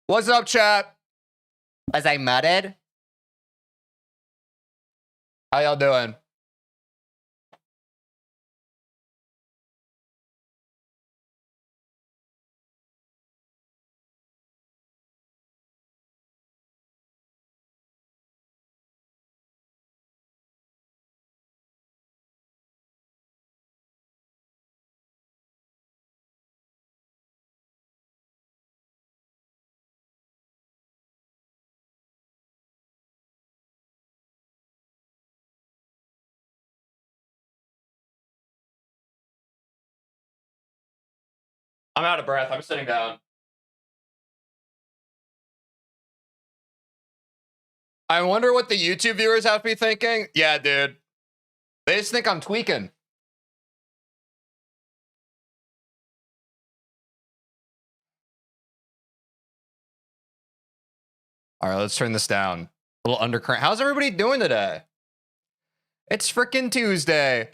What's up, chat? Was I mudded? How y'all doing? I'm out of breath. I'm sitting down. I wonder what the YouTube viewers have to be thinking. Yeah, dude. They just think I'm tweaking. All right, let's turn this down. A little undercurrent. How's everybody doing today? It's freaking Tuesday.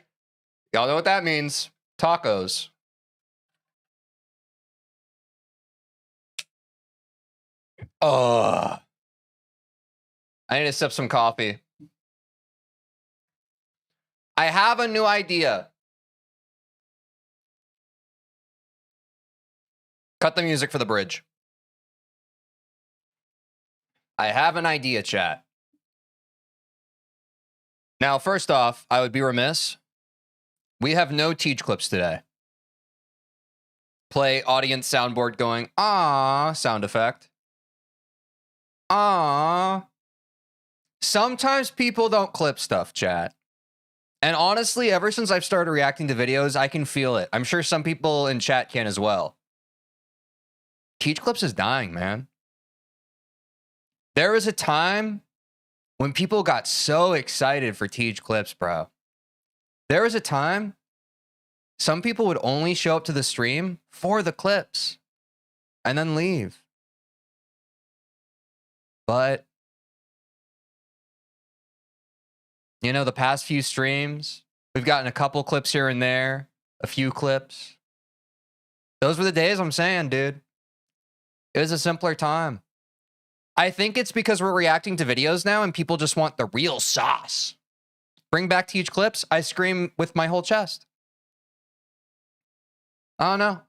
Y'all know what that means. Tacos. Oh. I need to sip some coffee. I have a new idea. Cut the music for the bridge. I have an idea, chat. Now, first off, I would be remiss. We have no Teej clips today. Play audience soundboard going, "Ah" sound effect. Ah. Sometimes people don't clip stuff, chat. And honestly, ever since I've started reacting to videos, I can feel it. I'm sure some people in chat can as well. Teej clips is dying, man. There was a time when people got so excited for Teej clips, bro. There was a time some people would only show up to the stream for the clips and then leave. But, you know, the past few streams, we've gotten a couple clips here and there, a few clips. Those were the days, I'm saying, dude. It was a simpler time. I think it's because we're reacting to videos now and people just want the real sauce. Bring back Teej clips, I scream with my whole chest. I don't know.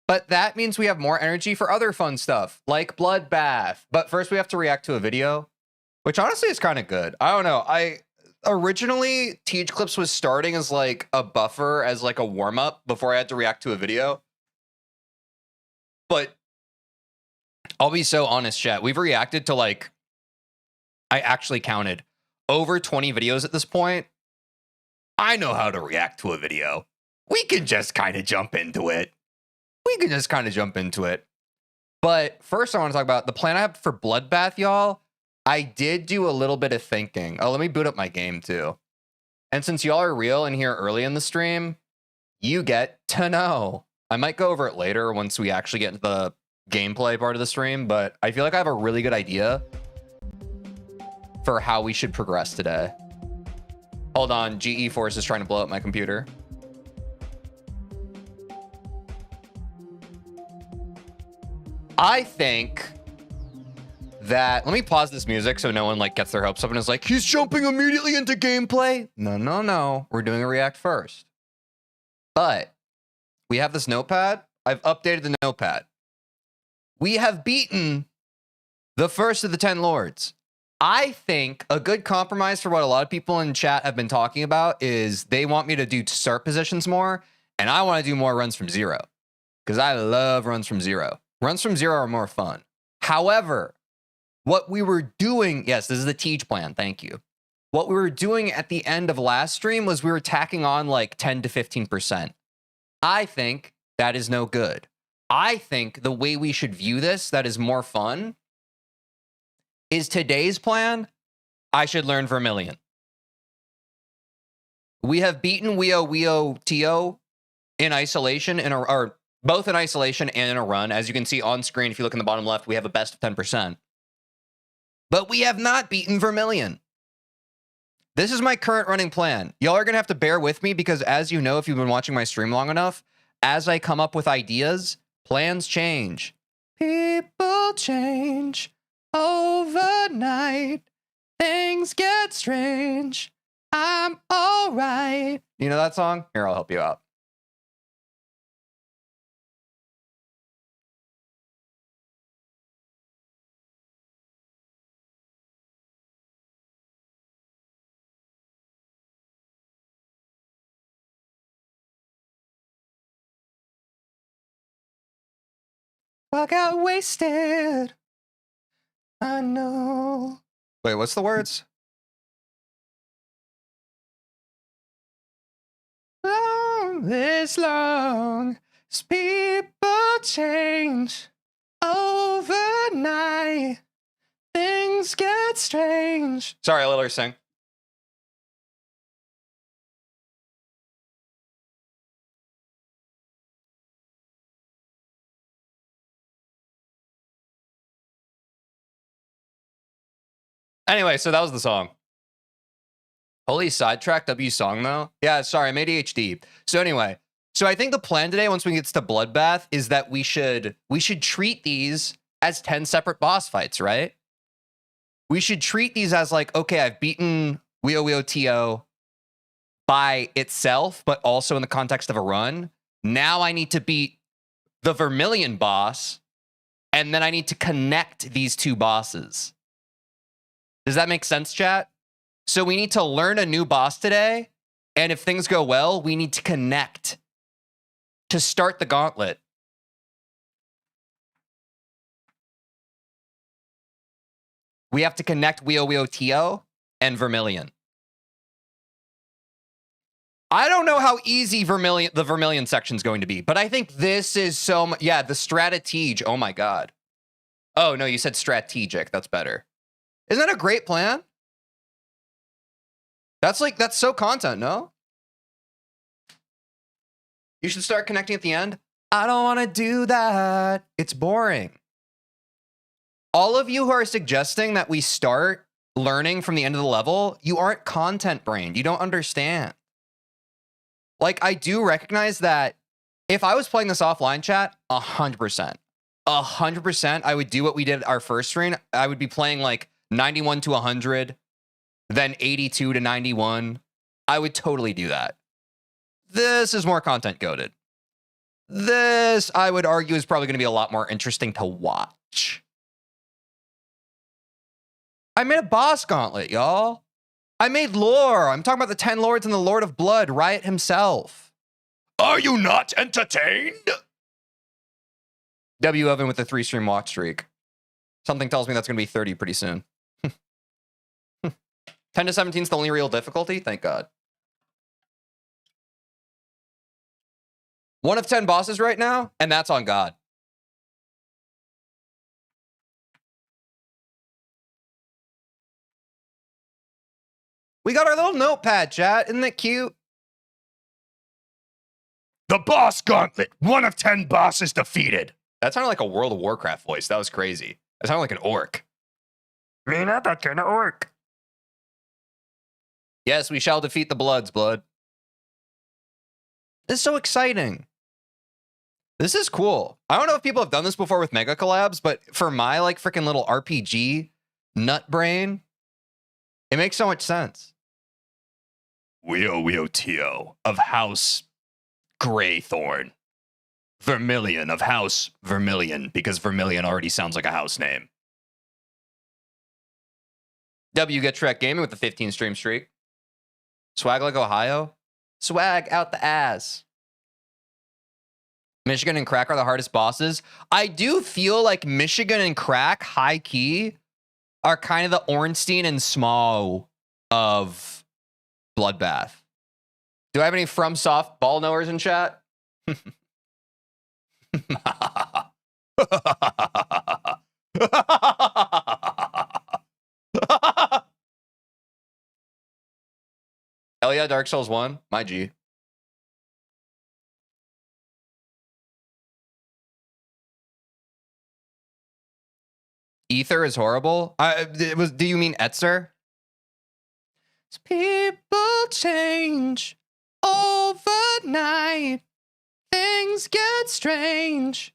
But that means we have more energy for other fun stuff, like Bloodbath. But first we have to react to a video, which honestly is kind of good. I don't know. Originally, Teej clips was starting as like a buffer, as like a warm-up before I had to react to a video. But I'll be so honest, chat. We've reacted to like, I actually counted over 20 videos at this point. I know how to react to a video. We can just kind of jump into it. But first I want to talk about the plan I have for Bloodbath, y'all. I did do a little bit of thinking. Oh, let me boot up my game too. And since y'all are real and here early in the stream, you get to know. I might go over it later once we actually get into the gameplay part of the stream, but I feel like I have a really good idea for how we should progress today. Hold on, GE Force is trying to blow up my computer. I think that, let me pause this music so no one like gets their hopes up and is like, he's jumping immediately into gameplay. No. We're doing a react first. But we have this notepad. I've updated the notepad. We have beaten the first of the 10 lords. I think a good compromise for what a lot of people in chat have been talking about is they want me to do start positions more, and I want to do more runs from zero because I love runs from zero. Runs from zero are more fun. However, what we were doing, yes, this is the Teej plan, thank you. What we were doing at the end of last stream was we were tacking on like 10 to 15%. I think that is no good. I think the way we should view this that is more fun is today's plan. I should learn Vermillion. We have beaten Weo Tio in isolation, or both in isolation and in a run. As you can see on screen, if you look in the bottom left, we have a best of 10%. But we have not beaten Vermillion. This is my current running plan. Y'all are going to have to bear with me because, as you know, if you've been watching my stream long enough, as I come up with ideas, plans change. People People change overnight. Things get strange. I'm all right. You know that song? Here, I'll help you out. I got wasted. I know. Wait, what's the words? This long, people change overnight. Things get strange. Sorry, I'll let her sing. Anyway, so that was the song. Holy sidetrack W song though. Yeah, sorry, I'm ADHD. So anyway, so I think the plan today, once we get to Bloodbath, is that we should treat these as 10 separate boss fights, right? We should treat these as like, okay, I've beaten WeoWeoTO by itself, but also in the context of a run. Now I need to beat the Vermillion boss, and then I need to connect these two bosses. Does that make sense, chat? So we need to learn a new boss today, and if things go well, we need to connect to start the gauntlet. We have to connect WeoWeoTO and Vermillion. I don't know how easy the Vermillion section is going to be, but I think this is so much. Yeah, the strategic. Oh my God. Oh no, you said strategic. That's better. Isn't that a great plan? That's so content, no? You should start connecting at the end. I don't want to do that. It's boring. All of you who are suggesting that we start learning from the end of the level, you aren't content brained. You don't understand. Like, I do recognize that if I was playing this offline, chat, 100%. 100%, I would do what we did our first stream. I would be playing like 91 to 100, then 82 to 91. I would totally do that. This is more content goated. This, I would argue, is probably going to be a lot more interesting to watch. I made a boss gauntlet, y'all. I made lore. I'm talking about the 10 lords and the Lord of Blood, Riot himself. Are you not entertained? W Oven with a 3-stream watch streak. Something tells me that's going to be 30 pretty soon. 10 to 17 is the only real difficulty? Thank God. 1 of 10 bosses right now, and that's on God. We got our little notepad, chat. Isn't that cute? The boss gauntlet. 1 of 10 bosses defeated. That sounded like a World of Warcraft voice. That was crazy. That sounded like an orc. Me not that kind of orc. Yes, we shall defeat the Bloods, blood. This is so exciting. This is cool. I don't know if people have done this before with mega collabs, but for my like freaking little RPG nut brain, it makes so much sense. WeoWeoTO of House Greythorn. Vermillion of House Vermillion, because Vermillion already sounds like a house name. W Get Trek Gaming with the 15 stream streak. Swag like Ohio. Swag out the ass. Michigan and Crack are the hardest bosses. I do feel like Michigan and Crack, high key, are kind of the Ornstein and Small of Bloodbath. Do I have any FromSoft ball knowers in chat? Hell yeah, Dark Souls 1. My G. Ether is horrible. Do you mean Etzer? People change overnight. Things get strange.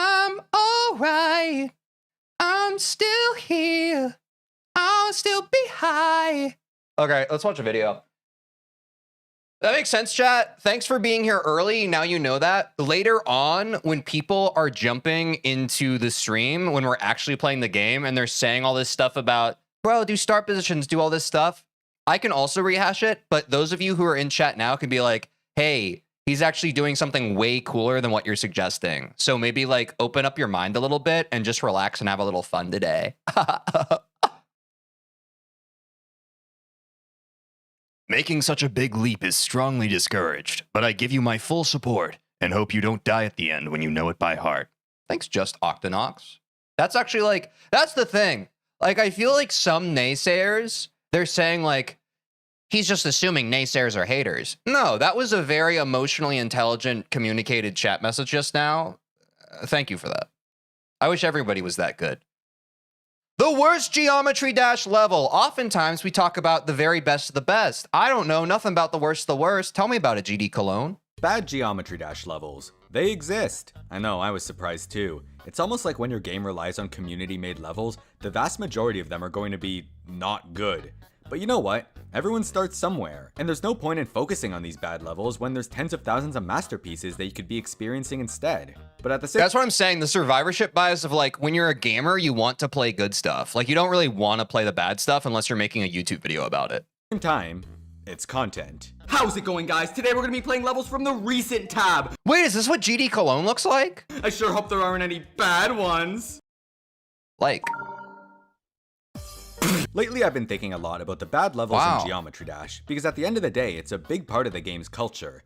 I'm alright. I'm still here. I'll still be high. Okay, let's watch a video. That makes sense, chat. Thanks for being here early. Now you know that. Later on, when people are jumping into the stream, when we're actually playing the game and they're saying all this stuff about, bro, do start positions, do all this stuff, I can also rehash it. But those of you who are in chat now can be like, hey, he's actually doing something way cooler than what you're suggesting. So maybe like open up your mind a little bit and just relax and have a little fun today. Making such a big leap is strongly discouraged, but I give you my full support and hope you don't die at the end when you know it by heart. Thanks, Just Octonox. That's actually like, that's the thing. Like, I feel like some naysayers, they're saying like, he's just assuming naysayers are haters. No, that was a very emotionally intelligent, communicated chat message just now. Thank you for that. I wish everybody was that good. The worst Geometry Dash level. Oftentimes we talk about the very best of the best. I don't know nothing about the worst of the worst. Tell me about it, GD Cologne. Bad Geometry Dash levels. They exist. I know, I was surprised too. It's almost like when your game relies on community-made levels, the vast majority of them are going to be not good. But you know what? Everyone starts somewhere, and there's no point in focusing on these bad levels when there's tens of thousands of masterpieces that you could be experiencing instead. But at the same That's what I'm saying, the survivorship bias of like, when you're a gamer, you want to play good stuff. Like, you don't really want to play the bad stuff unless you're making a YouTube video about it. time, it's content. How's it going, guys? Today we're gonna be playing levels from the recent tab. Wait, is this what GD Cologne looks like? I sure hope there aren't any bad ones. Like, Lately, I've been thinking a lot about the bad levels Wow. in Geometry Dash, because at the end of the day, it's a big part of the game's culture.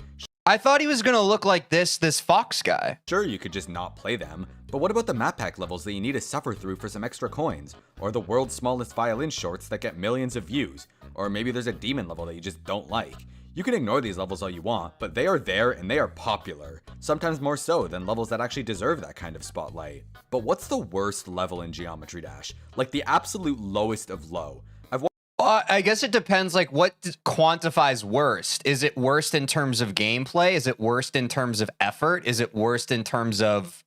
I thought he was gonna look like this Fox guy. Sure, you could just not play them, but what about the map pack levels that you need to suffer through for some extra coins? Or the world's smallest violin shorts that get millions of views? Or maybe there's a demon level that you just don't like. You can ignore these levels all you want, but they are there and they are popular. Sometimes more so than levels that actually deserve that kind of spotlight. But what's the worst level in Geometry Dash? Like the absolute lowest of low. I guess it depends, like, what quantifies worst? Is it worst in terms of gameplay? Is it worst in terms of effort? Is it worst in terms of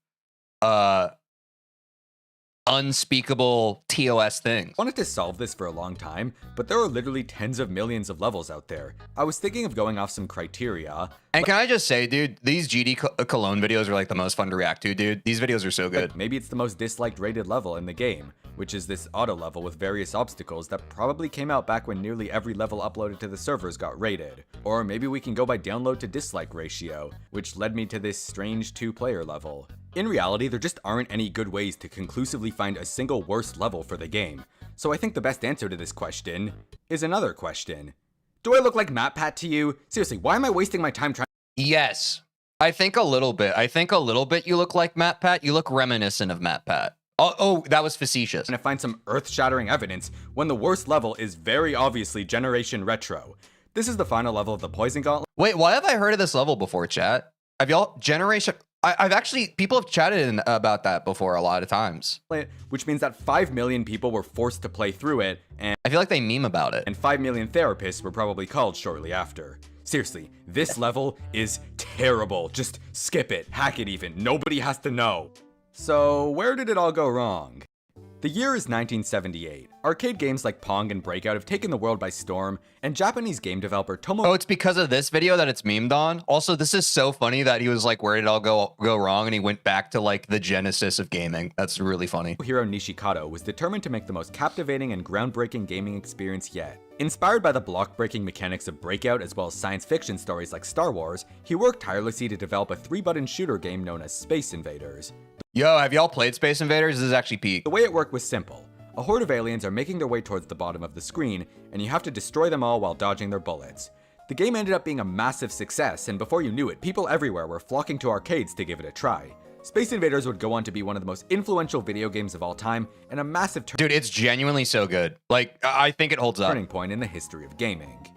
unspeakable TOS things? I wanted to solve this for a long time, but there are literally tens of millions of levels out there. I was thinking of going off some criteria. And can I just say, dude, these GD Cologne videos are like the most fun to react to, dude. These videos are so good. Maybe it's the most disliked rated level in the game, which is this auto level with various obstacles that probably came out back when nearly every level uploaded to the servers got rated. Or maybe we can go by download to dislike ratio, which led me to this strange 2-player level. In reality, there just aren't any good ways to conclusively find a single worst level for the game. So I think the best answer to this question is another question. Do I look like MatPat to you? Seriously, why am I wasting my time trying? Yes, I think a little bit. I think a little bit you look like MatPat. You look reminiscent of MatPat. Oh, that was facetious. To find some earth-shattering evidence when the worst level is very obviously Generation Retro. This is the final level of the Poison Gauntlet. Wait, why have I heard of this level before, chat? Have y'all Generation? I've actually, people have chatted about that before a lot of times. Which means that 5 million people were forced to play through it, and I feel like they meme about it. 5 million therapists were probably called shortly after. Seriously, this level is terrible. Just skip it, hack it even, nobody has to know. So, where did it all go wrong? The year is 1978. Arcade games like Pong and Breakout have taken the world by storm, and Japanese game developer Tomo... Oh, it's because of this video that it's memed on? Also, this is so funny that he was like, where did it all go wrong? And he went back to like the genesis of gaming. That's really funny. Hiro Nishikato was determined to make the most captivating and groundbreaking gaming experience yet. Inspired by the block-breaking mechanics of Breakout as well as science fiction stories like Star Wars, he worked tirelessly to develop a 3-button shooter game known as Space Invaders. Yo, have y'all played Space Invaders? This is actually peak. The way it worked was simple. A horde of aliens are making their way towards the bottom of the screen, and you have to destroy them all while dodging their bullets. The game ended up being a massive success, and before you knew it, people everywhere were flocking to arcades to give it a try. Space Invaders would go on to be one of the most influential video games of all time, and a massive Dude, it's genuinely so good. Like, I think it holds up. turning point in the history of gaming.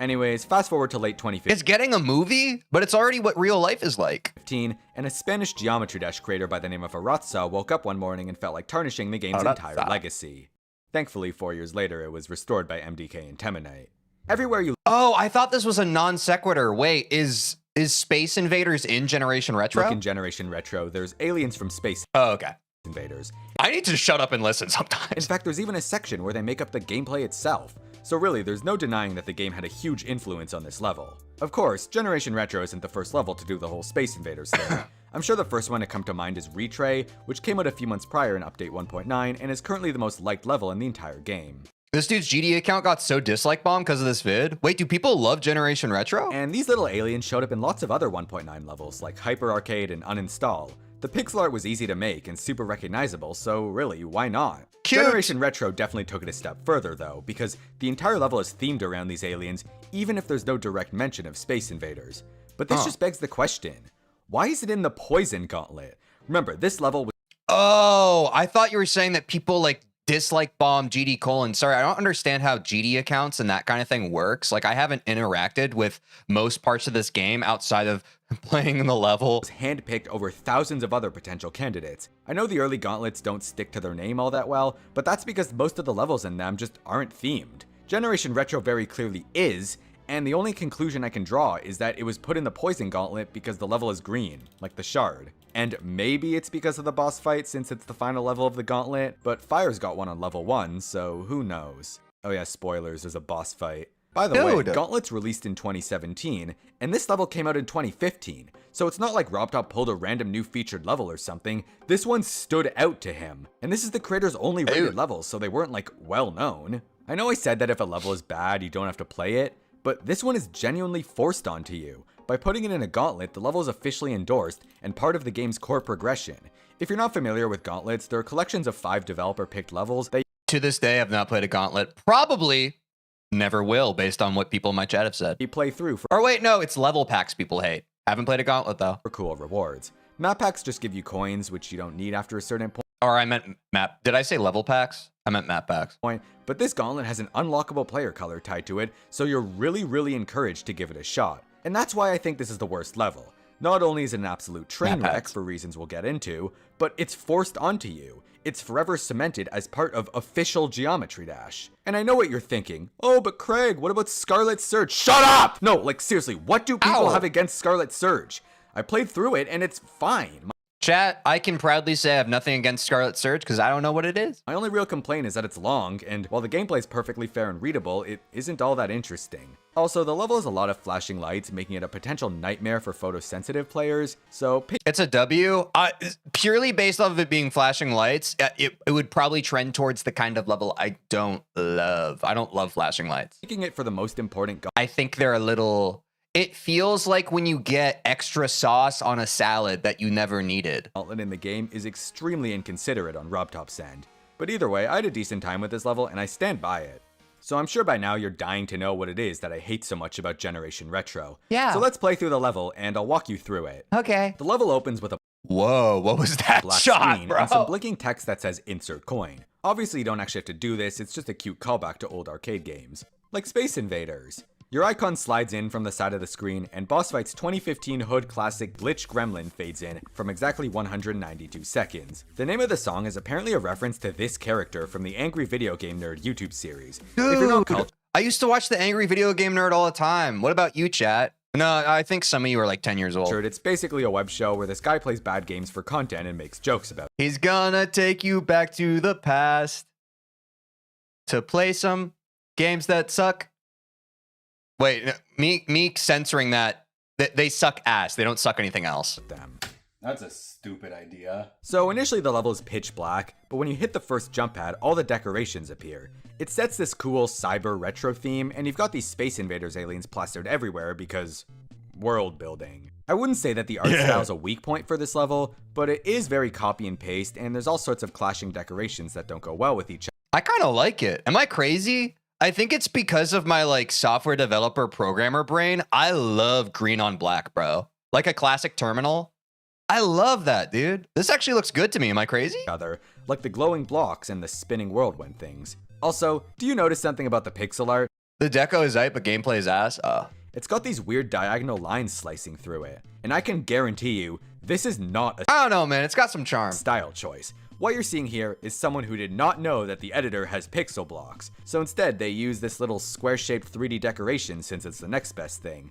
Anyways, fast forward to late 2015. It's getting a movie, but it's already what real life is like. And a Spanish Geometry Dash creator by the name of Aratza woke up one morning and felt like tarnishing the game's entire legacy. Thankfully, 4 years later, it was restored by MDK and Temanite. Everywhere you... Oh, I thought this was a non sequitur. Wait, is Is Space Invaders in Generation Retro? Look in Generation Retro, there's aliens from Space Oh, okay. Invaders. I need to shut up and listen In sometimes. fact, there's even a section where they make up the gameplay itself. So really, there's no denying that the game had a huge influence on this level. Of course, Generation Retro isn't the first level to do the whole Space Invaders thing. I'm sure the first one to come to mind is Retray, which came out a few months prior in Update 1.9 and is currently the most liked level in the entire game. This dude's GD account got so dislike bombed because of this vid. Wait, do people love Generation Retro? And these little aliens showed up in lots of other 1.9 levels, like Hyper Arcade and Uninstall. The pixel art was easy to make and super recognizable, so really, why not? Cute. Generation Retro definitely took it a step further though, because the entire level is themed around these aliens, even if there's no direct mention of Space Invaders. But this just begs the question, why is it in the Poison Gauntlet? Remember, this level was Oh, I thought you were saying that people like dislike bomb GD colon. Sorry, I don't understand how GD accounts and that kind of thing works. Like I haven't interacted with most parts of this game outside of playing the level. handpicked over thousands of other potential candidates. I know the early gauntlets don't stick to their name all that well, but that's because most of the levels in them just aren't themed. Generation Retro very clearly is, and the only conclusion I can draw is that it was put in the Poison Gauntlet because the level is green, like the Shard. And maybe it's because of the boss fight since it's the final level of the gauntlet, but Fire's got one on level 1, so who knows. Oh yeah, spoilers, there's a boss fight. By the way, Dude. Gauntlet's released in 2017, and this level came out in 2015, so it's not like RobTop pulled a random new featured level or something. This one stood out to him. And this is the creator's only rated level, so they weren't like well known. I know I said that if a level is bad, you don't have to play it, but this one is genuinely forced onto you. By putting it in a gauntlet, the level is officially endorsed and part of the game's core progression. If you're not familiar with gauntlets, they're collections of 5 developer-picked levels that To this day, I've not played a gauntlet. Probably never will, based on what people in my chat have said. you play through Or wait, no, it's level packs people hate. Haven't played a gauntlet though. for cool rewards. Map packs just give you coins, which you don't need after a certain Or I meant map. Did I say level packs? I meant map packs. point, but this gauntlet has an unlockable player color tied to it, so you're really encouraged to give it a shot. And that's why I think this is the worst level. Not only is it an absolute train Map wreck packs. for reasons we'll get into, but it's forced onto you. It's forever cemented as part of official Geometry Dash. And I know what you're thinking. Oh, but Craig, what about Scarlet Surge? Shut up! No, like seriously, what do people Ow. have against Scarlet Surge? I played through it and it's fine. Chat, I can proudly say I have nothing against Scarlet Surge because I don't know what it is. My only real complaint is that it's long, and while the gameplay is perfectly fair and readable, it isn't all that interesting. Also, the level has a lot of flashing lights, making it a potential nightmare for photosensitive players, so It's a W. Purely based off of it being flashing lights, it would probably trend towards the kind of level I don't love. I don't love flashing lights. picking it for the most important I think they're a little... It feels like when you get extra sauce on a salad that you never needed. gauntlet in the game is extremely inconsiderate on RobTop's end. But either way, I had a decent time with this level, and I stand by it. So I'm sure by now you're dying to know what it is that I hate so much about Generation Retro. Yeah. So let's play through the level, and I'll walk you through it. Okay. The level opens with a Whoa, what was that black shot, screen bro? and some blinking text that says insert coin. Obviously you don't actually have to do this, it's just a cute callback to old arcade games. Like Space Invaders. Your icon slides in from the side of the screen, and Boss Fight's 2015 Hood classic Glitch Gremlin fades in from exactly 192 seconds. The name of the song is apparently a reference to this character from the Angry Video Game Nerd YouTube series. If you're not cultured, I used to watch the Angry Video Game Nerd all the time. What about you, chat? No, I think some of you are like 10 years old. it's basically a web show where this guy plays bad games for content and makes jokes about it. He's gonna take you back to the past to play some games that suck. Wait, no, me censoring that. They suck ass. They don't suck anything else. Them. That's a stupid idea. So initially the level is pitch black, but when you hit the first jump pad, all the decorations appear. It sets this cool cyber retro theme, and you've got these Space Invaders aliens plastered everywhere because world building. I wouldn't say that the art style is a weak point for this level, but it is very copy and paste, and there's all sorts of clashing decorations that don't go well with each other. I kind of like it. Am I crazy? I think it's because of my like software developer programmer brain. I love green on black, bro. Like a classic terminal. I love that, dude. This actually looks good to me. Am I crazy? Like the glowing blocks and the spinning whirlwind things. Also, do you notice something about the pixel art? The deco is hype, but gameplay is ass. It's got these weird diagonal lines slicing through it, and I can guarantee you, this is not a I don't know, man. It's got some charm. style choice. What you're seeing here is someone who did not know that the editor has pixel blocks, so instead they use this little square-shaped 3D decoration since it's the next best thing.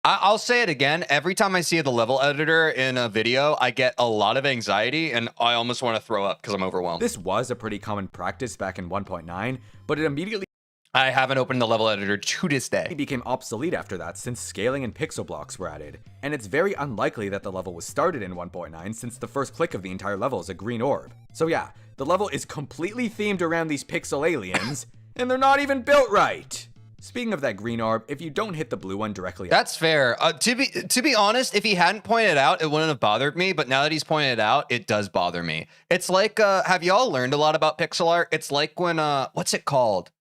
I'll say it again. Every time I see the level editor in a video, I get a lot of anxiety and I almost want to throw up because I'm overwhelmed. This was a pretty common practice back in 1.9, but it immediately I haven't opened the level editor to this day. became obsolete after that since scaling and pixel blocks were added. And it's very unlikely that the level was started in 1.9 since the first click of the entire level is a green orb. So yeah, the level is completely themed around these pixel aliens, and they're not even built right! Speaking of that green orb, if you don't hit the blue one directly... That's fair. To be honest, if he hadn't pointed it out, it wouldn't have bothered me. But now that he's pointed it out, it does bother me. It's like, have y'all learned a lot about pixel art? It's like when, what's it called?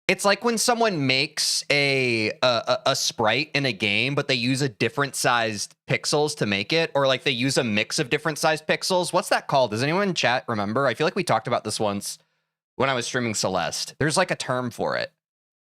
It's like when someone makes a sprite in a game, but they use a different sized pixels to make it, or like they use a mix of different sized pixels. What's that called? Does anyone in chat remember? I feel like we talked about this once when I was streaming Celeste. There's like a term for it.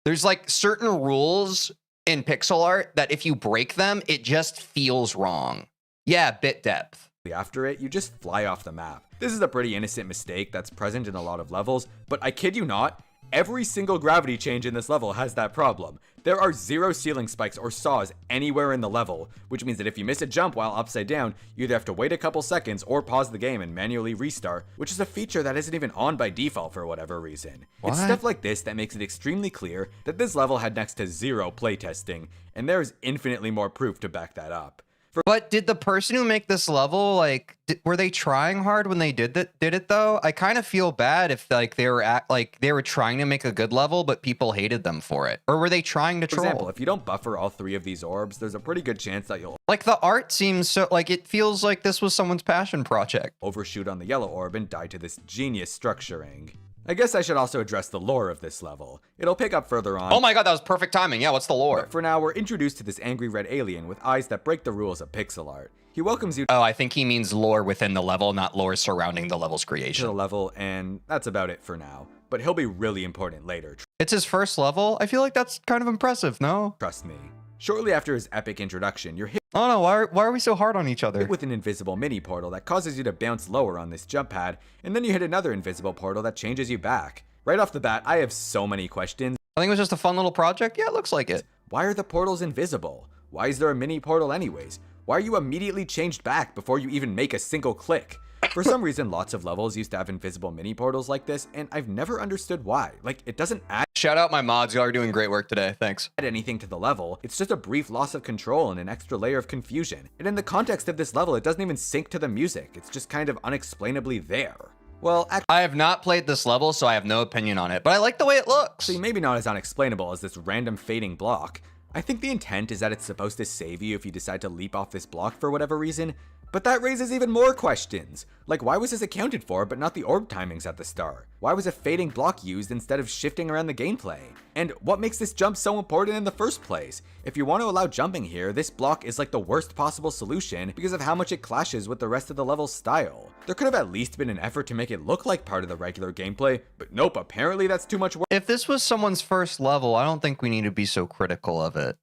There's like certain rules in pixel art that if you break them, it just feels wrong. Yeah, bit depth. After it, you just fly off the map. This is a pretty innocent mistake that's present in a lot of levels, but I kid you not, every single gravity change in this level has that problem. There are 0 ceiling spikes or saws anywhere in the level, which means that if you miss a jump while upside down, you either have to wait a couple seconds or pause the game and manually restart, which is a feature that isn't even on by default for whatever reason. It's stuff like this that makes it extremely clear that this level had next to 0 playtesting, and there is infinitely more proof to back that up. But did the person who make this level, like, were they trying hard when they did it though? I kind of feel bad if like they were trying to make a good level, but people hated them for it. Or were they trying to troll? For example, if you don't buffer all 3 of these orbs, there's a pretty good chance that you'll like the art seems so like it feels like this was someone's passion project. overshoot on the yellow orb and die to this genius structuring. I guess I should also address the lore of this level. It'll pick up further on. Oh my god, that was perfect timing. Yeah, what's the lore? But for now, we're introduced to this angry red alien with eyes that break the rules of pixel art. He welcomes you Oh, I think he means lore within the level, not lore surrounding the level's to creation. the level, and that's about it for now. But he'll be really important later, It's his first level. I feel like that's kind of impressive, no? trust me. Shortly after his epic introduction, you're hit Oh no, why are we so hard on each other? with an invisible mini portal that causes you to bounce lower on this jump pad, and then you hit another invisible portal that changes you back. Right off the bat, I have so many questions. I think it was just a fun little project. Yeah, it looks like it. Why are the portals invisible? Why is there a mini portal anyways? Why are you immediately changed back before you even make a single click? For some reason, lots of levels used to have invisible mini portals like this, and I've never understood why. Like, it doesn't add Shout out my mods. Y'all are doing great work today. Thanks. anything to the level, it's just a brief loss of control and an extra layer of confusion. And in the context of this level, it doesn't even sync to the music, it's just kind of unexplainably there. Well, I have not played this level, so I have no opinion on it, but I like the way it looks. actually, maybe not as unexplainable as this random fading block. I think the intent is that it's supposed to save you if you decide to leap off this block for whatever reason, but that raises even more questions. Like, why was this accounted for but not the orb timings at the start? Why was a fading block used instead of shifting around the gameplay? And what makes this jump so important in the first place? If you want to allow jumping here, this block is like the worst possible solution because of how much it clashes with the rest of the level's style. There could have at least been an effort to make it look like part of the regular gameplay, but nope, apparently that's too much work. If this was someone's first level, I don't think we need to be so critical of it.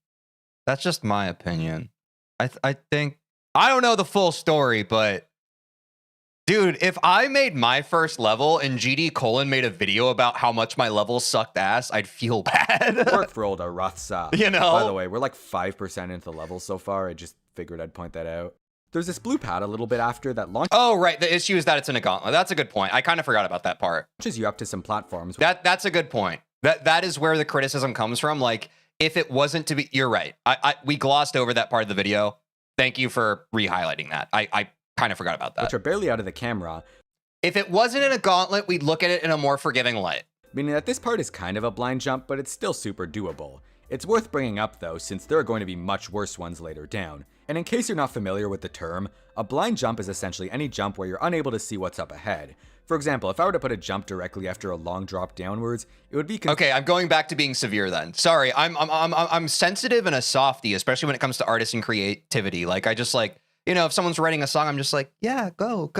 That's just my opinion. I think I don't know the full story, but dude, if I made my first level and GD Colon made a video about how much my level sucked ass, I'd feel bad. Work for old Arathsa. You know? By the way, we're like 5% into the level so far. I just figured I'd point that out. There's this blue pad a little bit after that Oh, right. The issue is that it's in a gauntlet. That's a good point. I kind of forgot about that part. launches you up to some platforms. That's a good point. That is where the criticism comes from. Like, if it wasn't to be, you're right. We glossed over that part of the video. Thank you for re-highlighting that. I kind of forgot about that. Which are barely out of the camera, If it wasn't in a gauntlet, we'd look at it in a more forgiving light. meaning that this part is kind of a blind jump, but it's still super doable. It's worth bringing up though, since there are going to be much worse ones later down. And in case you're not familiar with the term, a blind jump is essentially any jump where you're unable to see what's up ahead. For example, if I were to put a jump directly after a long drop downwards, it would be Okay, I'm going back to being severe then. Sorry, I'm sensitive and a softie, especially when it comes to artists and creativity. Like, I just like, you know, if someone's writing a song, I'm just like, yeah, go.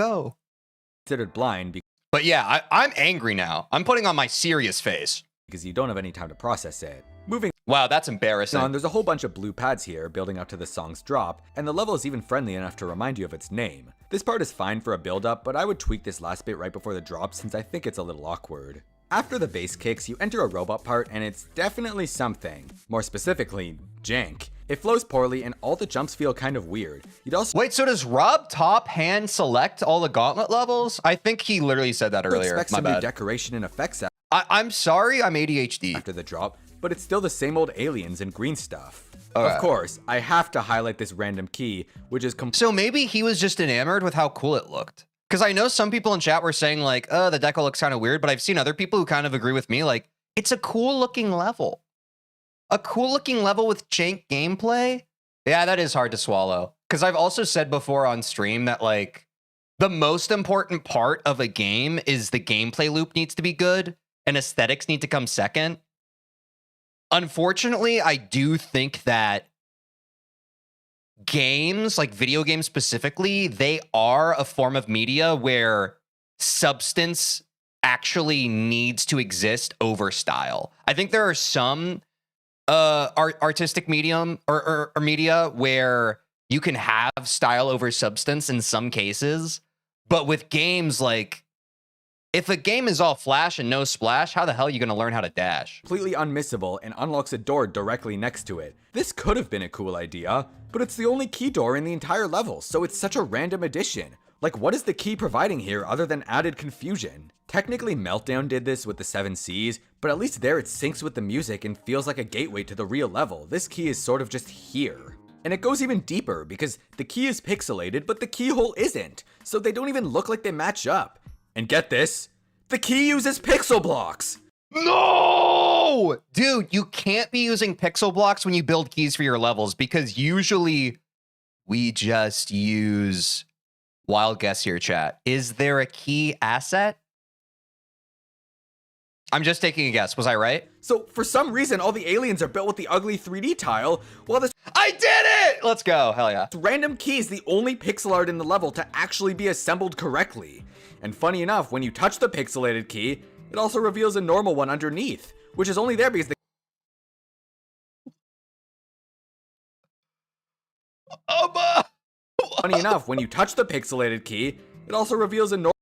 considered blind But yeah, I'm angry now. I'm putting on my serious face. because you don't have any time to process it. Moving Wow, that's embarrassing. on, there's a whole bunch of blue pads here building up to the song's drop, and the level is even friendly enough to remind you of its name. This part is fine for a build-up, but I would tweak this last bit right before the drop since I think it's a little awkward. After the bass kicks, you enter a robot part, and it's definitely something. More specifically, jank. It flows poorly and all the jumps feel kind of weird. You'd also Wait, so does Rob top hand select all the gauntlet levels? I think he literally said that earlier. expect My some new bad. decoration and effects I'm sorry, I'm ADHD. after the drop, but it's still the same old aliens and green stuff. Okay. Of course, I have to highlight this random key, which is So maybe he was just enamored with how cool it looked. Because I know some people in chat were saying like, the deco looks kind of weird, but I've seen other people who kind of agree with me. Like, it's a cool looking level. A cool looking level with jank gameplay? Yeah, that is hard to swallow. Because I've also said before on stream that like, the most important part of a game is the gameplay loop needs to be good and aesthetics need to come second. Unfortunately, I do think that games, like video games specifically, they are a form of media where substance actually needs to exist over style. I think there are some artistic medium or media where you can have style over substance in some cases, but with games, like, if a game is all flash and no splash, how the hell are you going to learn how to dash? completely unmissable and unlocks a door directly next to it. This could have been a cool idea, but it's the only key door in the entire level, so it's such a random addition. Like, what is the key providing here other than added confusion? Technically, Meltdown did this with the 7 Cs, but at least there it syncs with the music and feels like a gateway to the real level. This key is sort of just here. And it goes even deeper because the key is pixelated, but the keyhole isn't, so they don't even look like they match up. And get this, the key uses pixel blocks! No! Dude, you can't be using pixel blocks when you build keys for your levels because usually we just use wild guess here, chat. Is there a key asset? I'm just taking a guess. Was I right? So for some reason, all the aliens are built with the ugly 3D tile, while this I did it! Let's go. Hell yeah. random key is the only pixel art in the level to actually be assembled correctly. And funny enough, when you touch the pixelated key, it also reveals a normal one underneath, which is only there because the funny enough, when you touch the pixelated key, it also reveals a normal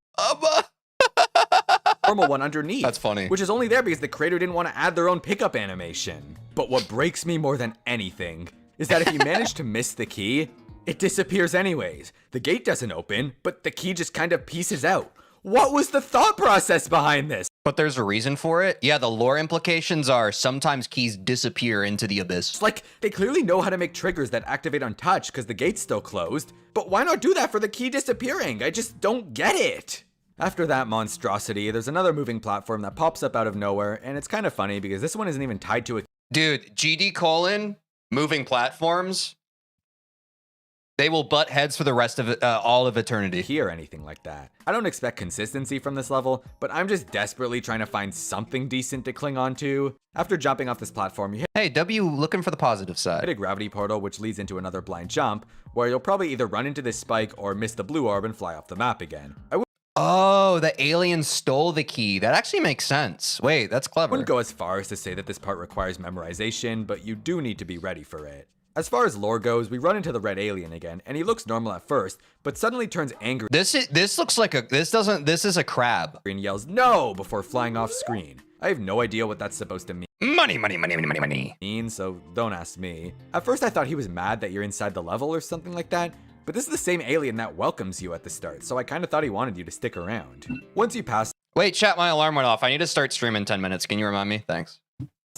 one underneath. That's funny. Which is only there because the creator didn't want to add their own pickup animation. But what breaks me more than anything is that if you manage to miss the key, it disappears anyways. The gate doesn't open, but the key just kind of pieces out. What was the thought process behind this? But there's a reason for it. Yeah, the lore implications are sometimes keys disappear into the abyss. It's like, they clearly know how to make triggers that activate on touch because the gate's still closed, but why not do that for the key disappearing? I just don't get it. After that monstrosity, there's another moving platform that pops up out of nowhere, and it's kind of funny because this one isn't even tied to a Dude, GD : moving platforms. They will butt heads for the rest of all of eternity. key or anything like that. I don't expect consistency from this level, but I'm just desperately trying to find something decent to cling on to. After jumping off this platform, you Hey, W, looking for the positive hit side. a gravity portal which leads into another blind jump, where you'll probably either run into this spike or miss the blue orb and fly off the map again. I Oh, the alien stole the key. That actually makes sense. Wait, that's clever. wouldn't go as far as to say that this part requires memorization, but you do need to be ready for it. As far as lore goes, we run into the red alien again, and he looks normal at first, but suddenly turns angry This looks like this is a crab. and yells "No!" before flying off screen. I have no idea what that's supposed to Money, money, money, money, money, money. mean, so don't ask me. At first I thought he was mad that you're inside the level or something like that, but this is the same alien that welcomes you at the start, so I kind of thought he wanted you to stick around. Once you pass Wait, chat, my alarm went off. I need to start streaming in 10 minutes. Can you remind me? Thanks.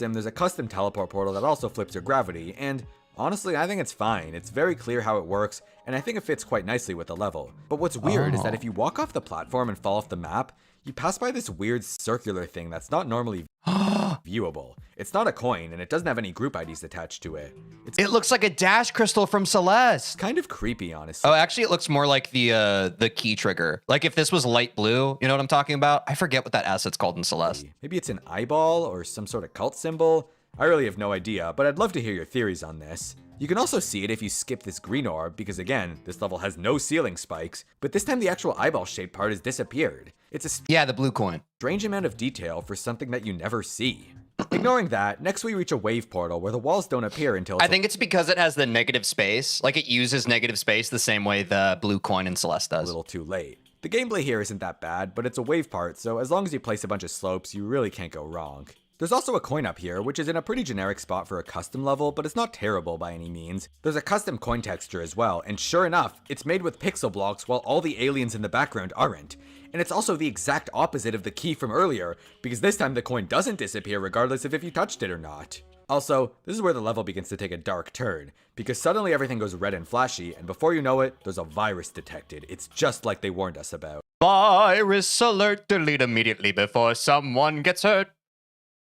him, there's a custom teleport portal that also flips your gravity, and honestly, I think it's fine. It's very clear how it works, and I think it fits quite nicely with the level. But what's weird is that if you walk off the platform and fall off the map, you pass by this weird circular thing that's not normally viewable. It's not a coin, and it doesn't have any group IDs attached to it. It's It looks like a dash crystal from Celeste. kind of creepy, honestly. Oh, actually, it looks more like the key trigger. Like if this was light blue, you know what I'm talking about? I forget what that asset's called in Celeste. Maybe it's an eyeball or some sort of cult symbol? I really have no idea, but I'd love to hear your theories on this. You can also see it if you skip this green orb, because again, this level has no ceiling spikes, but this time the actual eyeball-shaped part has disappeared. It's a Yeah, the blue coin. strange amount of detail for something that you never see. Ignoring that, next we reach a wave portal where the walls don't appear until I think it's because it has the negative space. Like it uses negative space the same way the blue coin in Celeste a does. little too late. The gameplay here isn't that bad, but it's a wave part, so as long as you place a bunch of slopes, you really can't go wrong. There's also a coin up here, which is in a pretty generic spot for a custom level, but it's not terrible by any means. There's a custom coin texture as well, and sure enough, it's made with pixel blocks while all the aliens in the background aren't. And it's also the exact opposite of the key from earlier, because this time the coin doesn't disappear regardless of if you touched it or not. Also, this is where the level begins to take a dark turn, because suddenly everything goes red and flashy, and before you know it, there's a virus detected. It's just like they warned us about. Virus alert, delete immediately before someone gets hurt.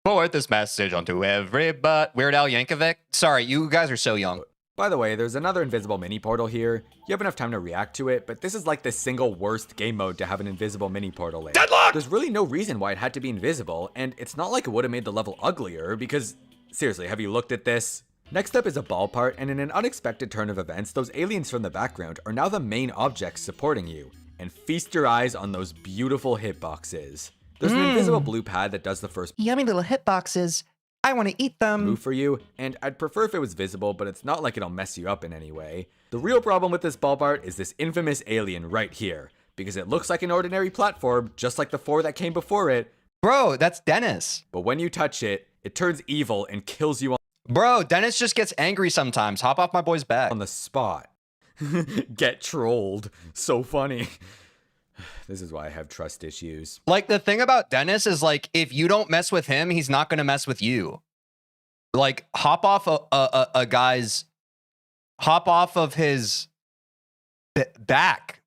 Forward this message onto everybody. Weird Al Yankovic? Sorry, you guys are so young. By the way, there's another invisible mini portal here. You have enough time to react to it, but this is like the single worst game mode to have an invisible mini portal in. Deadlock! There's really no reason why it had to be invisible, and it's not like it would have made the level uglier, because seriously, have you looked at this? Next up is a ball part, and in an unexpected turn of events, those aliens from the background are now the main objects supporting you. And feast your eyes on those beautiful hitboxes. There's an invisible blue pad that does the first Yummy little hitboxes. I want to eat them. move for you, and I'd prefer if it was visible, but it's not like it'll mess you up in any way. The real problem with this ball part is this infamous alien right here, because it looks like an ordinary platform, just like the 4 that came before it, Bro, that's Dennis. but when you touch it, it turns evil and kills you Bro, Dennis just gets angry sometimes. Hop off my boy's back. on the spot. Get trolled. So funny. This is why I have trust issues. Like, the thing about Dennis is, like, if you don't mess with him, he's not going to mess with you. Like, hop off a guy's... Hop off of his... back,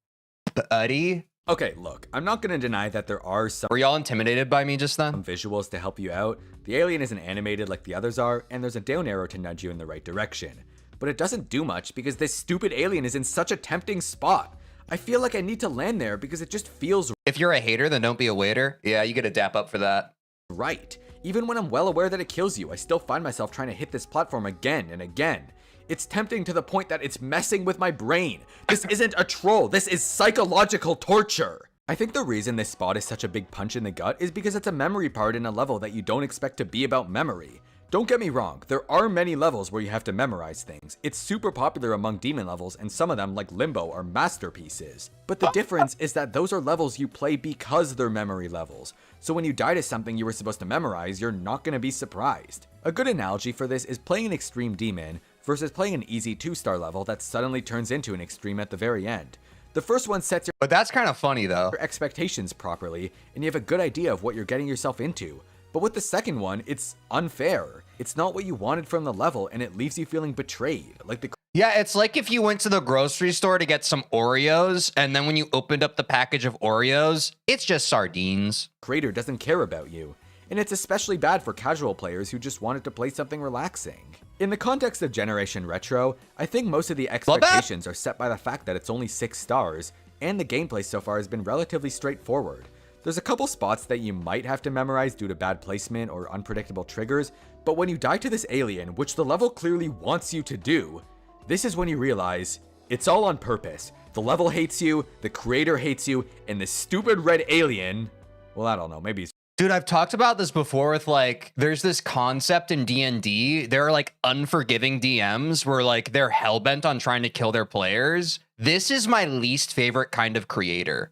buddy. Okay, look, I'm not gonna deny that there are some Were y'all intimidated by me just then? visuals to help you out. The alien isn't animated like the others are, and there's a down arrow to nudge you in the right direction. But it doesn't do much because this stupid alien is in such a tempting spot. I feel like I need to land there because it just feels If you're a hater, then don't be a waiter. Yeah, you get a dap up for that. right. Even when I'm well aware that it kills you, I still find myself trying to hit this platform again and again. It's tempting to the point that it's messing with my brain. This isn't a troll, this is psychological torture. I think the reason this spot is such a big punch in the gut is because it's a memory part in a level that you don't expect to be about memory. Don't get me wrong, there are many levels where you have to memorize things. It's super popular among demon levels, and some of them, like Limbo, are masterpieces. But the difference is that those are levels you play because they're memory levels. So when you die to something you were supposed to memorize, you're not going to be surprised. A good analogy for this is playing an extreme demon versus playing an easy 2-star level that suddenly turns into an extreme at the very end. The first one sets your But that's kind of funny, though. expectations properly, and you have a good idea of what you're getting yourself into. But with the second one, it's unfair. It's not what you wanted from the level, and it leaves you feeling betrayed. Like the Yeah, it's like if you went to the grocery store to get some Oreos, and then when you opened up the package of Oreos, it's just sardines. creator doesn't care about you. And it's especially bad for casual players who just wanted to play something relaxing. In the context of Generation Retro, I think most of the expectations are set by the fact that it's only 6 stars, and the gameplay so far has been relatively straightforward. There's a couple spots that you might have to memorize due to bad placement or unpredictable triggers, but when you die to this alien, which the level clearly wants you to do, this is when you realize it's all on purpose. The level hates you, the creator hates you, and the stupid red alien, well, I don't know, maybe he's Dude, I've talked about this before with, like, there's this concept in D&D. There are, like, unforgiving DMs where, like, they're hellbent on trying to kill their players. This is my least favorite kind of creator.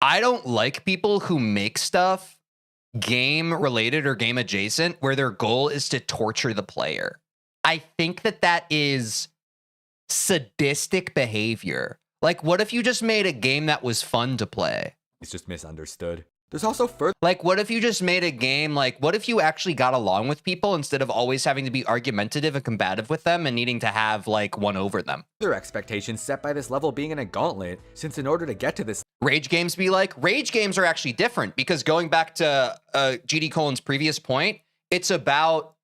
I don't like people who make stuff game related or game adjacent where their goal is to torture the player. I think that that is sadistic behavior. Like, what if you just made a game that was fun to play? just misunderstood. There's also further Like, what if you just made a game, like, what if you actually got along with people instead of always having to be argumentative and combative with them and needing to have, like, one over them? expectations set by this level being in a gauntlet, since in order to get to this Rage games be like? Rage games are actually different because going back to GD Colin's previous point, it's about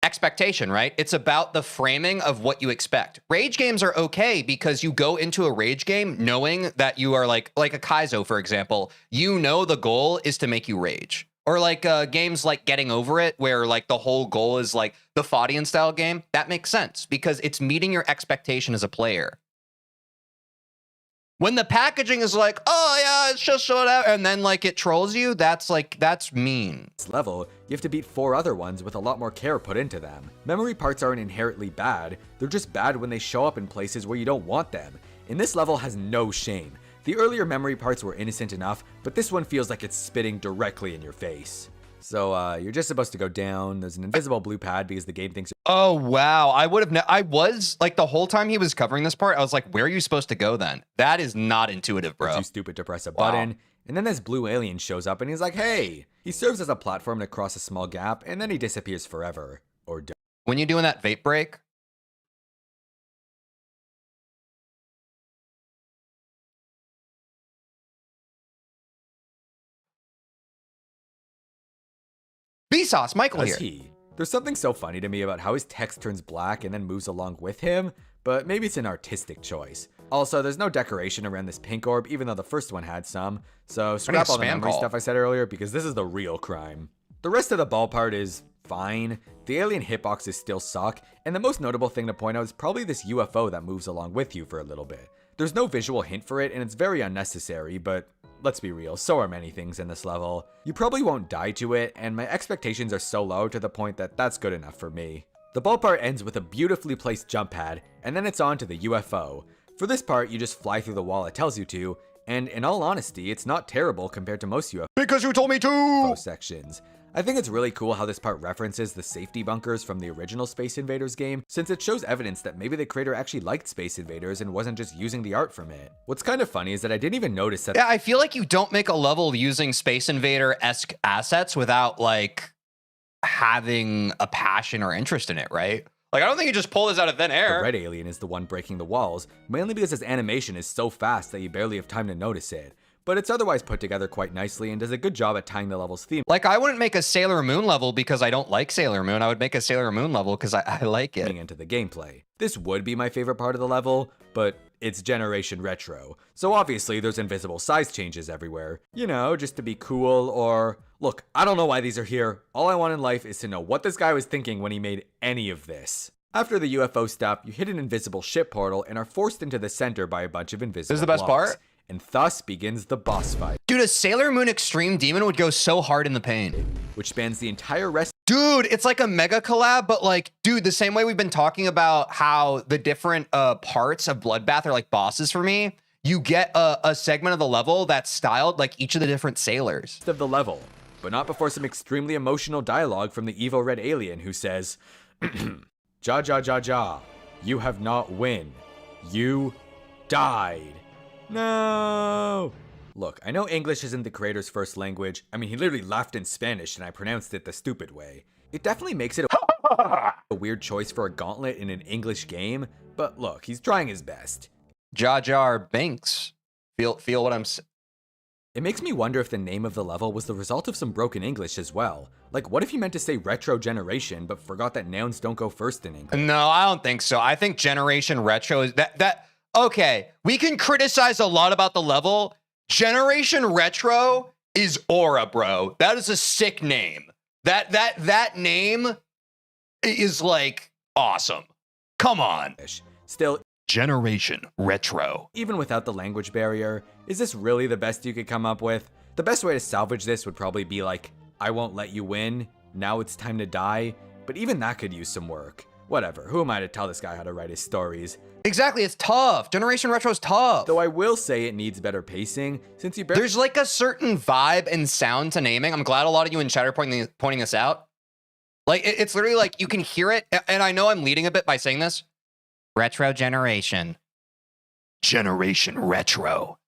expectation, right? It's about the framing of what you expect. Rage games are okay because you go into a rage game knowing that you are like a Kaizo, for example, you know the goal is to make you rage. Or like games like Getting Over It, where like the whole goal is like the Fadian style game. That makes sense because it's meeting your expectation as a player. When the packaging is like, oh yeah, it's just whatever, and then like it trolls you, that's mean. level, you have to beat 4 other ones with a lot more care put into them. Memory parts aren't inherently bad, they're just bad when they show up in places where you don't want them. And this level has no shame. The earlier memory parts were innocent enough, but this one feels like it's spitting directly in your face. So you're just supposed to go down. There's an invisible blue pad because the game thinks Oh, wow. I would have, I was like the whole time he was covering this part, I was like, where are you supposed to go then? That is not intuitive, you're bro. too stupid to press a button. And then this blue alien shows up and he's like, hey, he serves as a platform to cross a small gap and then he disappears forever. Or When you're doing that vape break, Vsauce, Michael does here. he? There's something so funny to me about how his text turns black and then moves along with him, but maybe it's an artistic choice. Also, there's no decoration around this pink orb, even though the first one had some, so scrap all the memory stuff I said earlier because this is the real crime. The rest of the ball part is fine, the alien hitboxes still suck, and the most notable thing to point out is probably this UFO that moves along with you for a little bit. There's no visual hint for it and it's very unnecessary, but let's be real, so are many things in this level. You probably won't die to it, and my expectations are so low to the point that that's good enough for me. The ball part ends with a beautifully placed jump pad, and then it's on to the UFO. For this part, you just fly through the wall it tells you to, and in all honesty, it's not terrible compared to most UFO Because you told me to! sections. I think it's really cool how this part references the safety bunkers from the original Space Invaders game, since it shows evidence that maybe the creator actually liked Space Invaders and wasn't just using the art from it. What's kind of funny is that I didn't even notice that. Yeah, I feel like you don't make a level using Space Invader-esque assets without like having a passion or interest in it, right? Like, I don't think you just pull this out of thin air. The red alien is the one breaking the walls, mainly because his animation is so fast that you barely have time to notice it. But it's otherwise put together quite nicely and does a good job at tying the level's theme. Like, I wouldn't make a Sailor Moon level because I don't like Sailor Moon. I would make a Sailor Moon level because I like it. Into the gameplay. This would be my favorite part of the level, but it's Generation Retro. So obviously there's invisible size changes everywhere. You know, just to be cool or... Look, I don't know why these are here. All I want in life is to know what this guy was thinking when he made any of this. After the UFO stuff, you hit an invisible ship portal and are forced into the center by a bunch of invisible This is the best blocks. part? And thus begins the boss fight. Dude, a Sailor Moon Extreme Demon would go so hard in the paint. Which spans the entire rest. Dude, it's like a mega collab, but like, dude, the same way we've been talking about how the different parts of Bloodbath are like bosses for me, you get a segment of the level that's styled like each of the different sailors. Of the level, but not before some extremely emotional dialogue from the evil red alien who says, Ja ja ja ja, you have not win. You died. No! Look, I know English isn't the creator's first language. I mean, he literally laughed in Spanish and I pronounced it the stupid way. It definitely makes it a weird choice for a gauntlet in an English game, but look, he's trying his best. Jar Jar Binks. Feel what I'm saying? It makes me wonder if the name of the level was the result of some broken English as well. Like, what if he meant to say retro generation, but forgot that nouns don't go first in English? No, I don't think so. I think Generation Retro is okay, we can criticize a lot about the level. Generation Retro is aura, bro. That is a sick name. That name is like awesome. Come on. Still, Generation Retro. even without the language barrier, is this really the best you could come up with? The best way to salvage this would probably be like, I won't let you win, now it's time to die, but even that could use some work. Whatever, who am I to tell this guy how to write his stories? Exactly, it's tough. Generation Retro is tough. Though I will say it needs better pacing, since you barely— There's like a certain vibe and sound to naming. I'm glad a lot of you in chat are pointing this out. Like, it's literally like you can hear it, and I know I'm leading a bit by saying this. Retro Generation. Generation Retro.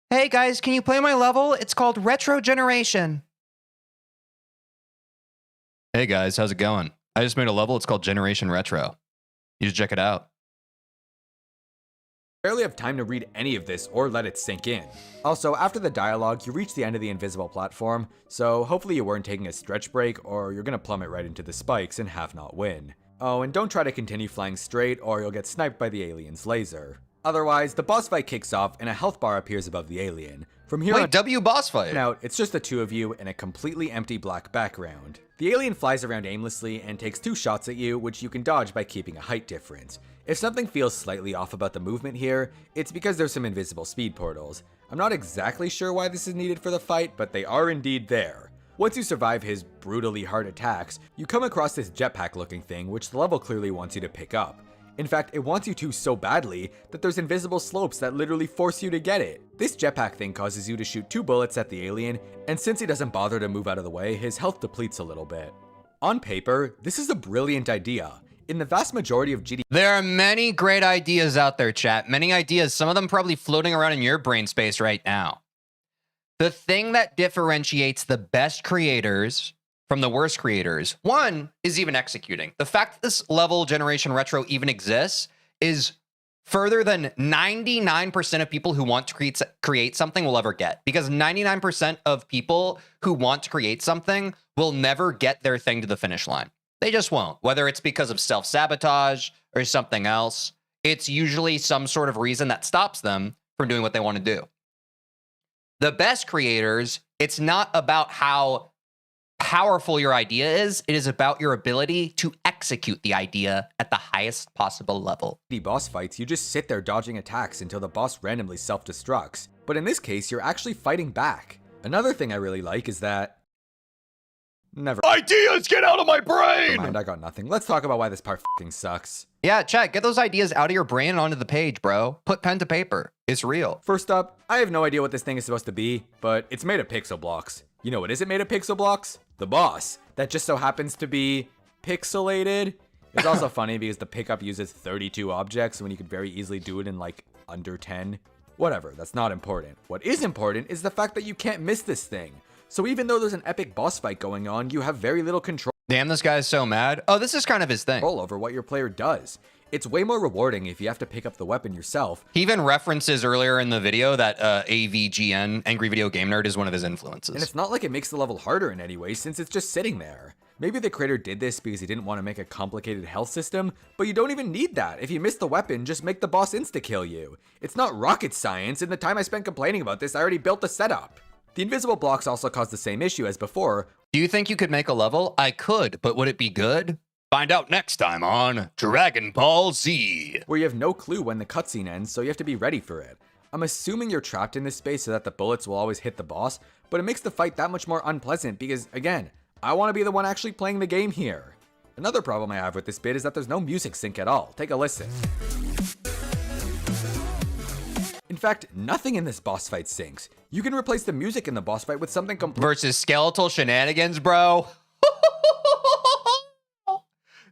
Hey guys, can you play my level? It's called Retro Generation. Hey guys, how's it going? I just made a level. It's called Generation Retro. You should check it out. barely have time to read any of this or let it sink in. Also, after the dialogue, you reach the end of the invisible platform, so hopefully you weren't taking a stretch break or you're gonna plummet right into the spikes and have not win. Oh, and don't try to continue flying straight or you'll get sniped by the alien's laser. Otherwise, the boss fight kicks off and a health bar appears above the alien. From here Wait, W boss fight. out, it's just the two of you in a completely empty black background. The alien flies around aimlessly and takes 2 shots at you, which you can dodge by keeping a height difference. If something feels slightly off about the movement here, it's because there's some invisible speed portals. I'm not exactly sure why this is needed for the fight, but they are indeed there. Once you survive his brutally hard attacks, you come across this jetpack looking thing which the level clearly wants you to pick up. In fact, it wants you to so badly that there's invisible slopes that literally force you to get it. This jetpack thing causes you to shoot 2 bullets at the alien, and since he doesn't bother to move out of the way, his health depletes a little bit. On paper, this is a brilliant idea. In the vast majority of GD, There are many great ideas out there, chat. Many ideas, some of them probably floating around in your brain space right now. The thing that differentiates the best creators from the worst creators, one, is even executing. The fact that this level generation retro even exists is further than 99% of people who want to create something will ever get. Because 99% of people who want to create something will never get their thing to the finish line. They just won't. Whether it's because of self-sabotage or something else, it's usually some sort of reason that stops them from doing what they want to do. The best creators, it's not about how powerful your idea is. It is about your ability to execute the idea at the highest possible level. boss fights, you just sit there dodging attacks until the boss randomly self-destructs. But in this case, you're actually fighting back. Another thing I really like is that... Ideas, get out of my brain! Never mind, I got nothing. Let's talk about why this part f***ing sucks. Yeah, chat, get those ideas out of your brain and onto the page, bro. Put pen to paper. It's real. First up, I have no idea what this thing is supposed to be, but it's made of pixel blocks. You know what isn't made of pixel blocks? The boss. That just so happens to be pixelated. It's also funny because the pickup uses 32 objects when you could very easily do it in like under 10. Whatever, that's not important. What is important is the fact that you can't miss this thing. So even though there's an epic boss fight going on, you have very little control Damn, this guy's so mad. Oh, this is kind of his thing. over what your player does. It's way more rewarding if you have to pick up the weapon yourself. He even references earlier in the video that AVGN, Angry Video Game Nerd, is one of his influences. And it's not like it makes the level harder in any way since it's just sitting there. Maybe the creator did this because he didn't want to make a complicated health system, but you don't even need that. If you miss the weapon, just make the boss insta-kill you. It's not rocket science. In the time I spent complaining about this, I already built the setup. The invisible blocks also cause the same issue as before. Do you think you could make a level? I could, but would it be good? Find out next time on Dragon Ball Z. Where you have no clue when the cutscene ends, so you have to be ready for it. I'm assuming you're trapped in this space so that the bullets will always hit the boss, but it makes the fight that much more unpleasant because, again, I want to be the one actually playing the game here. Another problem I have with this bit is that there's no music sync at all. Take a listen. In fact, nothing in this boss fight syncs. You can replace the music in the boss fight with something Versus Skeletal shenanigans, bro.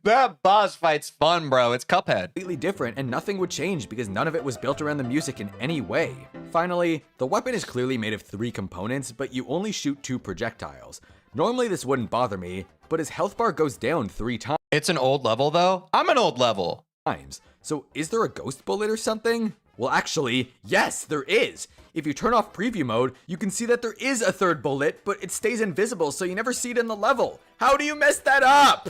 That boss fight's fun, bro. It's Cuphead. completely different, and nothing would change because none of it was built around the music in any way. Finally, the weapon is clearly made of 3 components, but you only shoot 2 projectiles. Normally this wouldn't bother me, but his health bar goes down 3 It's an old level, though. I'm an old level. times. So is there a ghost bullet or something? Well, actually, yes, there is. If you turn off preview mode, you can see that there is a 3rd bullet, but it stays invisible, so you never see it in the level. How do you mess that up?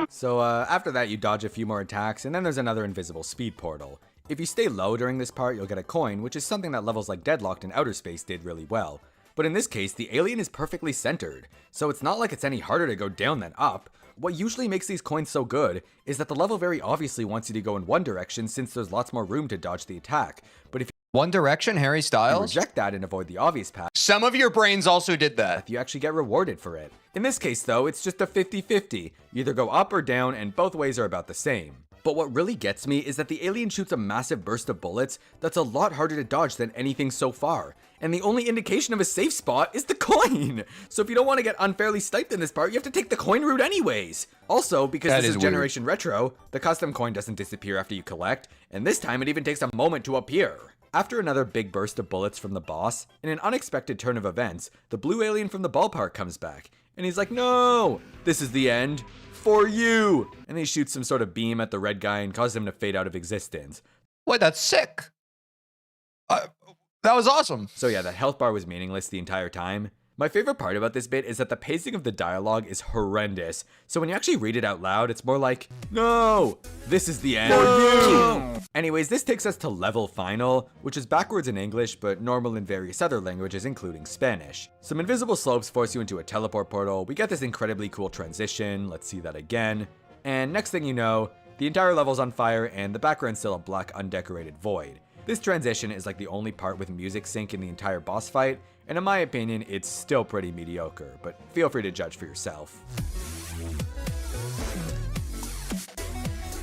So after that, you dodge a few more attacks, and then there's another invisible speed portal. If you stay low during this part, you'll get a coin, which is something that levels like Deadlocked and Outer Space did really well. But in this case, the alien is perfectly centered, so it's not like it's any harder to go down than up. What usually makes these coins so good is that the level very obviously wants you to go in one direction since there's lots more room to dodge the attack. But if One Direction, Harry you Styles. reject that and avoid the obvious path, Some of your brains also did that. you actually get rewarded for it. In this case though, it's just a 50-50. You either go up or down and both ways are about the same. But what really gets me is that the alien shoots a massive burst of bullets that's a lot harder to dodge than anything so far. And the only indication of a safe spot is the coin! So if you don't want to get unfairly sniped in this part, you have to take the coin route anyways! Also, because That this is is weird. Generation Retro, the custom coin doesn't disappear after you collect, and this time it even takes a moment to appear. After another big burst of bullets from the boss, in an unexpected turn of events, the blue alien from the ballpark comes back, and he's like, "No! This is the end! For you!" And he shoots some sort of beam at the red guy and causes him to fade out of existence. Wait, that's sick. That was awesome. So yeah, that health bar was meaningless the entire time. My favorite part about this bit is that the pacing of the dialogue is horrendous. So when you actually read it out loud, it's more like, "No! This is the end for you!" Anyways, this takes us to level final, which is backwards in English, but normal in various other languages, including Spanish. Some invisible slopes force you into a teleport portal. We get this incredibly cool transition. Let's see that again. And next thing you know, the entire level's on fire and the background's still a black undecorated void. This transition is like the only part with music sync in the entire boss fight, and in my opinion, it's still pretty mediocre, but feel free to judge for yourself.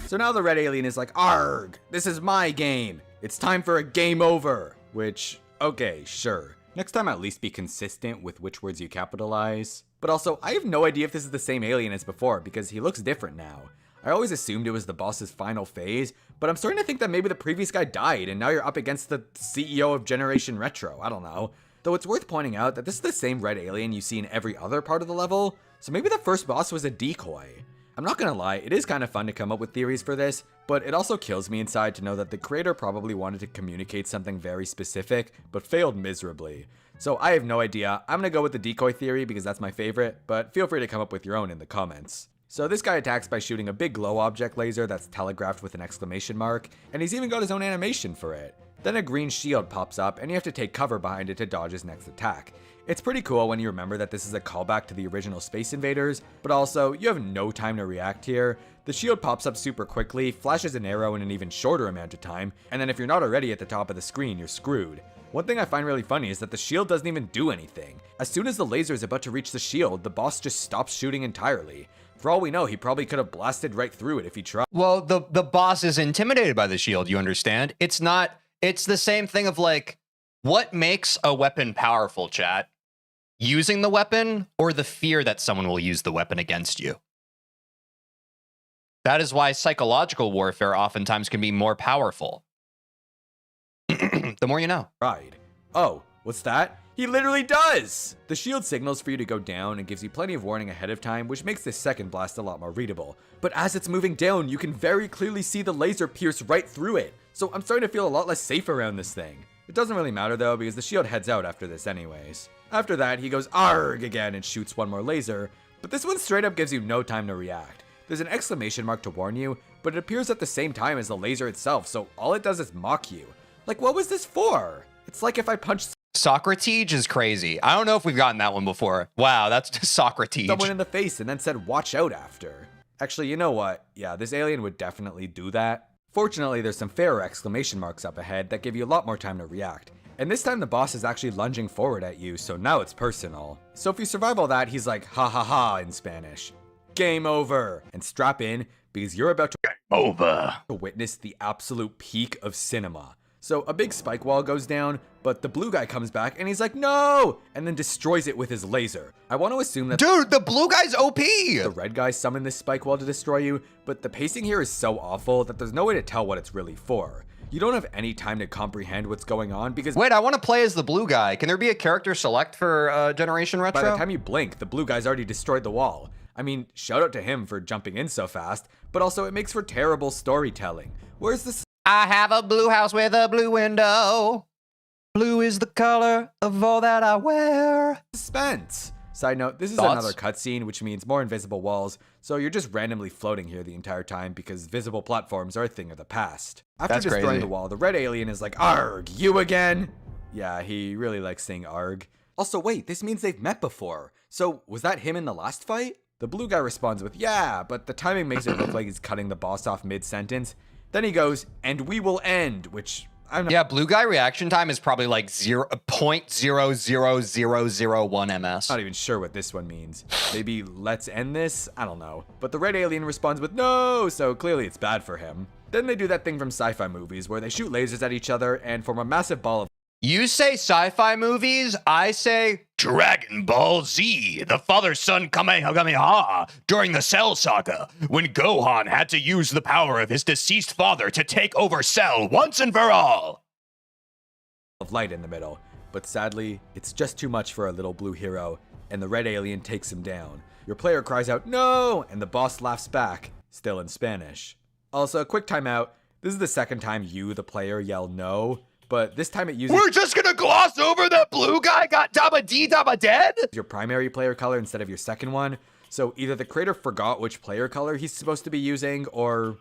So So now the red alien is like, "Arg, this is my game. It's time for a game over." Which, okay, sure. Next time at least be consistent with which words you capitalize. But also, I have no idea if this is the same alien as before because he looks different now. I always assumed it was the boss's final phase, but I'm starting to think that maybe the previous guy died and now you're up against the CEO of Generation Retro. I don't know. Though it's worth pointing out that this is the same red alien you see in every other part of the level, so maybe the first boss was a decoy. I'm not gonna lie, it is kind of fun to come up with theories for this, but it also kills me inside to know that the creator probably wanted to communicate something very specific, but failed miserably. So I have no idea. I'm gonna go with the decoy theory because that's my favorite, but feel free to come up with your own in the comments. So this guy attacks by shooting a big glow object laser that's telegraphed with an exclamation mark, and he's even got his own animation for it. Then a green shield pops up, and you have to take cover behind it to dodge his next attack. It's pretty cool when you remember that this is a callback to the original Space Invaders, but also, you have no time to react here. The shield pops up super quickly, flashes an arrow in an even shorter amount of time, and then if you're not already at the top of the screen, you're screwed. One thing I find really funny is that the shield doesn't even do anything. As soon as the laser is about to reach the shield, the boss just stops shooting entirely. For all we know, he probably could have blasted right through it if he tried. Well, the boss is intimidated by the shield, you understand? It's the same thing of like, what makes a weapon powerful, chat? Using the weapon or the fear that someone will use the weapon against you? That is why psychological warfare oftentimes can be more powerful. The more you know. Right. Oh, what's that? He literally does! The shield signals for you to go down and gives you plenty of warning ahead of time, which makes this second blast a lot more readable. But as it's moving down, you can very clearly see the laser pierce right through it. So I'm starting to feel a lot less safe around this thing. It doesn't really matter though, because the shield heads out after this anyways. After that, he goes ARG again and shoots one more laser, but this one straight up gives you no time to react. There's an exclamation mark to warn you, but it appears at the same time as the laser itself, so all it does is mock you. Like, what was this for? It's like if I punched Socrates is crazy. I don't know if we've gotten that one before. Wow, that's just Socrates. someone in the face and then said watch out after. Actually, you know what? Yeah, this alien would definitely do that. Fortunately, there's some fairer exclamation marks up ahead that give you a lot more time to react. And this time the boss is actually lunging forward at you, so now it's personal. So if you survive all that, he's like, ha ha ha in Spanish. Game over! And strap in, because you're about to witness the absolute peak of cinema. So a big spike wall goes down, but the blue guy comes back and he's like, no! And then destroys it with his laser. I want to assume that Dude, the blue guy's OP! the red guy summoned this spike wall to destroy you, but the pacing here is so awful that there's no way to tell what it's really for. You don't have any time to comprehend what's going on because Wait, I want to play as the blue guy. Can there be a character select for Generation Retro? by the time you blink, the blue guy's already destroyed the wall. I mean, shout out to him for jumping in so fast, but also it makes for terrible storytelling. Where's the I have a blue house with a blue window. Blue is the color of all that I wear. suspense? Side note, this is Thoughts? another cutscene, which means more invisible walls, so you're just randomly floating here the entire time because visible platforms are a thing of the past. After That's destroying crazy. the wall, the red alien is like, ARG, you again? Yeah, he really likes saying ARG. Also, wait, this means they've met before. So, was that him in the last fight? The blue guy responds with, yeah, but the timing makes it look like he's cutting the boss off mid-sentence. Then he goes, and we will end, which I'm not Yeah, blue guy reaction time is probably like 0.00001 ms. not even sure what this one means. Maybe let's end this? I don't know. But the red alien responds with no, so clearly it's bad for him. Then they do that thing from sci-fi movies where they shoot lasers at each other and form a massive ball of You say sci-fi movies, I say Dragon Ball Z, the father-son Kamehameha during the Cell Saga, when Gohan had to use the power of his deceased father to take over Cell once and for all. light in the middle. But sadly, it's just too much for our little blue hero, and the red alien takes him down. Your player cries out, no! And the boss laughs back, still in Spanish. Also, a quick timeout. This is the second time you, the player, yell no, but this time it uses We're just gonna gloss over that blue guy got Dabba D Dabba dead? your primary player color instead of your second one. So either the creator forgot which player color he's supposed to be using, or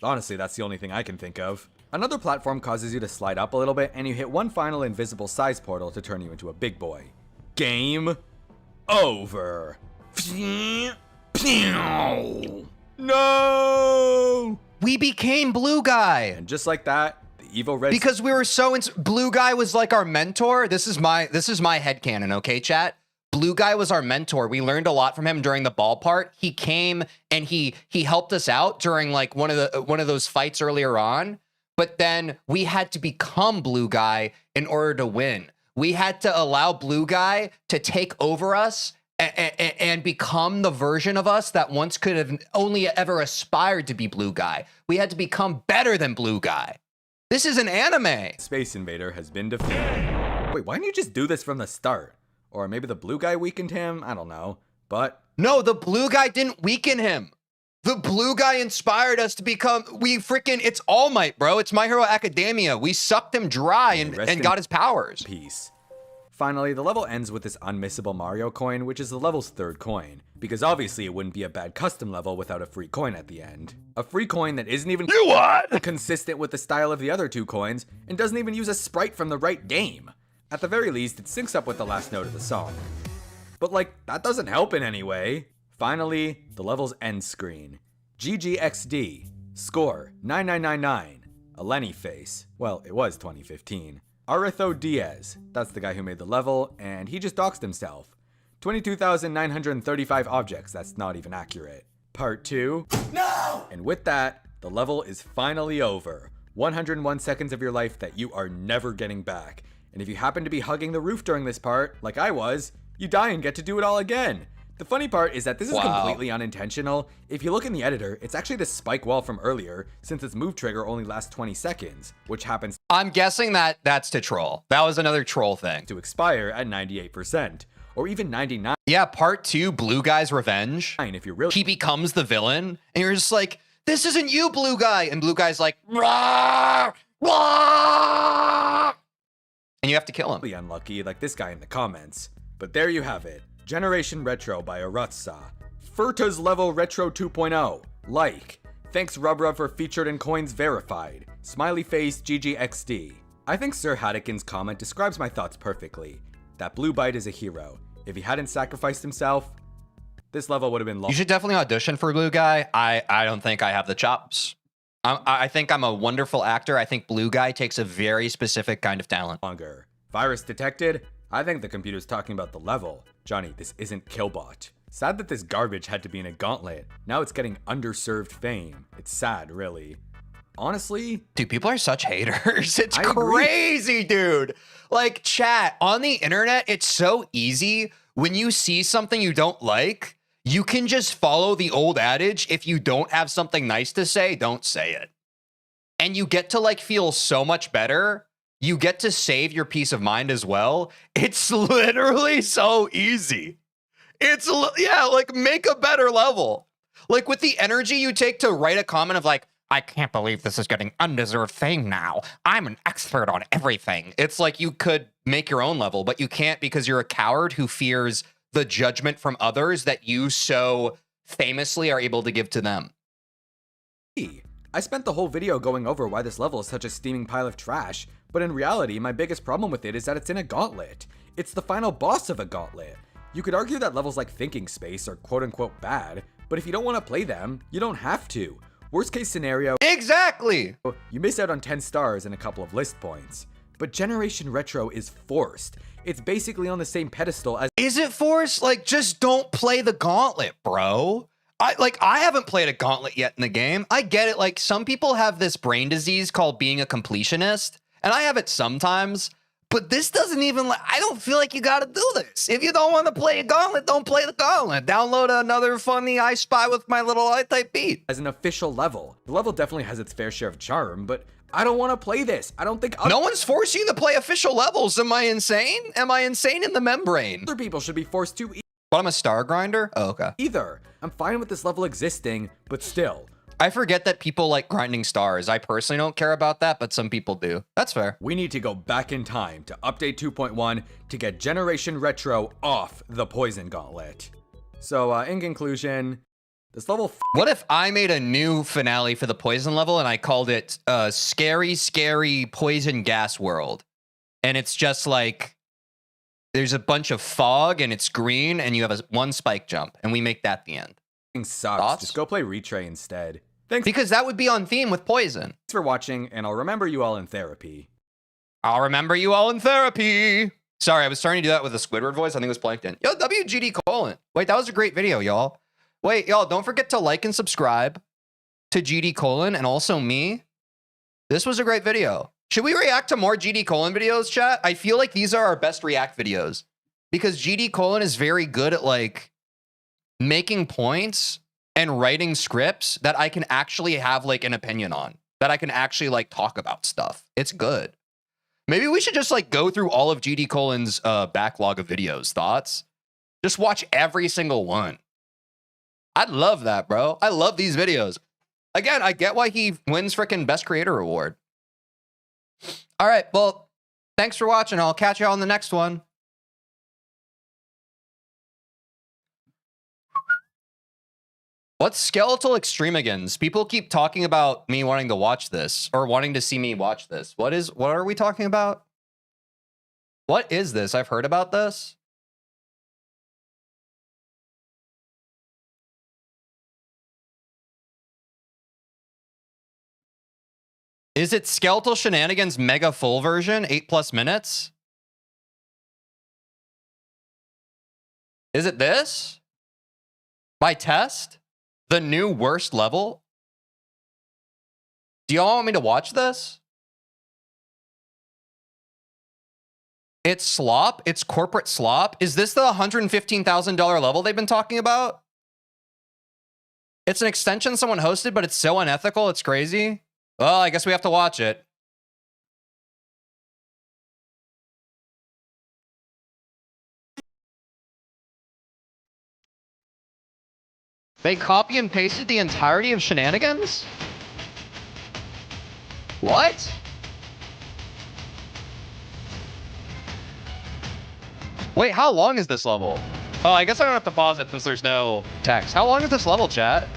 honestly, that's the only thing I can think of. Another platform causes you to slide up a little bit, and you hit one final invisible size portal to turn you into a big boy. Game over. No! we became blue guy. And just like that, the evil red Because we were so blue guy was like our mentor. This is my headcanon, okay, chat? Blue Guy was our mentor. We learned a lot from him during the ball part. He came and he helped us out during like one of those fights earlier on. But then we had to become Blue Guy in order to win. We had to allow Blue Guy to take over us and become the version of us that once could have only ever aspired to be Blue Guy. We had to become better than Blue Guy. This is an anime. Space Invader has been defeated. Wait, why didn't you just do this from the start? Or maybe the Blue Guy weakened him? I don't know. But no, the Blue Guy didn't weaken him. The Blue Guy inspired us to become, it's All Might, bro. It's My Hero Academia. We sucked him dry and got his powers. Peace. Finally, the level ends with this unmissable Mario coin, which is the level's third coin. Because obviously it wouldn't be a bad custom level without a free coin at the end. A free coin that isn't even consistent with the style of the other two coins, and doesn't even use a sprite from the right game. At the very least, it syncs up with the last note of the song. But like, that doesn't help in any way. Finally, the level's end screen. GGXD. Score, 9999. A Lenny face. Well, it was 2015. Aretho Diaz. That's the guy who made the level, and he just doxed himself. 22,935 objects, that's not even accurate. Part 2. No! And with that, the level is finally over. 101 seconds of your life that you are never getting back. And if you happen to be hugging the roof during this part, like I was, you die and get to do it all again. The funny part is that this is completely unintentional. If you look in the editor, it's actually the spike wall from earlier, since its move trigger only lasts 20 seconds, which happens I'm guessing that's to troll. That was another troll thing. to expire at 98%, or even 99% Yeah, part 2, Blue Guy's revenge. if you're really He becomes the villain, and you're just like, this isn't you, Blue Guy. And Blue Guy's like, rah, rah, and you have to kill him. unlucky, like this guy in the comments. But there you have it. Generation Retro by Arutsa. Furta's Level Retro 2.0. Like. Thanks Rubrub for featured in coins verified. Smiley face GGXD. I think Sir Haddoken's comment describes my thoughts perfectly. That Blue Bite is a hero. If he hadn't sacrificed himself, this level would have been You should definitely audition for Blue Guy. I don't think I have the chops. I think I'm a wonderful actor. I think Blue Guy takes a very specific kind of talent. longer. Virus detected? I think the computer's talking about the level. Johnny, this isn't Killbot. Sad that this garbage had to be in a gauntlet. Now it's getting underserved fame. It's sad, really. Honestly, Dude, people are such haters. It's I agree. crazy, dude. Like, chat, on the internet, it's so easy. When you see something you don't like, you can just follow the old adage, if you don't have something nice to say, don't say it. And you get to like feel so much better. You get to save your peace of mind as well. It's literally so easy. Yeah, like make a better level. Like with the energy you take to write a comment of like, I can't believe this is getting undeserved fame now. I'm an expert on everything. It's like you could make your own level, but you can't because you're a coward who fears the judgment from others that you so famously are able to give to them. I spent the whole video going over why this level is such a steaming pile of trash, but in reality, my biggest problem with it is that it's in a gauntlet. It's the final boss of a gauntlet. You could argue that levels like Thinking Space are quote-unquote bad, but if you don't want to play them, you don't have to. Worst case scenario, Exactly. you miss out on 10 stars and a couple of list points. But Generation Retro is forced. It's basically on the same pedestal as Is it forced? Like, just don't play the gauntlet, bro. I haven't played a gauntlet yet in the game. I get it. Like, some people have this brain disease called being a completionist, and I have it sometimes. But this doesn't even, I don't feel like you got to do this. If you don't want to play a gauntlet, don't play the gauntlet. Download another funny I Spy with my little I-type beat. an official level. The level definitely has its fair share of charm, but I don't want to play this. I don't think No one's forcing you to play official levels. Am I insane? Am I insane in the membrane? other people should be forced to But I'm a star grinder? Oh, okay. either. I'm fine with this level existing, but still. I forget that people like grinding stars. I personally don't care about that, but some people do. That's fair. We need to go back in time to update 2.1 to get Generation Retro off the Poison Gauntlet. So, in conclusion, this level What if I made a new finale for the poison level and I called it Scary, Scary Poison Gas World? And it's just like, there's a bunch of fog and it's green and you have one spike jump and we make that the end. f***ing sucks. Thoughts? Just go play Retray instead. Thanks Because that would be on theme with poison. for watching, and I'll remember you all in therapy. I'll remember you all in therapy. Sorry, I was starting to do that with the Squidward voice. I think it was Plankton. Yo, WGD colon. Wait, that was a great video, y'all. Wait, y'all, don't forget to like and subscribe to GD colon and also me. This was a great video. Should we react to more GD colon videos, chat? I feel like these are our best react videos because GD colon is very good at like making points and writing scripts that I can actually have like an opinion on, that I can actually like talk about stuff. It's good. Maybe we should just like go through all of GD colon's backlog of videos. Thoughts? Just watch every single one. I'd love that, bro. I love these videos. Again, I get why he wins freaking Best Creator Award. All right, well, thanks for watching. I'll catch you on the next one. What's Skeletal Extremigans? People keep talking about me wanting to watch this or wanting to see me watch this. What are we talking about? What is this? I've heard about this. Is it Skeletal Shenanigans Mega Full version, 8+ minutes? Is it this? My test? The new worst level? Do y'all want me to watch this? It's slop? It's corporate slop? Is this the $115,000 level they've been talking about? It's an extension someone hosted, but it's so unethical, it's crazy. Well, I guess we have to watch it. They copy and pasted the entirety of Shenanigans? What? Wait, how long is this level? Oh, I guess I don't have to pause it since there's no text. How long is this level, chat?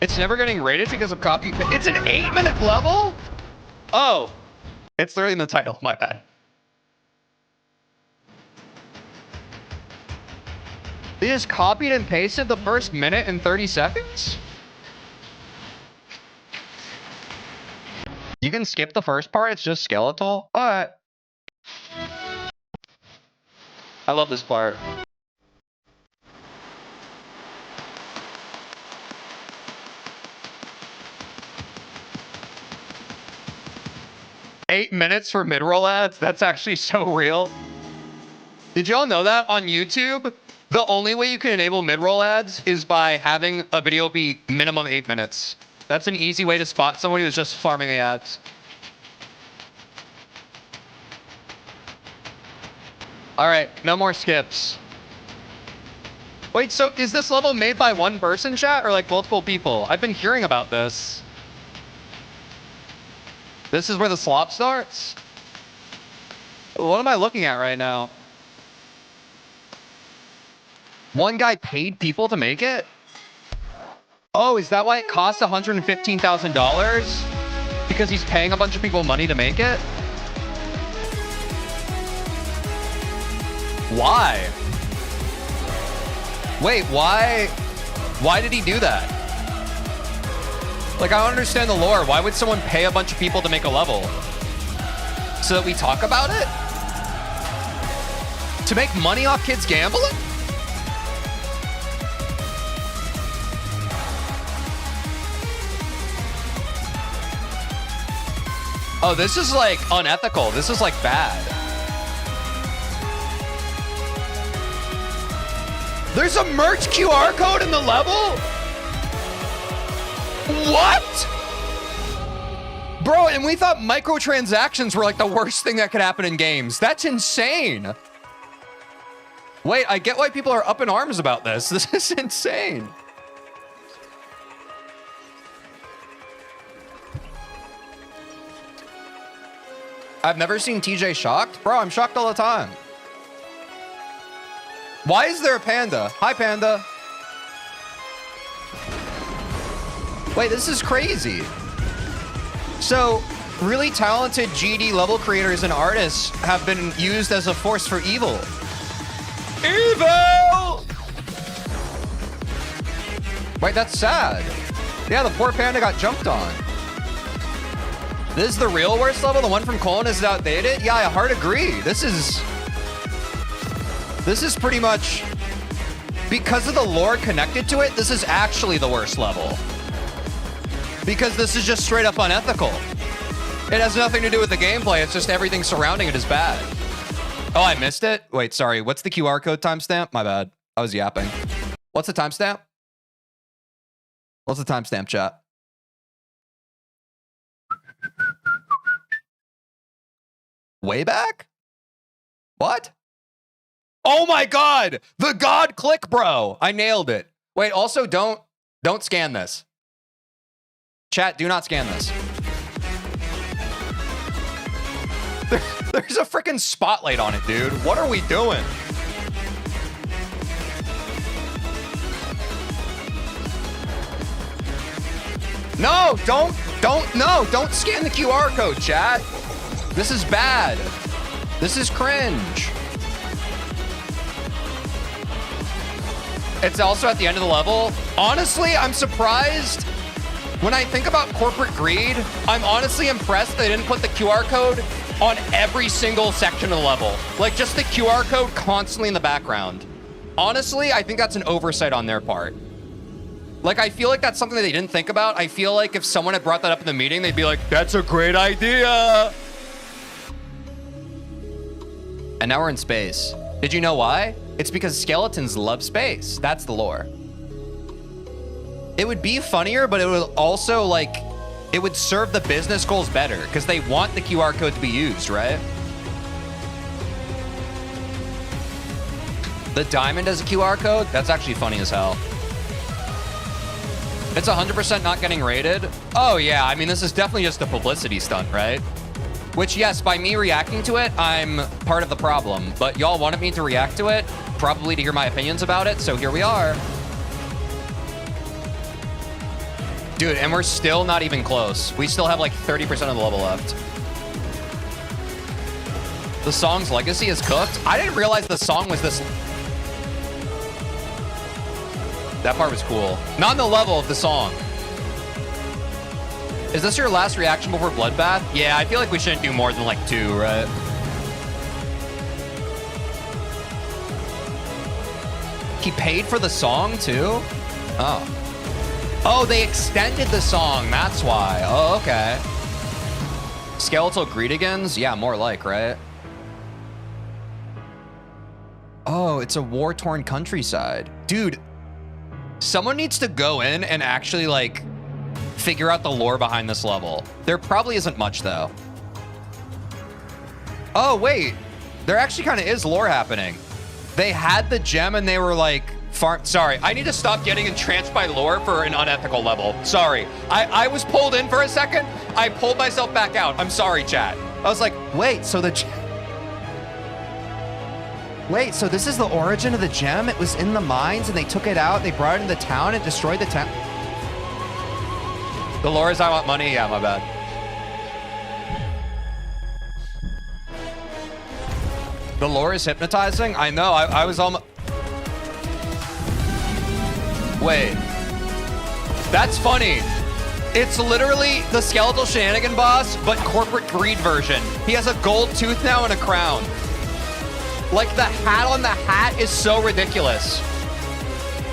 It's never getting rated because of copy. It's an 8-minute level? Oh, it's literally in the title. My bad. They just copied and pasted the first minute and 30 seconds? You can skip the first part, it's just Skeletal? Alright. I love this part. Eight minutes for mid-roll ads? That's actually so real. Did y'all know that on YouTube, the only way you can enable mid-roll ads is by having a video be minimum 8 minutes. That's an easy way to spot somebody who's just farming the ads. All right, no more skips. Wait, so is this level made by one person, chat, or like multiple people? I've been hearing about this. This is where the slop starts? What am I looking at right now? One guy paid people to make it? Oh, is that why it costs $115,000? Because he's paying a bunch of people money to make it? Why? Wait, why did he do that? Like, I don't understand the lore. Why would someone pay a bunch of people to make a level? So that we talk about it? To make money off kids gambling? Oh, this is like unethical. This is like bad. There's a merch QR code in the level? What? Bro, and we thought microtransactions were like the worst thing that could happen in games. That's insane. Wait, I get why people are up in arms about this. This is insane. I've never seen TJ shocked. Bro, I'm shocked all the time. Why is there a panda? Hi, panda. Wait, this is crazy. So, really talented GD level creators and artists have been used as a force for evil. Evil! Wait, that's sad. Yeah, the poor panda got jumped on. This is the real worst level? The one from Colin is outdated? Yeah, I hard agree. This is pretty much, because of the lore connected to it, this is actually the worst level. Because this is just straight up unethical. It has nothing to do with the gameplay. It's just everything surrounding it is bad. Oh, I missed it? Wait, sorry. What's the QR code timestamp? My bad. I was yapping. What's the timestamp? What's the timestamp, chat? Way back? What? Oh my God! The God click, bro! I nailed it. Wait, also don't scan this. Chat, do not scan this. There's a freaking spotlight on it, dude. What are we doing? No, don't scan the QR code, chat. This is bad. This is cringe. It's also at the end of the level. Honestly, I'm surprised. When I think about corporate greed, I'm honestly impressed they didn't put the QR code on every single section of the level. Like, just the QR code constantly in the background. Honestly, I think that's an oversight on their part. Like, I feel like that's something that they didn't think about. I feel like if someone had brought that up in the meeting, they'd be like, that's a great idea. And now we're in space. Did you know why? It's because skeletons love space. That's the lore. It would be funnier, but it would also, like, it would serve the business goals better because they want the QR code to be used, right? The diamond as a QR code? That's actually funny as hell. It's 100% not getting rated. Oh yeah, I mean, this is definitely just a publicity stunt, right? Which, yes, by me reacting to it, I'm part of the problem. But y'all wanted me to react to it, probably to hear my opinions about it, so here we are. Dude, and we're still not even close. We still have like 30% of the level left. The song's legacy is cooked. I didn't realize the song was this. That part was cool. Not in the level of the song. Is this your last reaction before Bloodbath? Yeah, I feel like we shouldn't do more than like 2, right? He paid for the song too? Oh. Oh, they extended the song. That's why. Oh, okay. Skeletal Greedigans? Yeah, more like, right? Oh, it's a war-torn countryside. Dude, someone needs to go in and actually, like, figure out the lore behind this level. There probably isn't much, though. Oh, wait. There actually kind of is lore happening. They had the gem and they were like, sorry, I need to stop getting entranced by lore for an unethical level. Sorry. I was pulled in for a second. I pulled myself back out. I'm sorry, chat. I was like, wait, so wait, so this is the origin of the gem? It was in the mines and they took it out. They brought it into town and destroyed the town. The lore is I want money? Yeah, my bad. The lore is hypnotizing? I know, I was almost... Wait. That's funny. It's literally the Skeletal Shenanigan boss, but corporate greed version. He has a gold tooth now and a crown. Like, the hat on the hat is so ridiculous.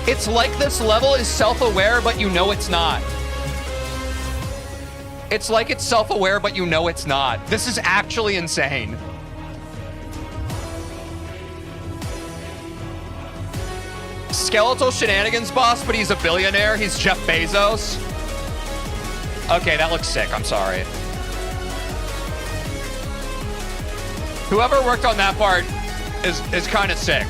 It's like this level is self-aware, but you know it's not. It's like it's self-aware, but you know it's not. This is actually insane. Skeletal Shenanigans boss, but he's a billionaire. He's Jeff Bezos. Okay, that looks sick. I'm sorry. Whoever worked on that part is kind of sick.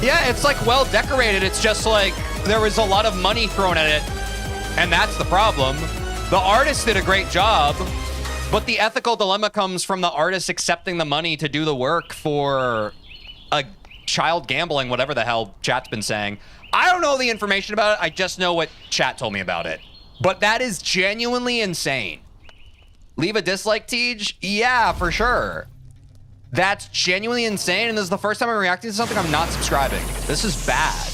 Yeah, it's like well decorated. It's just like there was a lot of money thrown at it, and that's the problem. The artist did a great job, but the ethical dilemma comes from the artist accepting the money to do the work for a child gambling, whatever the hell chat's been saying. I don't know the information about it. I just know what chat told me about it. But that is genuinely insane. Leave a dislike, Tej? Yeah, for sure. That's genuinely insane, and this is the first time I'm reacting to something. I'm not subscribing. This is bad.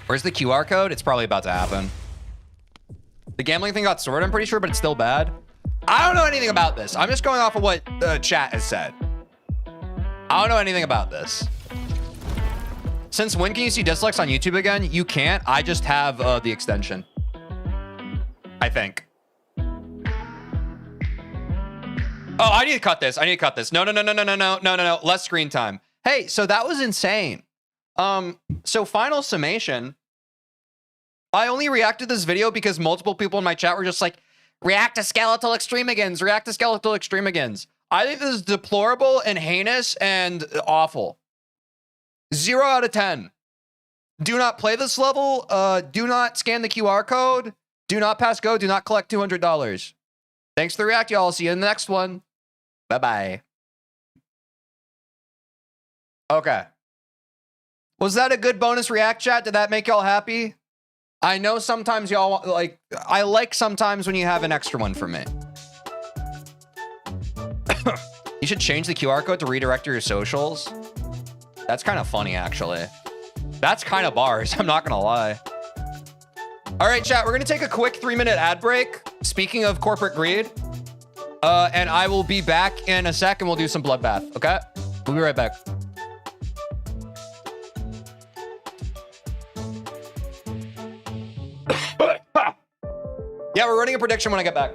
Where's the QR code? It's probably about to happen. The gambling thing got sorted, I'm pretty sure, but it's still bad. I don't know anything about this. I'm just going off of what the chat has said. I don't know anything about this. Since when can you see dislikes on YouTube again? You can't. I just have the extension. I think. Oh, I need to cut this. I need to cut this. No. Less screen time. Hey, so that was insane. So final summation. I only reacted to this video because multiple people in my chat were just like, react to Skeletal Extremigans, react to Skeletal Extremigans. I think this is deplorable and heinous and awful. 0 out of 10. Do not play this level. Do not scan the QR code. Do not pass go. Do not collect $200. Thanks for the react, y'all. See you in the next one. Bye-bye. Okay. Was that a good bonus react chat? Did that make y'all happy? I know sometimes y'all like, I like sometimes when you have an extra one for me. You should change the QR code to redirect to your socials. That's kind of funny, actually. That's kind of bars. I'm not going to lie. All right, chat. We're going to take a quick 3-minute ad break. Speaking of corporate greed. And I will be back in a sec and we'll do some bloodbath. Okay? We'll be right back. Yeah, we're running a prediction when I get back.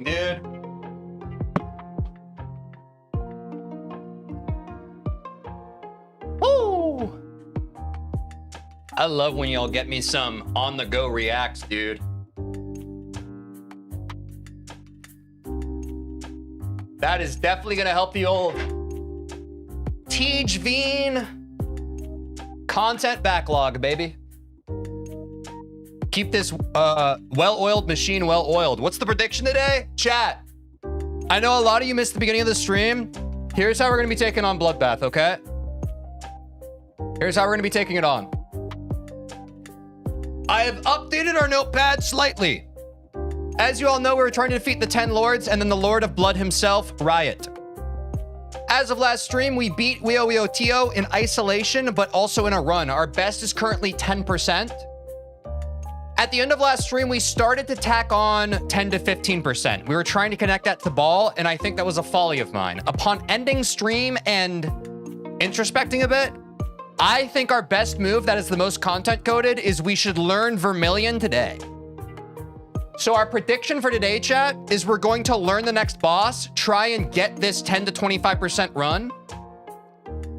Dude. Woo! I love when y'all get me some on-the-go reacts, dude. That is definitely gonna help the old TeejVeen content backlog, baby. Keep this well-oiled machine well-oiled. What's the prediction today? Chat. I know a lot of you missed the beginning of the stream. Here's how we're gonna be taking on Bloodbath, okay? Here's how we're gonna be taking it on. I have updated our notepad slightly. As you all know, we were trying to defeat the 10 lords and then the Lord of Blood himself, Riot. As of last stream, we beat Tio in isolation, but also in a run. Our best is currently 10%. At the end of last stream, we started to tack on 10 to 15%. We were trying to connect that to ball, and I think that was a folly of mine. Upon ending stream and introspecting a bit, I think our best move that is the most content coded is we should learn Vermillion today. So our prediction for today, chat, is we're going to learn the next boss, try and get this 10 to 25% run.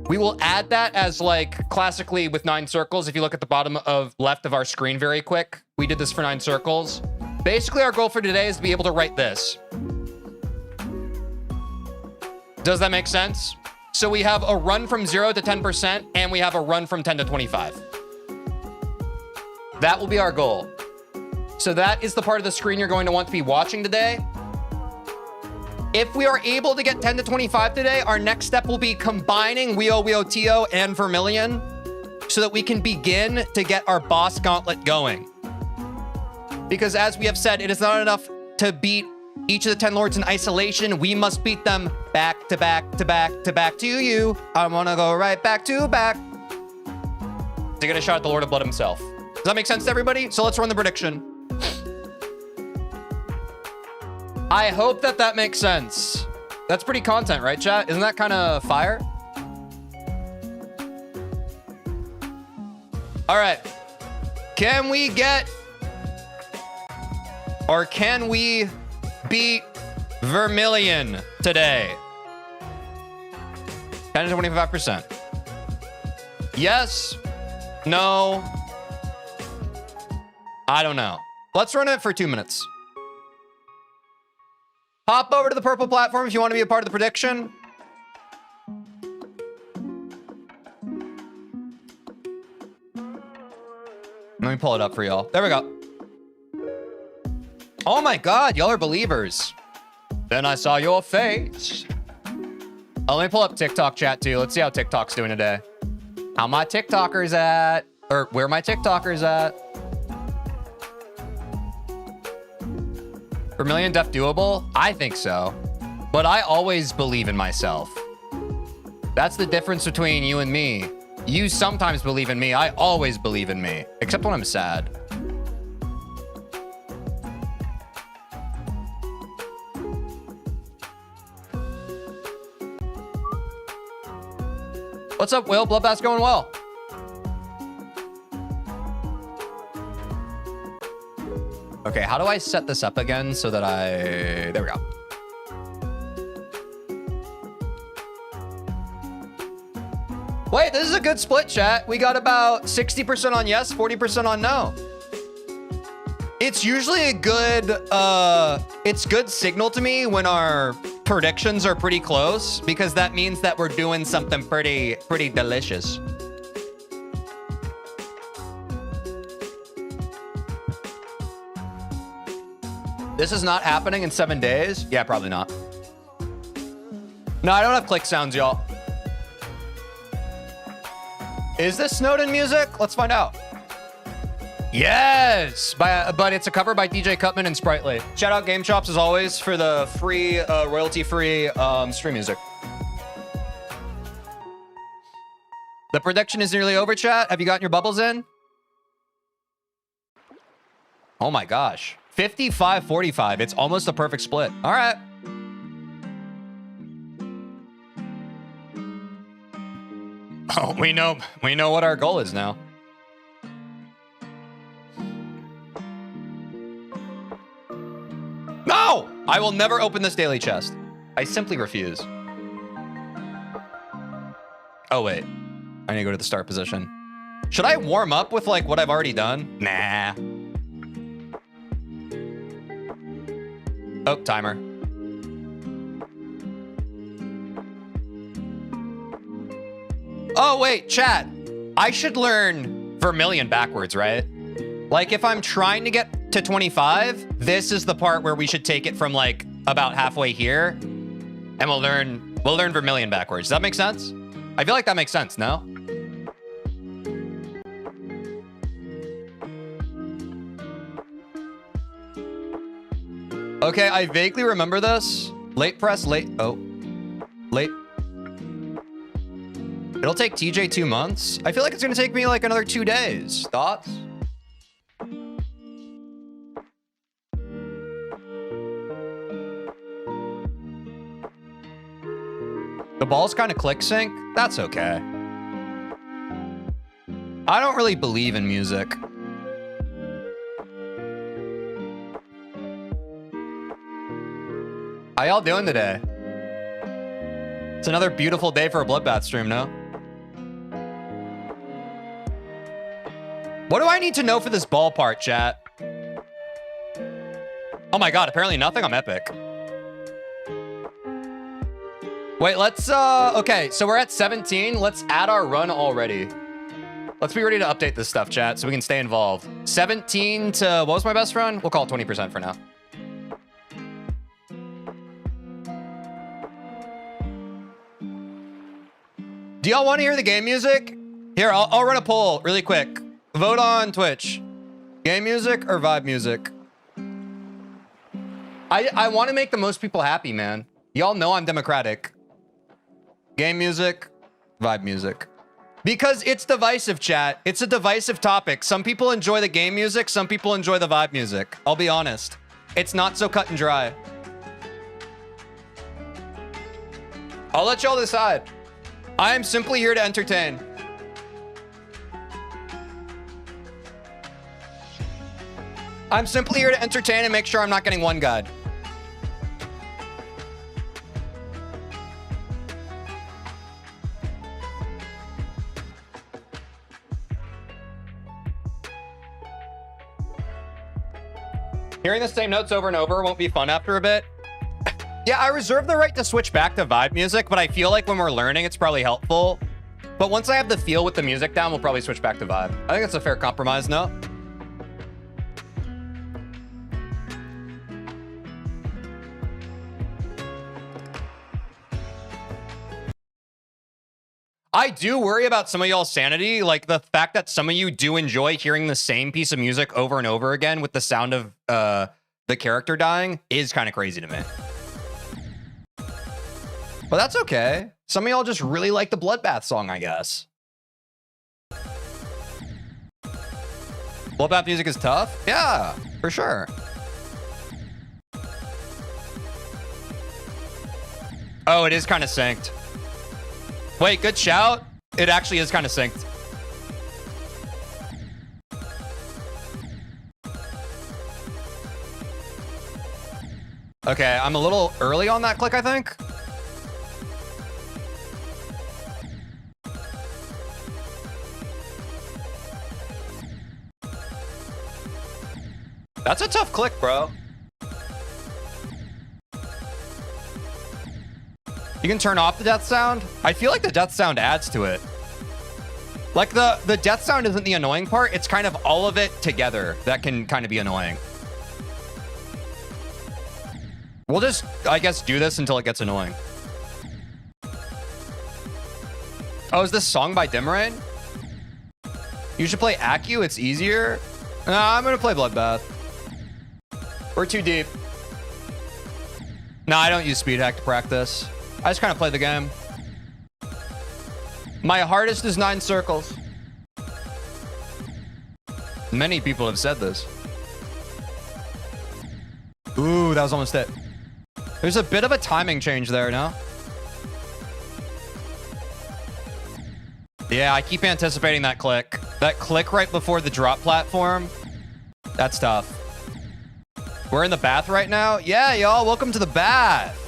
We will add that as like classically with 9 circles. If you look at the bottom of left of our screen very quick, we did this for 9 circles. Basically, our goal for today is to be able to write this. Does that make sense? So we have a run from 0 to 10%, and we have a run from 10 to 25. That will be our goal. So that is the part of the screen you're going to want to be watching today. If we are able to get 10 to 25 today, our next step will be combining Tio and Vermillion so that we can begin to get our boss gauntlet going. Because as we have said, it is not enough to beat each of the 10 lords in isolation. We must beat them back to back to back to back to you. I want to go right back to back. To get a shot at the Lord of Blood himself. Does that make sense to everybody? So let's run the prediction. I hope that that makes sense. That's pretty content, right, chat? Isn't that kind of fire? All right. Can we get, or can we beat Vermillion today? 10 to 25%. Yes. No. I don't know. Let's run it for 2 minutes. Hop over to the purple platform if you want to be a part of the prediction. Let me pull it up for y'all. There we go. Oh my God, y'all are believers. Then I saw your face. Oh, let me pull up TikTok chat too. Let's see how TikTok's doing today. How my TikTokers at? Or where my TikTokers at? Vermillion def doable? I think so. But I always believe in myself. That's the difference between you and me. You sometimes believe in me. I always believe in me. Except when I'm sad. What's up, Will? Bloodbath's going well. Okay, how do I set this up again so that there we go. Wait, this is a good split, chat. We got about 60% on yes, 40% on no. It's usually a good, it's good signal to me when our predictions are pretty close because that means that we're doing something pretty delicious. This is not happening in 7 days? Yeah, probably not. No, I don't have click sounds, y'all. Is this Snowden music? Let's find out. Yes! But it's a cover by DJ Cutman and Sprightly. Shout out Game Chops as always for the free, royalty-free stream music. The prediction is nearly over, chat. Have you gotten your bubbles in? Oh my gosh. 55-45. It's almost a perfect split. All right. Oh, we know what our goal is now. No! I will never open this daily chest. I simply refuse. Oh, wait. I need to go to the start position. Should I warm up with like what I've already done? Nah. Oh, timer. Oh, wait, chat. I should learn Vermillion backwards, right? Like, if I'm trying to get to 25, this is the part where we should take it from, like, about halfway here. And we'll learn Vermillion backwards. Does that make sense? I feel like that makes sense, no? Okay, I vaguely remember this. Late press, late. Oh. Late. It'll take TJ 2 months. I feel like it's gonna take me like another 2 days. Thoughts? The ball's kind of click sync. That's okay. I don't really believe in music. How y'all doing today? It's another beautiful day for a Bloodbath stream, no? What do I need to know for this ball part, chat? Oh my god, apparently nothing? I'm epic. Wait, let's, okay, so we're at 17. Let's add our run already. Let's be ready to update this stuff, chat, so we can stay involved. 17 to, what was my best run? We'll call it 20% for now. Do y'all want to hear the game music? Here, I'll run a poll really quick. Vote on Twitch. Game music or vibe music? I want to make the most people happy, man. Y'all know I'm democratic. Game music, vibe music. Because it's divisive, chat. It's a divisive topic. Some people enjoy the game music. Some people enjoy the vibe music. I'll be honest. It's not so cut and dry. I'll let y'all decide. I am simply here to entertain. I'm simply here to entertain and make sure I'm not getting one guide. Hearing the same notes over and over won't be fun after a bit. Yeah, I reserve the right to switch back to vibe music, but I feel like when we're learning, it's probably helpful. But once I have the feel with the music down, we'll probably switch back to vibe. I think that's a fair compromise, no? I do worry about some of y'all's sanity, like the fact that some of you do enjoy hearing the same piece of music over and over again with the sound of the character dying is kind of crazy to me. But that's okay. Some of y'all just really like the Bloodbath song, I guess. Bloodbath music is tough? Yeah, for sure. Oh, it is kind of synced. Wait, good shout. It actually is kind of synced. Okay, I'm a little early on that click, I think. That's a tough click, bro. You can turn off the death sound. I feel like the death sound adds to it. Like the death sound isn't the annoying part. It's kind of all of it together that can kind of be annoying. We'll just, I guess, do this until it gets annoying. Oh, is this song by Dimrain? You should play Accu. It's easier. Nah, I'm going to play Bloodbath. We're too deep. Nah, I don't use speed hack to practice. I just kind of play the game. My hardest is 9 circles. Many people have said this. Ooh, that was almost it. There's a bit of a timing change there, no? Yeah, I keep anticipating that click. That click right before the drop platform. That's tough. We're in the bath right now? Yeah, y'all, welcome to the bath.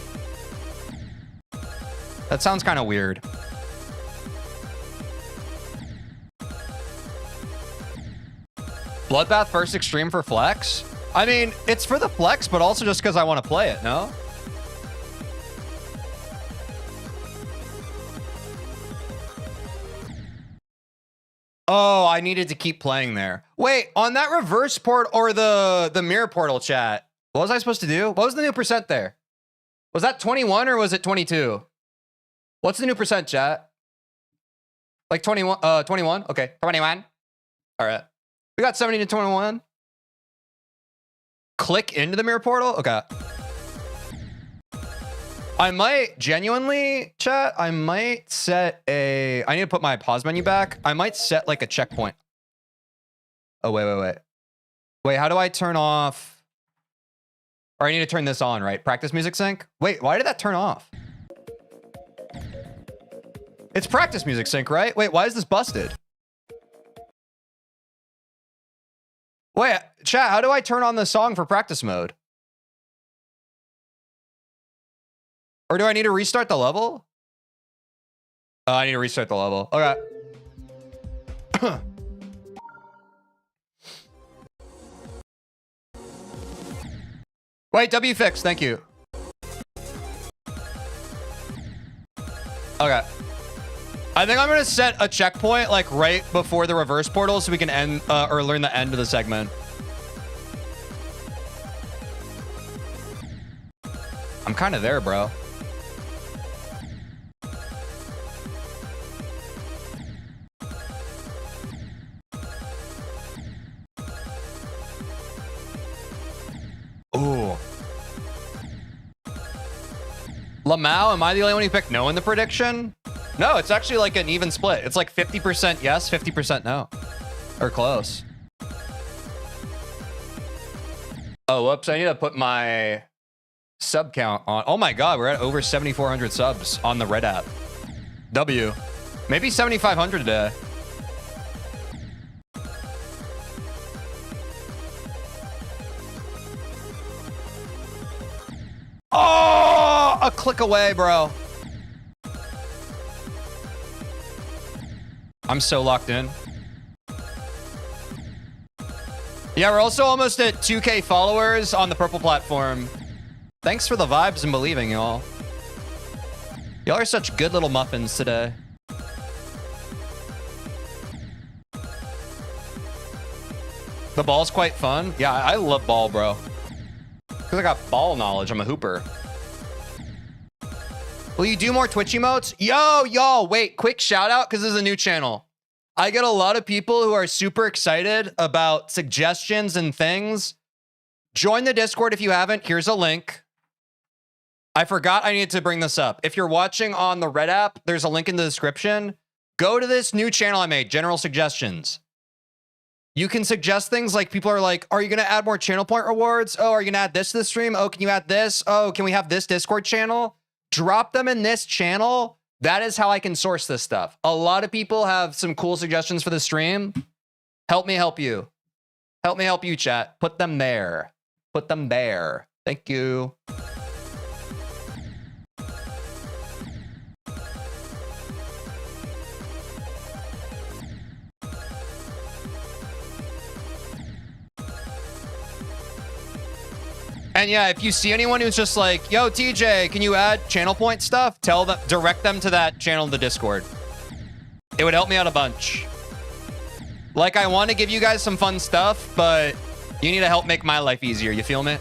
That sounds kind of weird. Bloodbath first extreme for flex? I mean, it's for the flex, but also just because I want to play it, no? Oh, I needed to keep playing there. Wait, on that reverse port or the mirror portal chat, what was I supposed to do? What was the new percent there? Was that 21 or was it 22? What's the new percent, chat? Like 21, 21? Okay, 21. All right. We got 70 to 21. Click into the mirror portal? Okay. I might genuinely, chat, I might set a... I need to put my pause menu back. I might set like a checkpoint. Oh, wait. Wait, how do I turn off... Or I need to turn this on, right? Practice music sync? Wait, why did that turn off? It's practice music sync, right? Wait, why is this busted? Wait, chat, how do I turn on the song for practice mode? Or do I need to restart the level? Oh, I need to restart the level. Okay. Wait, W fix, thank you. Okay. I think I'm gonna set a checkpoint like right before the reverse portal so we can end or learn the end of the segment. I'm kind of there, bro. Ooh. Lamau, am I the only one who picked no in the prediction? No, it's actually like an even split. It's like 50% yes, 50% no. Or close. Oh, whoops. I need to put my sub count on. Oh my God, we're at over 7,400 subs on the Red app. W. Maybe 7,500 today. Oh, a click away, bro. I'm so locked in. Yeah, we're also almost at 2K followers on the purple platform. Thanks for the vibes and believing, y'all. Y'all are such good little muffins today. The ball's quite fun. Yeah, I love ball, bro. Because I got ball knowledge. I'm a hooper. Will you do more Twitch emotes? Yo, wait, quick shout out because this is a new channel. I get a lot of people who are super excited about suggestions and things. Join the Discord if you haven't. Here's a link. I forgot I needed to bring this up. If you're watching on the Red app, there's a link in the description. Go to this new channel I made, General Suggestions. You can suggest things like people are like, are you going to add more channel point rewards? Oh, are you going to add this to the stream? Oh, can you add this? Oh, can we have this Discord channel? Drop them in this channel. That is how I can source this stuff. A lot of people have some cool suggestions for the stream. Help me help you. Help me help you, chat. Put them there. Put them there. Thank you. And yeah, if you see anyone who's just like, yo, TJ, can you add channel point stuff? Tell them, direct them to that channel in the Discord. It would help me out a bunch. Like, I want to give you guys some fun stuff, but you need to help make my life easier. You feel me?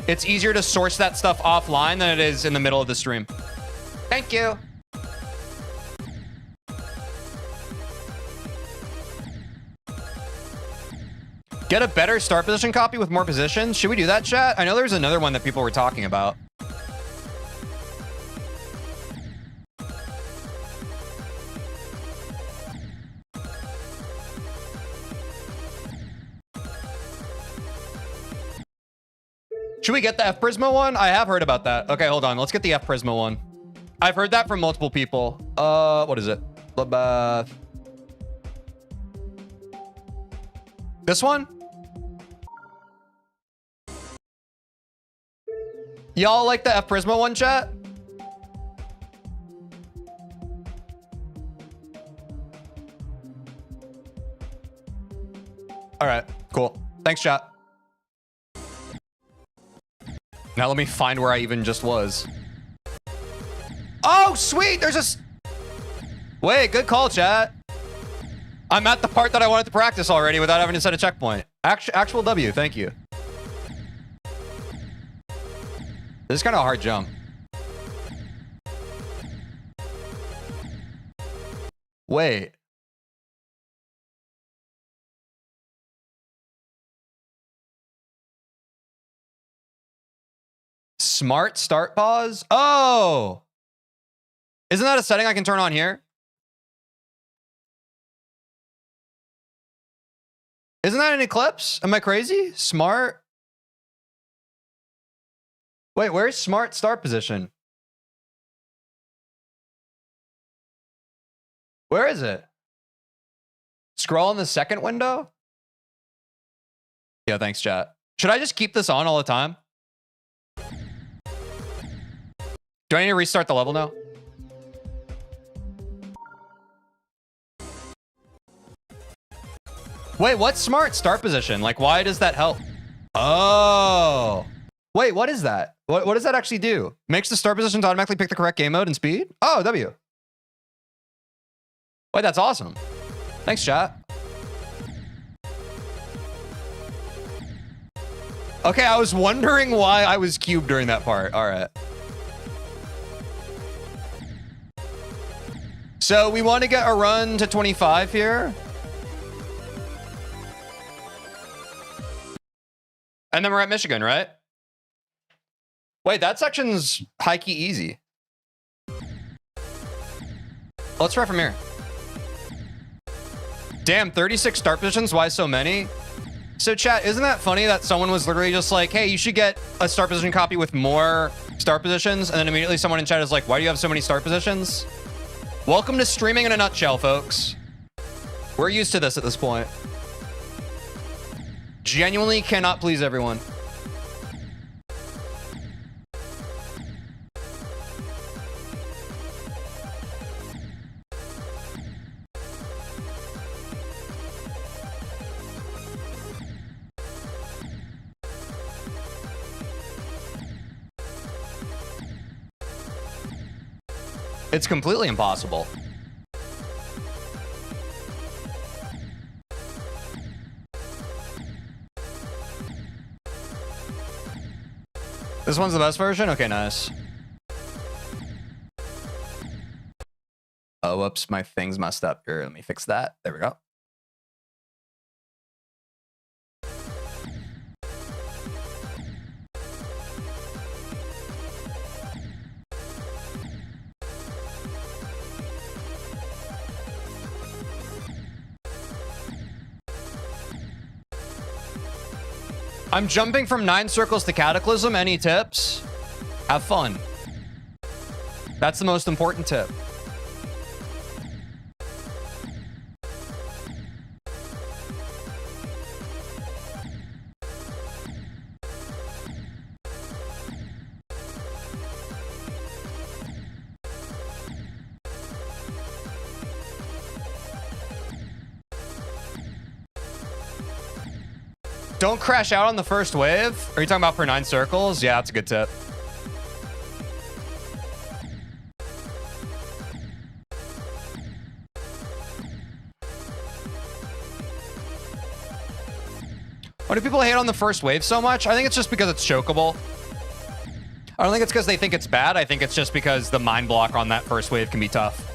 It's easier to source that stuff offline than it is in the middle of the stream. Thank you. Get a better start position copy with more positions. Should we do that, chat? I know there's another one that people were talking about. Should we get the F Prisma one? I have heard about that. Okay, hold on. Let's get the F Prisma one. I've heard that from multiple people. What is it? Bloodbath. This one? Y'all like the F Prisma one, chat? All right, cool. Thanks, chat. Now let me find where I even just was. Oh, sweet. There's a... Wait, good call, chat. I'm at the part that I wanted to practice already without having to set a checkpoint. Actual W, thank you. This is kind of a hard jump. Wait. Smart start pause? Oh! Isn't that a setting I can turn on here? Isn't that an Eclipse? Am I crazy? Smart? Wait, where's smart start position? Where is it? Scroll in the second window? Yeah, thanks, chat. Should I just keep this on all the time? Do I need to restart the level now? Wait, what's smart start position? Like, why does that help? Oh. Wait, what is that? What does that actually do? Makes the start positions automatically pick the correct game mode and speed? Oh, W. Wait, that's awesome. Thanks, chat. Okay, I was wondering why I was cubed during that part. All right. So we want to get a run to 25 here. And then we're at Michigan, right? Wait, that section's high-key easy. Let's try from here. Damn, 36 start positions. Why so many? So chat, isn't that funny that someone was literally just like, hey, you should get a start position copy with more start positions. And then immediately someone in chat is like, why do you have so many start positions? Welcome to streaming in a nutshell, folks. We're used to this at this point. Genuinely cannot please everyone. It's completely impossible. This one's the best version? Okay, nice. Oh, whoops, my thing's messed up here. Let me fix that. There we go. I'm jumping from 9 circles to Cataclysm. Any tips? Have fun. That's the most important tip. Don't crash out on the first wave. Are you talking about for 9 circles? Yeah, that's a good tip. Why do people hate on the first wave so much? I think it's just because it's chokeable. I don't think it's because they think it's bad. I think it's just because the mind block on that first wave can be tough.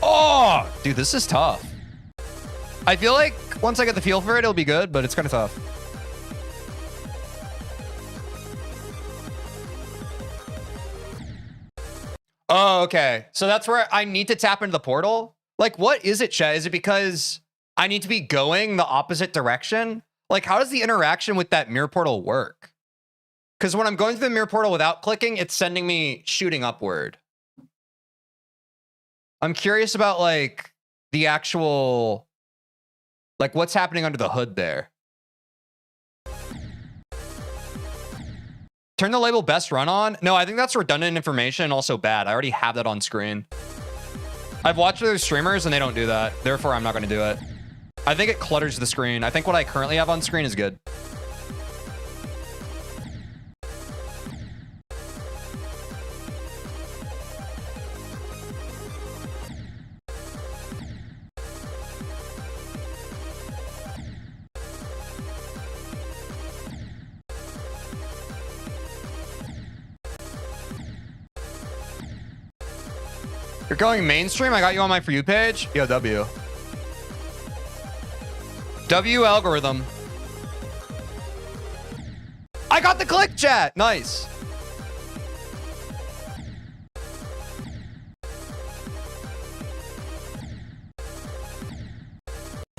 Oh, dude, this is tough. I feel like once I get the feel for it, it'll be good, but it's kind of tough. Oh, okay. So that's where I need to tap into the portal. Like, what is it, Chet? Is it because I need to be going the opposite direction? Like, how does the interaction with that mirror portal work? Because when I'm going through the mirror portal without clicking, it's sending me shooting upward. I'm curious about, like, the actual, like, what's happening under the hood there. Turn the label best run on? No, I think that's redundant information and also bad. I already have that on screen. I've watched other streamers and they don't do that. Therefore, I'm not going to do it. I think it clutters the screen. I think what I currently have on screen is good. You're going mainstream? I got you on my For You page? Yo, W. W algorithm. I got the click, chat. Nice.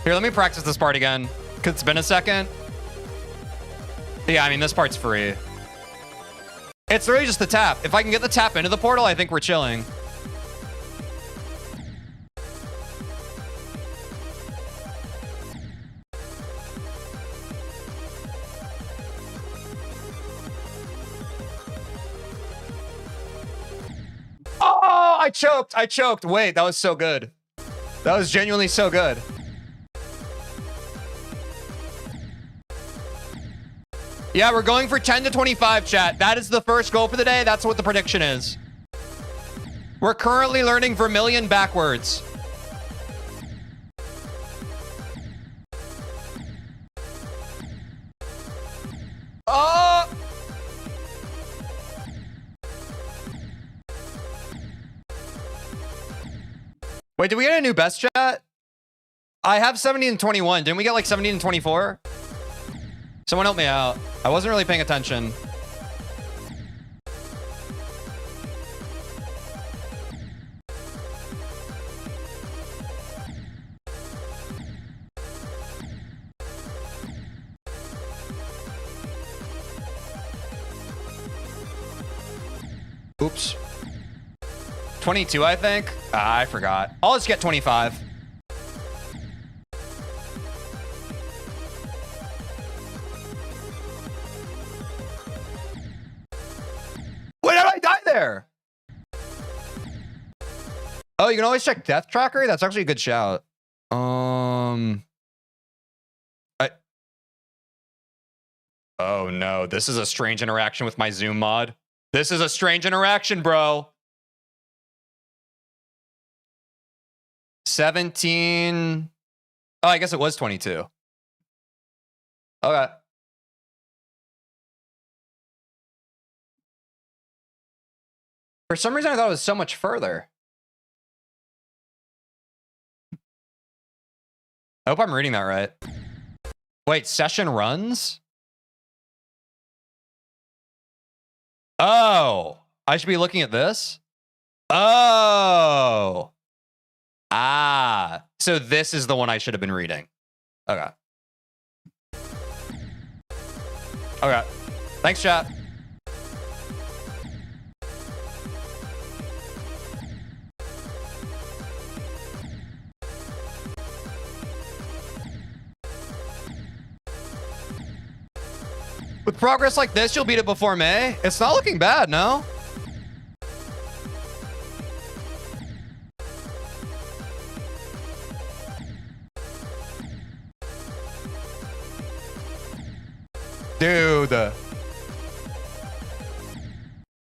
Here, let me practice this part again. Cause it's been a second. Yeah, I mean, this part's free. It's really just the tap. If I can get the tap into the portal, I think we're chilling. Oh, I choked. I choked. Wait, that was so good. That was genuinely so good. Yeah, we're going for 10 to 25, chat. That is the first goal for the day. That's what the prediction is. We're currently learning Vermillion backwards. Oh! Wait, did we get a new best chat? I have 17 and 21. Didn't we get like 17 and 24? Someone help me out. I wasn't really paying attention. Oops. 22, I think. I forgot. I'll just get 25. Wait, how did I die there? Oh, you can always check Death Tracker? That's actually a good shout. Oh no, this is a strange interaction with my Zoom mod. This is a strange interaction, bro. 17. Oh, I guess it was 22. Okay. For some reason, I thought it was so much further. I hope I'm reading that right. Wait, session runs? Oh, I should be looking at this? Oh. Ah, so this is the one I should have been reading. Okay. Okay. Thanks, chat. With progress like this, you'll beat it before May. It's not looking bad, no? Dude. All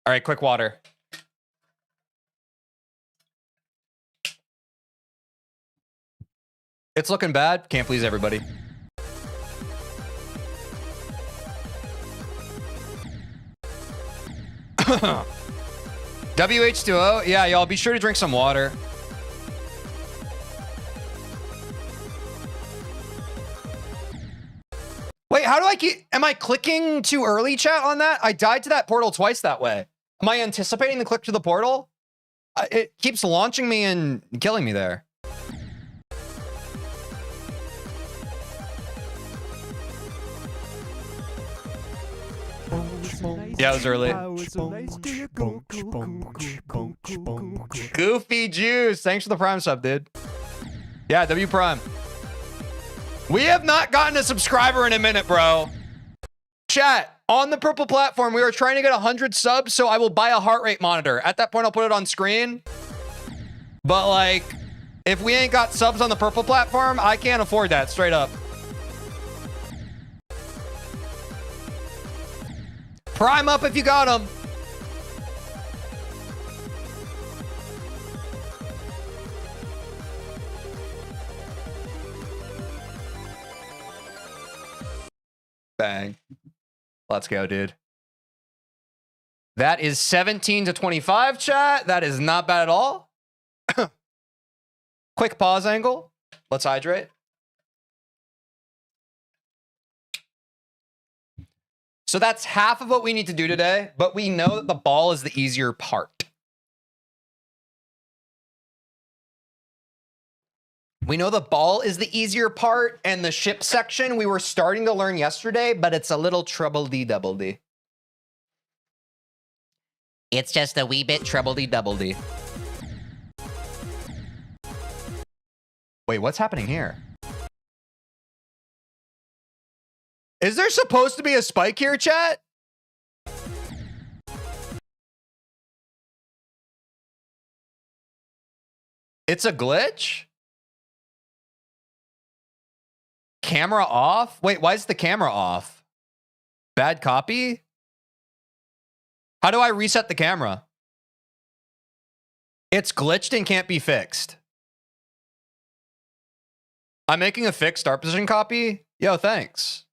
right, quick water. It's looking bad. Can't please everybody. WH2O? Yeah, y'all be sure to drink some water. Wait, how do I keep... Am I clicking too early, chat, on that? I died to that portal twice that way. Am I anticipating the click to the portal? It keeps launching me and killing me there. Yeah, it was early. Goofy Juice. Thanks for the Prime sub, dude. Yeah, W Prime. We have not gotten a subscriber in a minute, bro. Chat, On the purple platform, we are trying to get 100 subs, so I will buy a heart rate monitor. At that point, I'll put it on screen. But like, if we ain't got subs on the purple platform, I can't afford that, straight up. Prime up if you got them. Bang. Let's go, dude. That is 17 to 25, chat. That is not bad at all. Quick pause angle. Let's hydrate. So that's half of what we need to do today, but we know that the ball is the easier part. We know the ball is the easier part, and the ship section we were starting to learn yesterday, but it's a little troubledy-doubledy. It's just a wee bit troubledy-doubledy. Wait, what's happening here? Is there supposed to be a spike here, chat? It's a glitch? Camera off? Wait, why is the camera off? Bad copy? How do I reset the camera? It's glitched and can't be fixed. I'm making a fixed start position copy? Yo, thanks.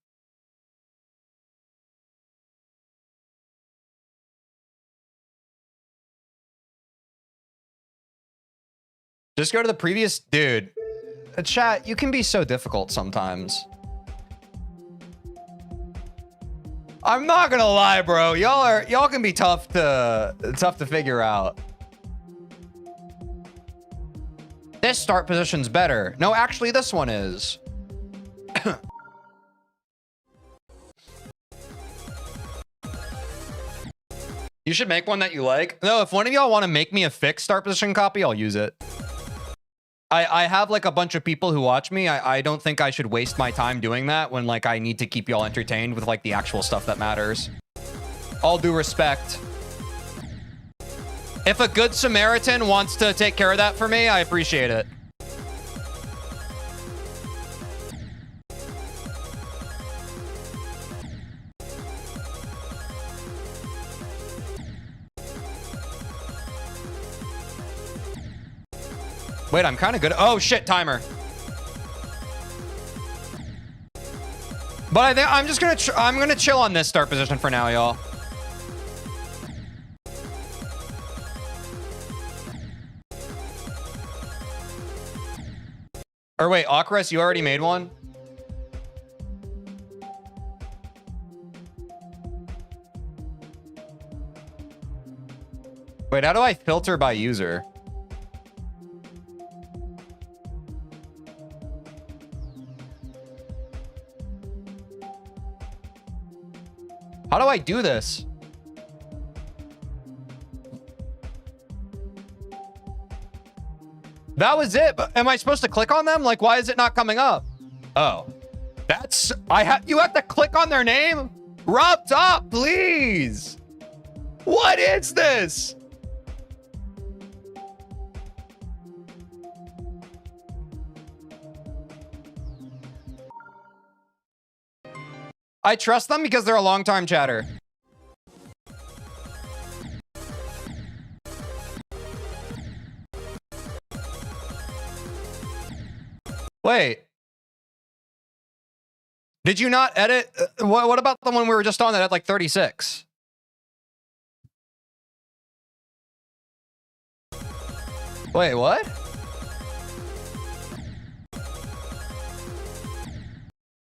Just go to the previous... Dude, chat, you can be so difficult sometimes. I'm not gonna lie, bro. Y'all can be tough to figure out. This start position's better. No, actually, this one is. You should make one that you like. No, if one of y'all want to make me a fixed start position copy, I'll use it. I have like a bunch of people who watch me. I don't think I should waste my time doing that when like I need to keep y'all entertained with like the actual stuff that matters. All due respect. If a good Samaritan wants to take care of that for me, I appreciate it. Wait, I'm kind of good. Oh shit, timer. But I think I'm just I'm gonna chill on this start position for now, y'all. Or wait, Akres, you already made one? Wait, how do I filter by user? How do I do this? That was it. But am I supposed to click on them? Like, why is it not coming up? Oh, that's, you have to click on their name? Rub top, please. What is this? I trust them because they're a long-time chatter. Wait. Did you not edit? What about the one we were just on that at like 36? Wait, what?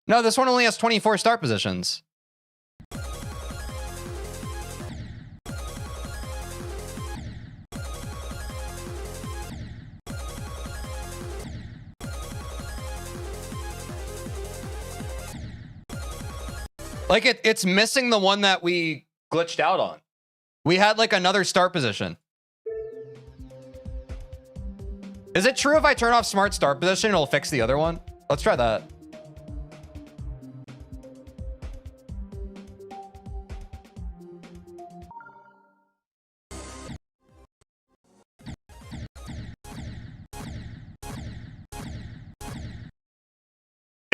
No, this one only has 24 start positions. Like it's missing the one that we glitched out on. We had like another start position. Is it true if I turn off smart start position, it'll fix the other one? Let's try that.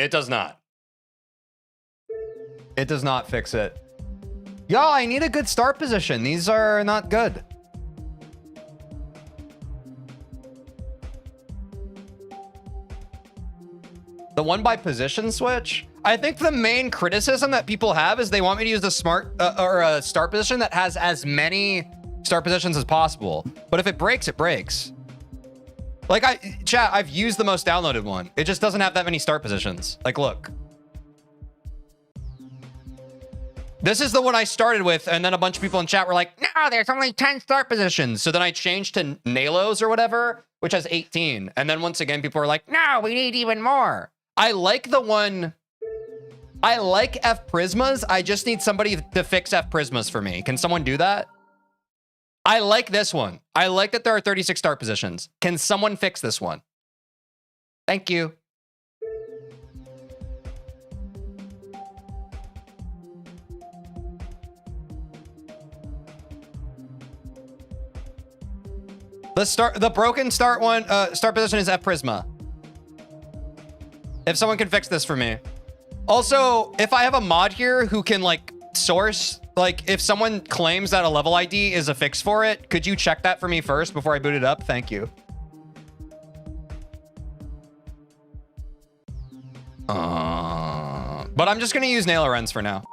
It does not. It does not fix it. Y'all, I need a good start position. These are not good. The one by position switch? I think the main criticism that people have is they want me to use the a start position that has as many start positions as possible. But if it breaks, it breaks. Like, chat, I've used the most downloaded one. It just doesn't have that many start positions. Like, look. This is the one I started with, and then a bunch of people in chat were like, no, there's only 10 start positions. So then I changed to Nalos or whatever, which has 18. And then once again, people were like, no, we need even more. I like the one... I like F Prismas. I just need somebody to fix F Prismas for me. Can someone do that? I like this one. I like that there are 36 start positions. Can someone fix this one? Thank you. The broken start position is F Prisma. If someone can fix this for me. Also, if I have a mod here who can like source, like if someone claims that a level ID is a fix for it, could you check that for me first before I boot it up? Thank you. But I'm just gonna use Nail Arens for now.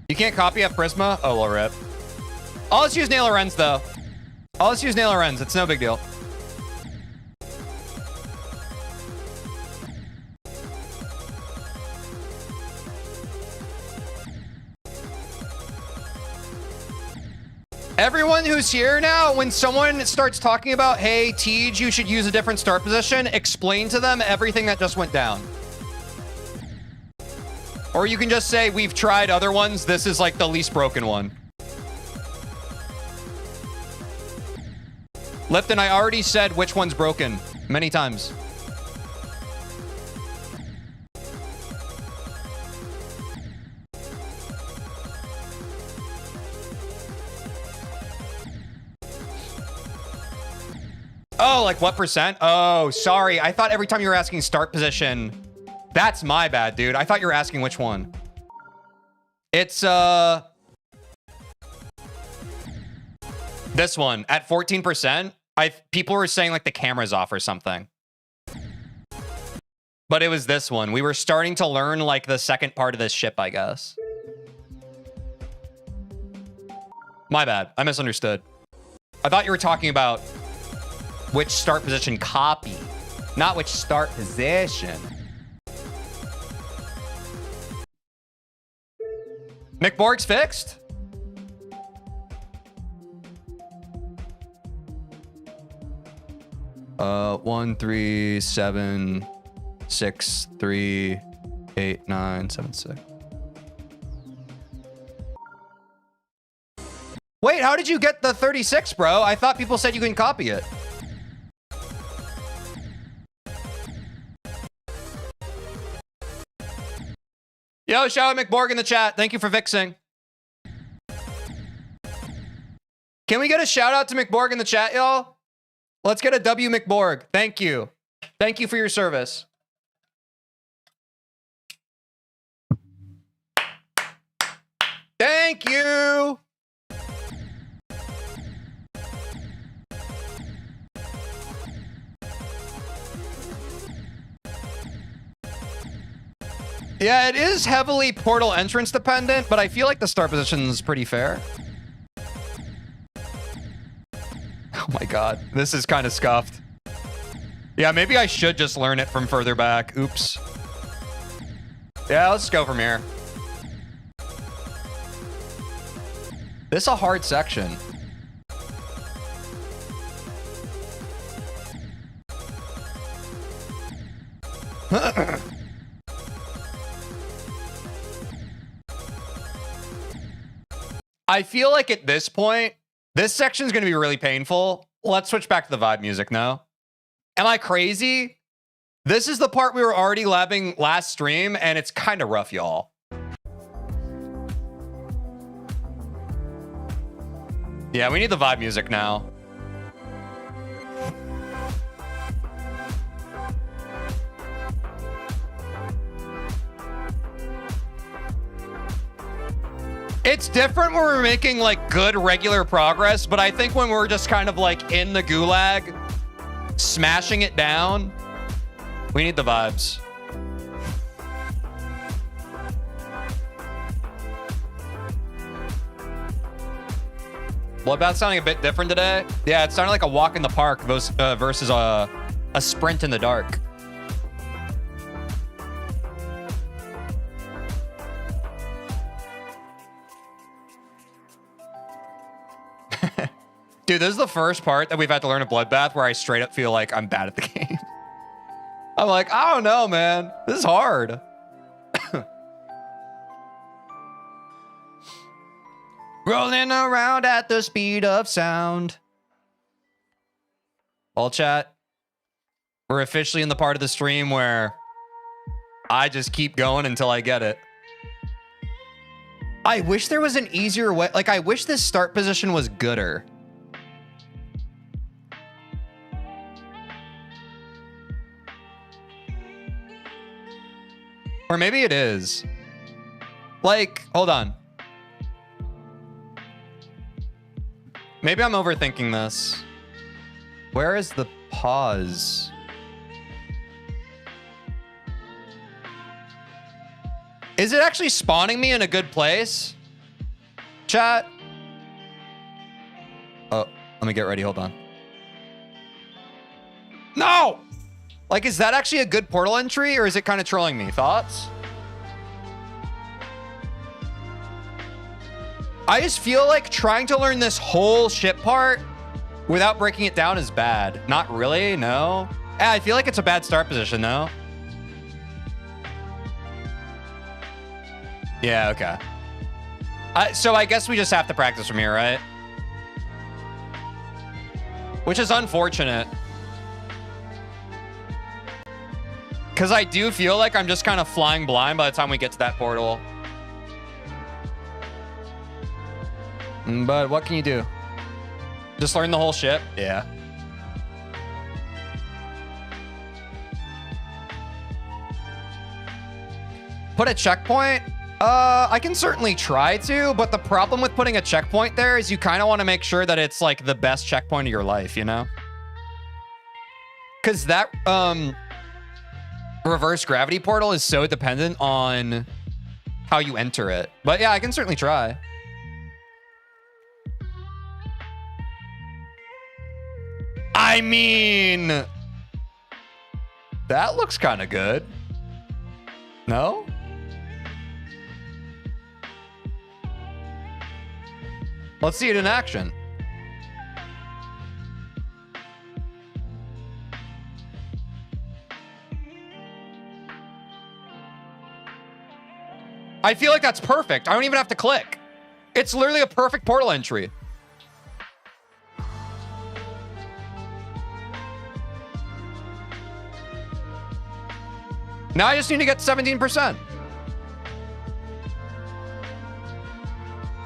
You can't copy F Prisma? Oh, well, rip. I'll just use Nail Arens, though. I'll just use Nail Arens. It's no big deal. Everyone who's here now, when someone starts talking about, hey, Tej, you should use a different start position, explain to them everything that just went down. Or you can just say, we've tried other ones. This is like the least broken one. Lipton, I already said which one's broken many times. Oh, like what percent? Oh, sorry. I thought every time you were asking start position. That's my bad, dude. I thought you were asking which one. It's, this one at 14%. People were saying like the camera's off or something. But it was this one. We were starting to learn like the second part of this ship, I guess. My bad. I misunderstood. I thought you were talking about which start position copy, not which start position. McBorg's fixed? Uh, 1, 3, 7, 6, 3, 8, 9, 7, 6. Wait, how did you get the 36, bro? I thought people said you couldn't copy it. Yo, shout out McBorg in the chat. Thank you for fixing. Can we get a shout out to McBorg in the chat, y'all? Let's get a W McBorg. Thank you. Thank you for your service. Thank you. Yeah, it is heavily portal entrance dependent, but I feel like the start position is pretty fair. Oh my god, this is kind of scuffed. Yeah, maybe I should just learn it from further back. Oops. Yeah, let's go from here. This is a hard section. I feel like at this point, this section is going to be really painful. Let's switch back to the vibe music now. Am I crazy? This is the part we were already labbing last stream, and it's kind of rough, y'all. Yeah, we need the vibe music now. It's different when we're making like good regular progress, but I think when we're just kind of like in the gulag, smashing it down, we need the vibes. Bloodbath sounding a bit different today. Yeah, it sounded like a walk in the park versus a sprint in the dark. Dude, this is the first part that we've had to learn a Bloodbath where I straight up feel like I'm bad at the game. I'm like, I don't know, man. This is hard. Rolling around at the speed of sound. All chat. We're officially in the part of the stream where I just keep going until I get it. I wish there was an easier way. Like, I wish this start position was gooder. Or maybe it is. Like, hold on. Maybe I'm overthinking this. Where is the pause? Is it actually spawning me in a good place? Chat? Oh, let me get ready. Hold on. No! Like, is that actually a good portal entry, or is it kind of trolling me? Thoughts? I just feel like trying to learn this whole ship part without breaking it down is bad. Not really, no. Yeah, I feel like it's a bad start position, though. Yeah, okay. So I guess we just have to practice from here, right? Which is unfortunate. Because I do feel like I'm just kind of flying blind by the time we get to that portal. But what can you do? Just learn the whole ship? Yeah. Put a checkpoint? I can certainly try to, but the problem with putting a checkpoint there is you kind of want to make sure that it's like the best checkpoint of your life, you know? Because that reverse gravity portal is so dependent on how you enter it. But yeah, I can certainly try. I mean, that looks kind of good. No? Let's see it in action. I feel like that's perfect. I don't even have to click. It's literally a perfect portal entry. Now I just need to get 17%.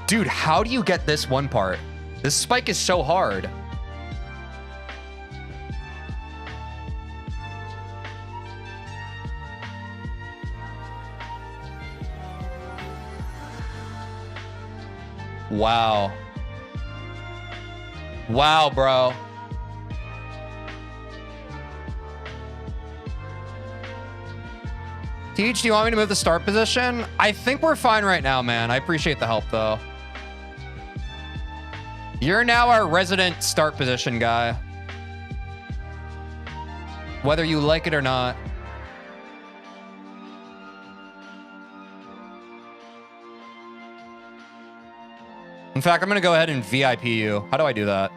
Dude, how do you get this one part? This spike is so hard. Wow. Wow, bro. Teej, do you want me to move the start position? I think we're fine right now, man. I appreciate the help, though. You're now our resident start position guy. Whether you like it or not. In fact, I'm going to go ahead and VIP you. How do I do that?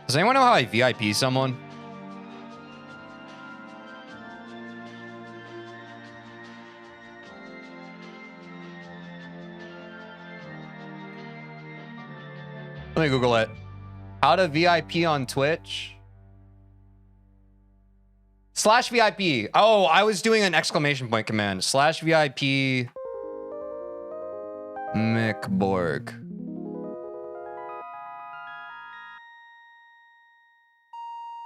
Does anyone know how I VIP someone? Let me Google it. How to VIP on Twitch? /VIP. Oh, I was doing an exclamation point command. /VIP McBorg.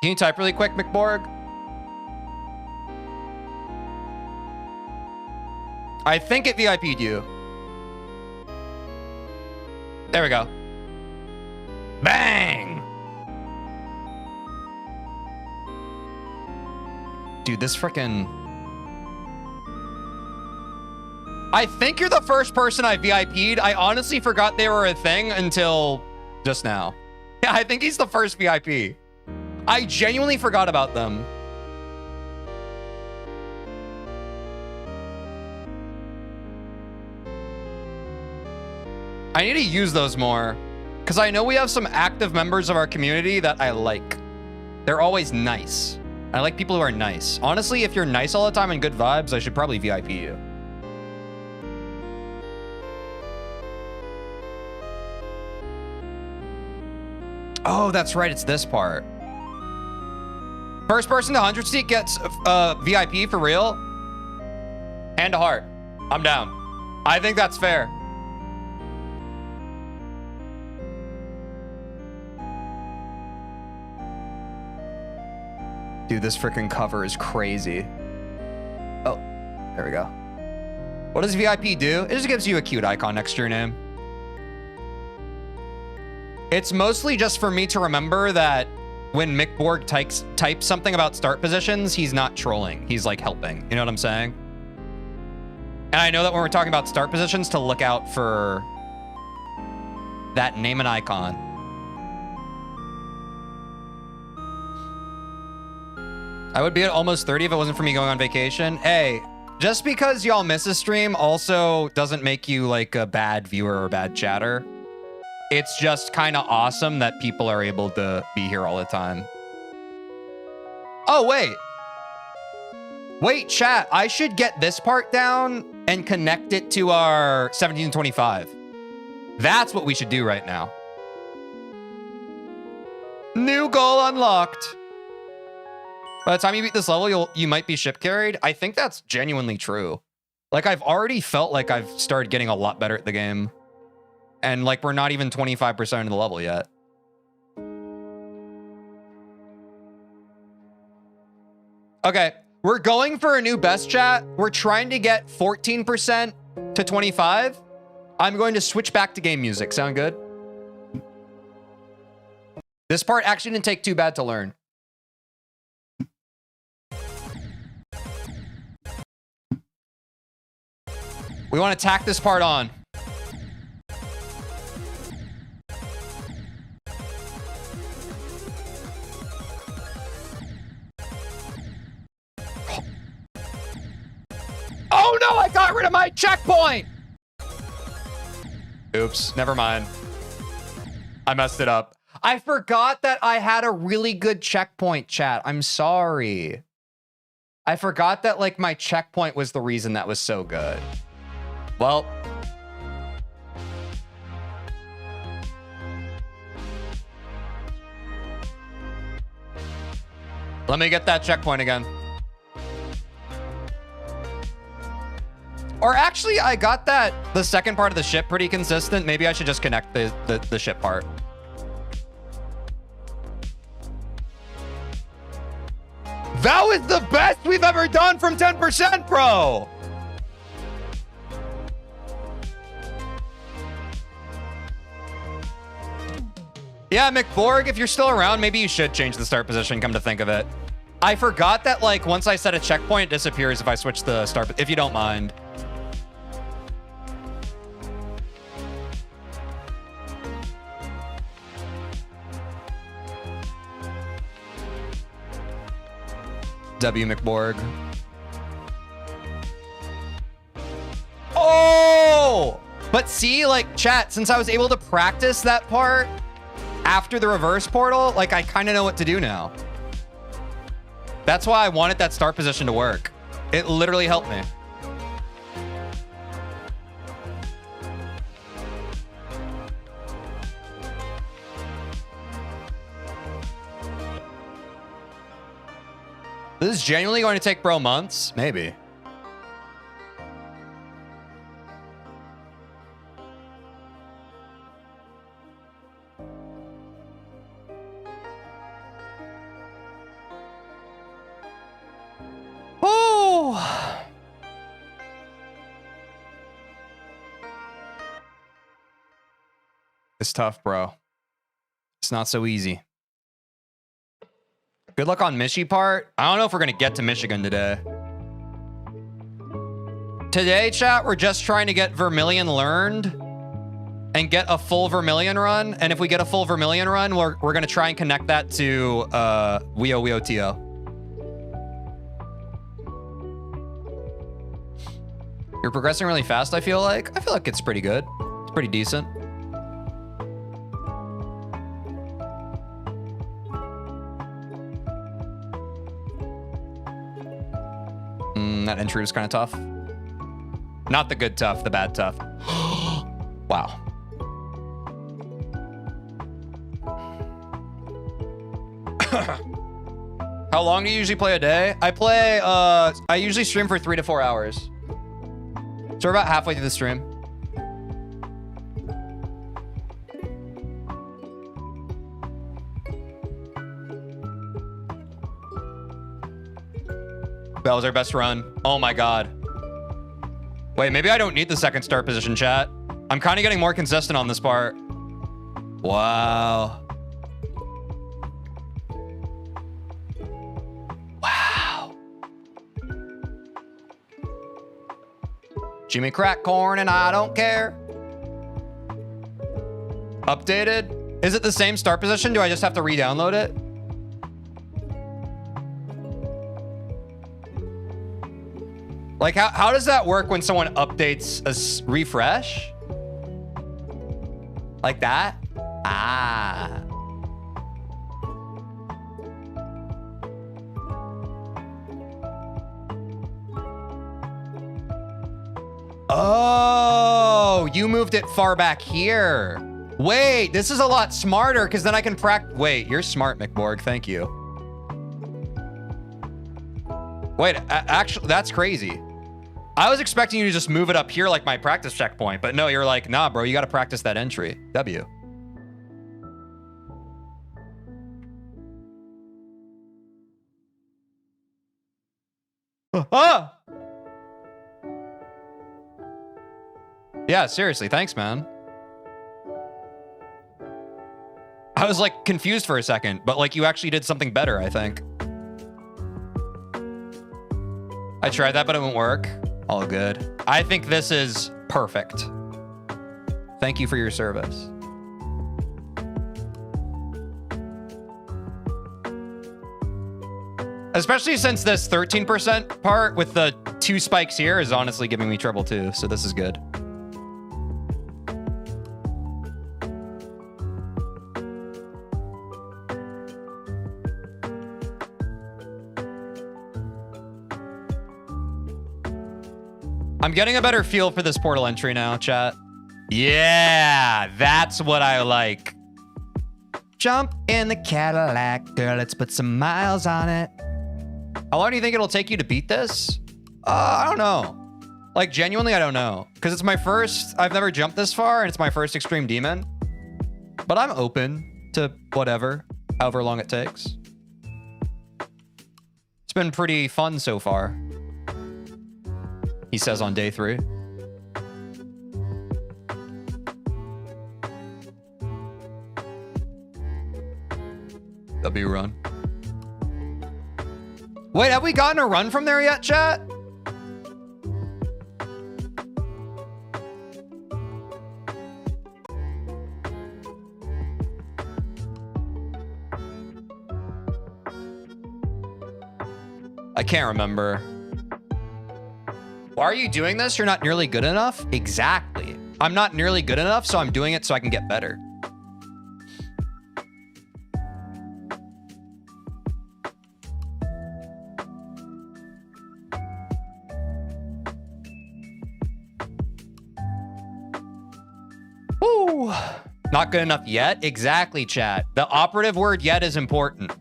Can you type really quick, McBorg? I think it VIP'd you. There we go. Bang! Dude, this frickin'... I think you're the first person I VIP'd. I honestly forgot they were a thing until just now. Yeah, I think he's the first VIP. I genuinely forgot about them. I need to use those more because I know we have some active members of our community that I like. They're always nice. I like people who are nice. Honestly, if you're nice all the time and good vibes, I should probably VIP you. Oh, that's right. It's this part. First person to 100 seat gets VIP for real. And a heart. I'm down. I think that's fair. Dude, this freaking cover is crazy. Oh, there we go. What does VIP do? It just gives you a cute icon next to your name. It's mostly just for me to remember that when Mick Borg types something about start positions, he's not trolling. He's like helping. You know what I'm saying? And I know that when we're talking about start positions, to look out for that name and icon. I would be at almost 30 if it wasn't for me going on vacation. Hey, just because y'all miss a stream also doesn't make you like a bad viewer or bad chatter. It's just kind of awesome that people are able to be here all the time. Oh, wait. Wait, chat. I should get this part down and connect it to our 1725. That's what we should do right now. New goal unlocked. By the time you beat this level, you might be ship carried. I think that's genuinely true. Like, I've already felt like I've started getting a lot better at the game. And like, we're not even 25% of the level yet. Okay, we're going for a new best chat. We're trying to get 14% to 25. I'm going to switch back to game music. Sound good? This part actually didn't take too bad to learn. We want to tack this part on. Oh no, I got rid of my checkpoint! Oops, never mind. I messed it up. I forgot that I had a really good checkpoint, chat. I'm sorry. I forgot that like my checkpoint was the reason that was so good. Well. Let me get that checkpoint again. Or actually, I got that, the second part of the ship pretty consistent. Maybe I should just connect the ship part. That was the best we've ever done from 10%, bro. Yeah, McBorg, if you're still around, maybe you should change the start position, come to think of it. I forgot that, like, once I set a checkpoint, it disappears if I switch the start, if you don't mind. W. McBorg. Oh! But see, like, chat, since I was able to practice that part after the reverse portal, like, I kind of know what to do now. That's why I wanted that start position to work. It literally helped me. This is genuinely going to take bro months? Maybe. It's tough, bro. It's not so easy. Good luck on Michi part. I don't know if we're going to get to Michigan today. Today, chat, we're just trying to get Vermillion learned and get a full Vermillion run. And if we get a full Vermillion run, we're going to try and connect that to Wio Wio Tio. You're progressing really fast, I feel like. I feel like it's pretty good. It's pretty decent. That entry was kind of tough. Not the good tough, the bad tough. Wow. How long do you usually play a day? I usually stream for 3 to 4 hours. So we're about halfway through the stream. That was our best run. Oh my God. Wait, maybe I don't need the second start position, chat. I'm kind of getting more consistent on this part. Wow. Wow. Jimmy crack corn and I don't care. Updated? Is it the same start position? Do I just have to re-download it? Like, how does that work when someone updates a refresh? Like that? Ah. Oh, you moved it far back here. Wait, this is a lot smarter because then I can practice. Wait, you're smart, McBorg. Thank you. Wait, actually, that's crazy. I was expecting you to just move it up here like my practice checkpoint, but no, you're like, nah, bro, you got to practice that entry. W. Ah! Yeah, seriously, thanks, man. I was like confused for a second, but like you actually did something better, I think. I tried that, but it won't work. All good. I think this is perfect. Thank you for your service. Especially since this 13% part with the 2 spikes here is honestly giving me trouble too, so this is good. I'm getting a better feel for this portal entry now, chat. Yeah, that's what I like. Jump in the Cadillac, girl, let's put some miles on it. How long do you think it'll take you to beat this? I don't know. Like, genuinely, I don't know. Because it's my first, I've never jumped this far, and it's my first Extreme Demon. But I'm open to whatever, however long it takes. It's been pretty fun so far. He says on day 3. W run. Wait, have we gotten a run from there yet, chat? I can't remember. Why are you doing this? You're not nearly good enough? Exactly. I'm not nearly good enough, so I'm doing it so I can get better. Woo! Not good enough yet? Exactly, chat. The operative word yet is important.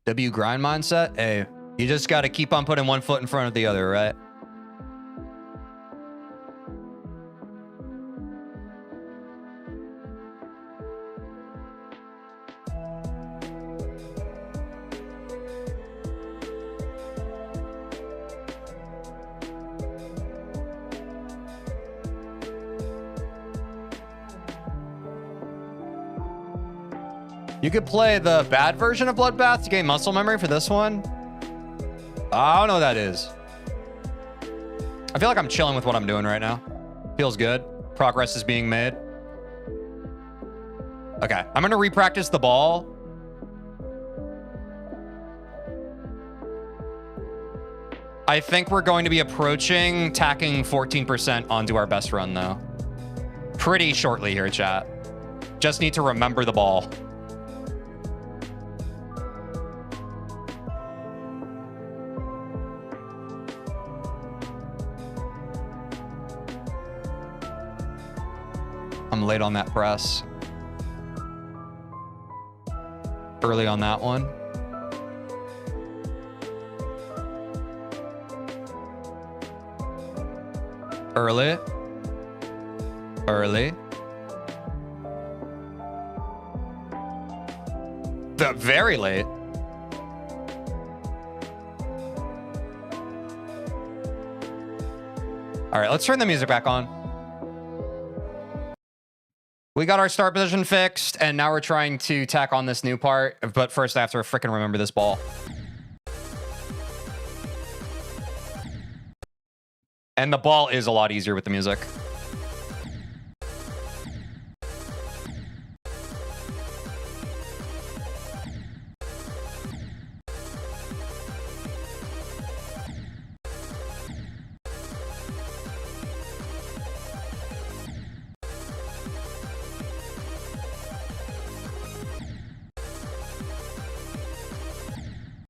W grind mindset? Hey, you just got to keep on putting one foot in front of the other, right? You could play the bad version of Bloodbath to gain muscle memory for this one. I don't know what that is. I feel like I'm chilling with what I'm doing right now. Feels good. Progress is being made. Okay, I'm gonna repractice the ball. I think we're going to be approaching tacking 14% onto our best run though. Pretty shortly here, chat. Just need to remember the ball. I'm late on that press. Early on that one. Early. Early. Very late. All right, let's turn the music back on. We got our start position fixed, and now we're trying to tack on this new part. But first, I have to freaking remember this ball. And the ball is a lot easier with the music.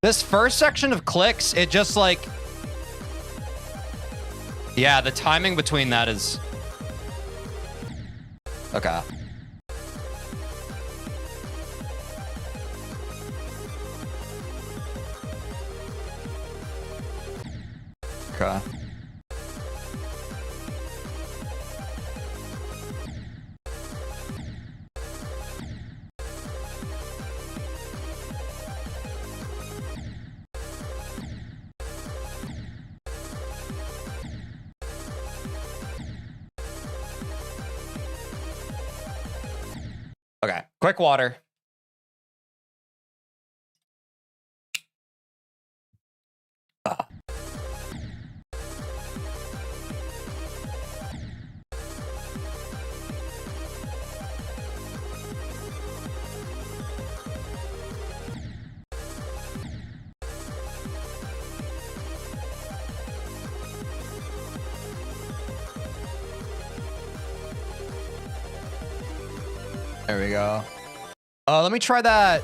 This first section of clicks, it just like... Yeah, the timing between that is... Okay. Okay. Okay, quick water. There we go. Let me try that.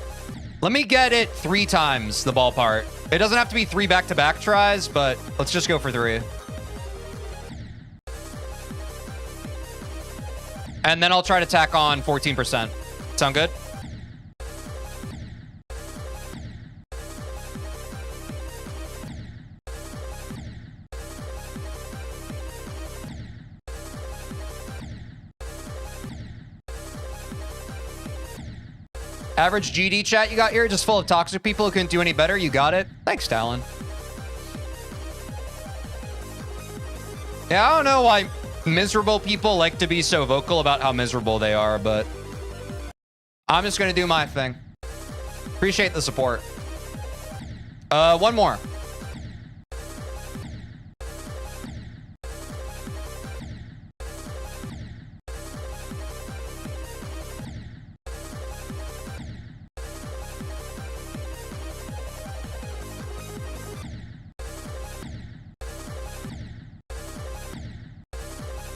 Let me get it 3 times, the ball part. It doesn't have to be 3 back-to-back tries, but let's just go for 3. And then I'll try to tack on 14%. Sound good? Average GD chat you got here, just full of toxic people who couldn't do any better. You got it. Thanks, Talon. Yeah, I don't know why miserable people like to be so vocal about how miserable they are, but I'm just going to do my thing. Appreciate the support. One more.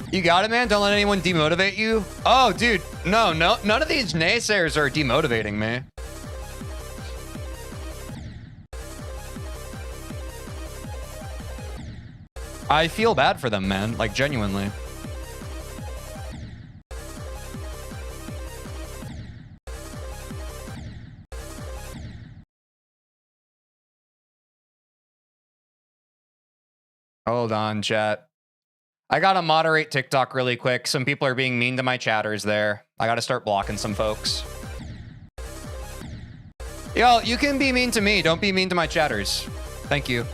You got it, man. Don't let anyone demotivate you. Oh, dude. No, none of these naysayers are demotivating me. I feel bad for them, man. Like, genuinely. Hold on, chat. I gotta moderate TikTok really quick. Some people are being mean to my chatters there. I gotta start blocking some folks. Yo, you can be mean to me. Don't be mean to my chatters. Thank you.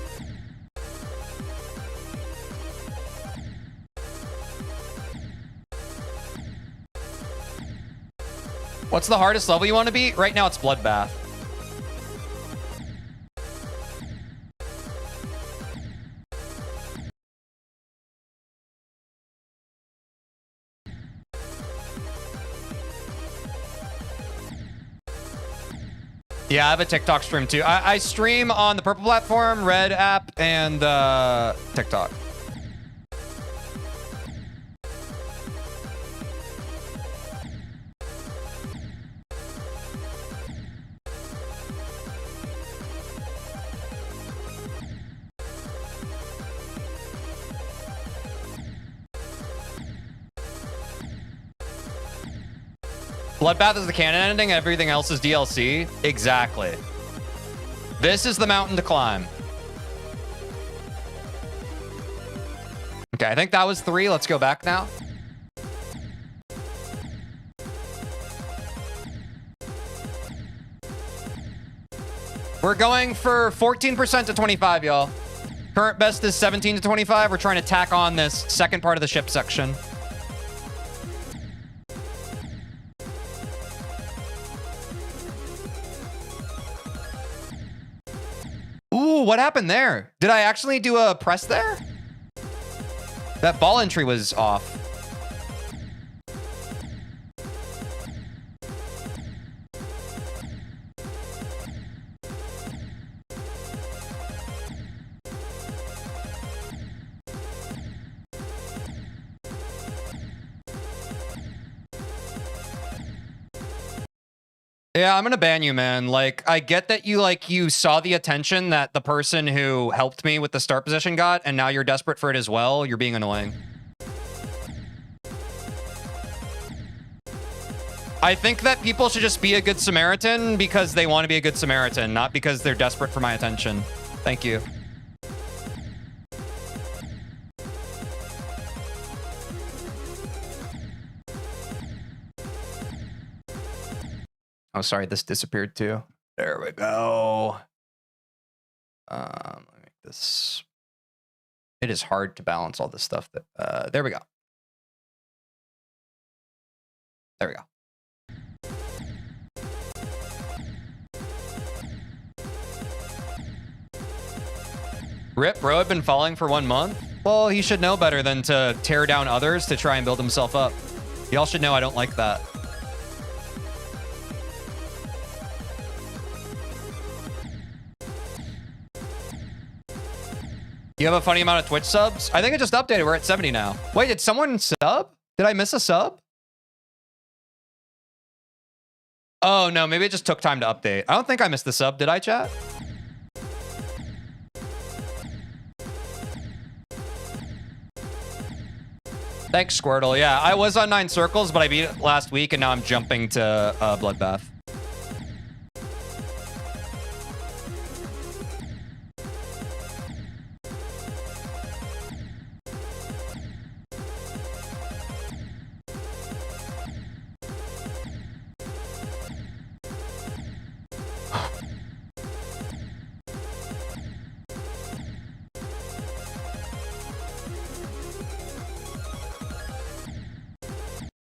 What's the hardest level you want to beat? Right now it's Bloodbath. Yeah, I have a TikTok stream too. I stream on the purple platform, red app, and TikTok. Bloodbath is the canon ending, everything else is DLC. Exactly. This is the mountain to climb. Okay, I think that was 3. Let's go back now. We're going for 14% to 25, y'all. Current best is 17 to 25. We're trying to tack on this second part of the ship section. Ooh, what happened there? Did I actually do a press there? That ball entry was off. Yeah, I'm gonna ban you, man. Like, I get that you saw the attention that the person who helped me with the start position got, and now you're desperate for it as well. You're being annoying. I think that people should just be a good Samaritan because they want to be a good Samaritan, not because they're desperate for my attention. Thank you. Oh, sorry, this disappeared too. There we go. Let me make this. It is hard to balance all this stuff. There we go. There we go. Rip, bro, I've been falling for 1 month. Well, he should know better than to tear down others to try and build himself up. Y'all should know I don't like that. You have a funny amount of Twitch subs? I think it just updated. We're at 70 now. Wait, did someone sub? Did I miss a sub? Oh, no. Maybe it just took time to update. I don't think I missed the sub. Did I, chat? Thanks, Squirtle. Yeah, I was on 9 circles, but I beat it last week, and now I'm jumping to Bloodbath.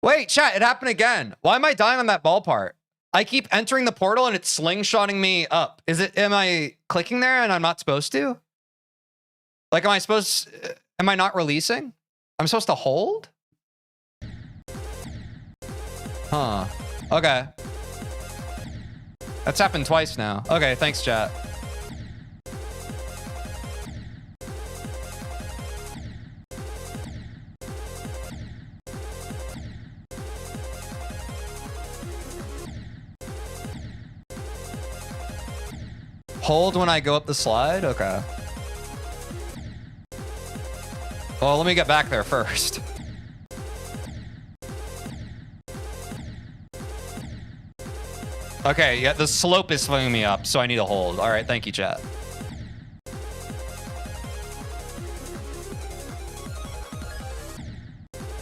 Wait, chat, it happened again. Why am I dying on that ball part? I keep entering the portal and it's slingshotting me up. Am I clicking there and I'm not supposed to? Like, am I not releasing? I'm supposed to hold? Huh. Okay. That's happened twice now. Okay, thanks, chat. Hold when I go up the slide? Okay. Well, let me get back there first. Okay, yeah, the slope is swinging me up, so I need to hold. All right, thank you, chat.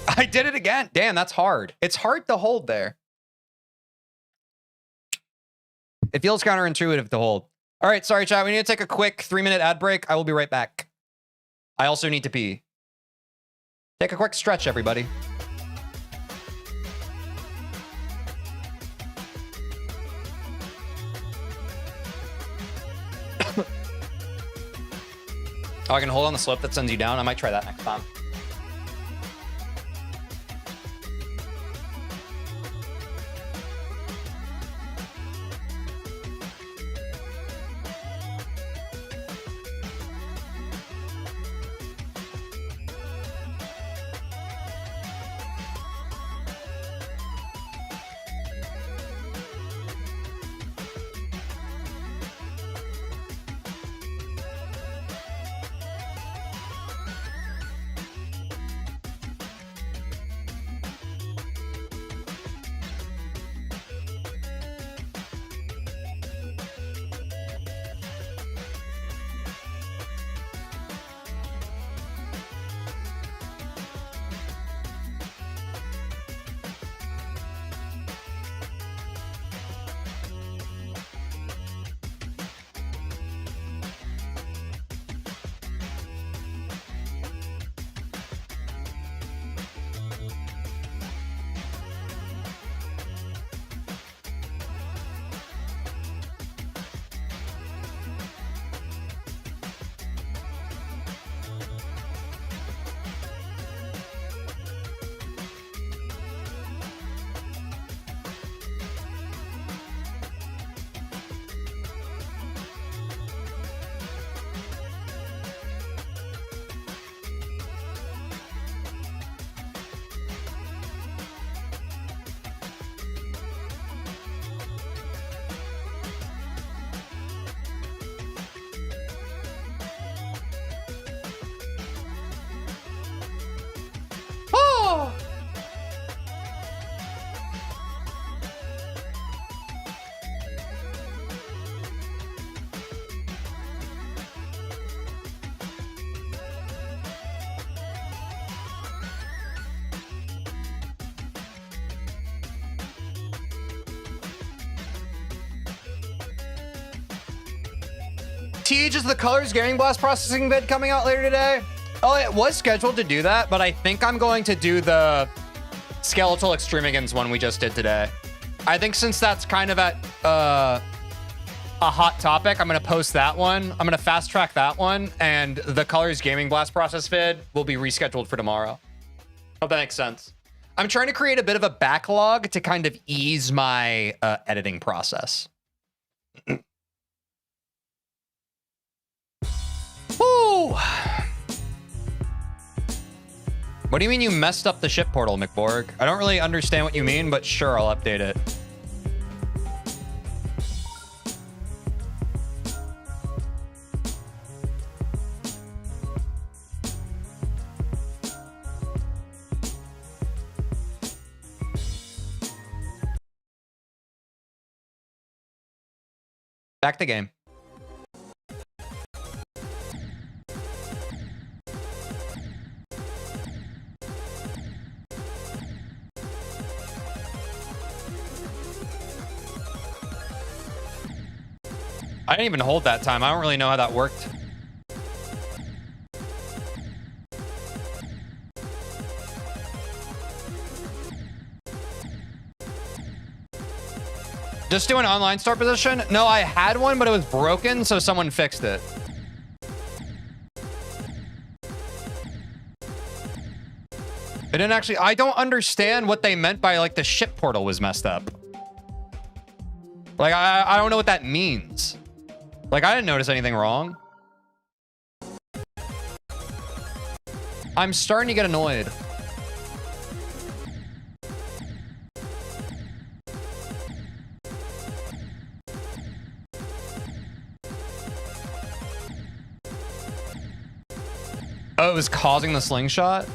I did it again. Damn, that's hard. It's hard to hold there. It feels counterintuitive to hold. All right, sorry, chat. We need to take a quick 3-minute ad break. I will be right back. I also need to pee. Take a quick stretch, everybody. Oh, I can hold on the slope that sends you down. I might try that next time. Teej, is the Colors Gaming Blast processing vid coming out later today? Oh, it was scheduled to do that, but I think I'm going to do the Skeletal Extremigans one we just did today. I think since that's kind of at a hot topic, I'm going to post that one. I'm going to fast track that one, and the Colors Gaming Blast process vid will be rescheduled for tomorrow. Hope that makes sense. I'm trying to create a bit of a backlog to kind of ease my editing process. Woo! What do you mean you messed up the ship portal, McBorg? I don't really understand what you mean, but sure, I'll update it. Back to game. I didn't even hold that time. I don't really know how that worked. Just do an online start position? No, I had one, but it was broken, so someone fixed it. It didn't actually... I don't understand what they meant by, like, the ship portal was messed up. Like, I don't know what that means. Like, I didn't notice anything wrong. I'm starting to get annoyed. Oh, it was causing the slingshot?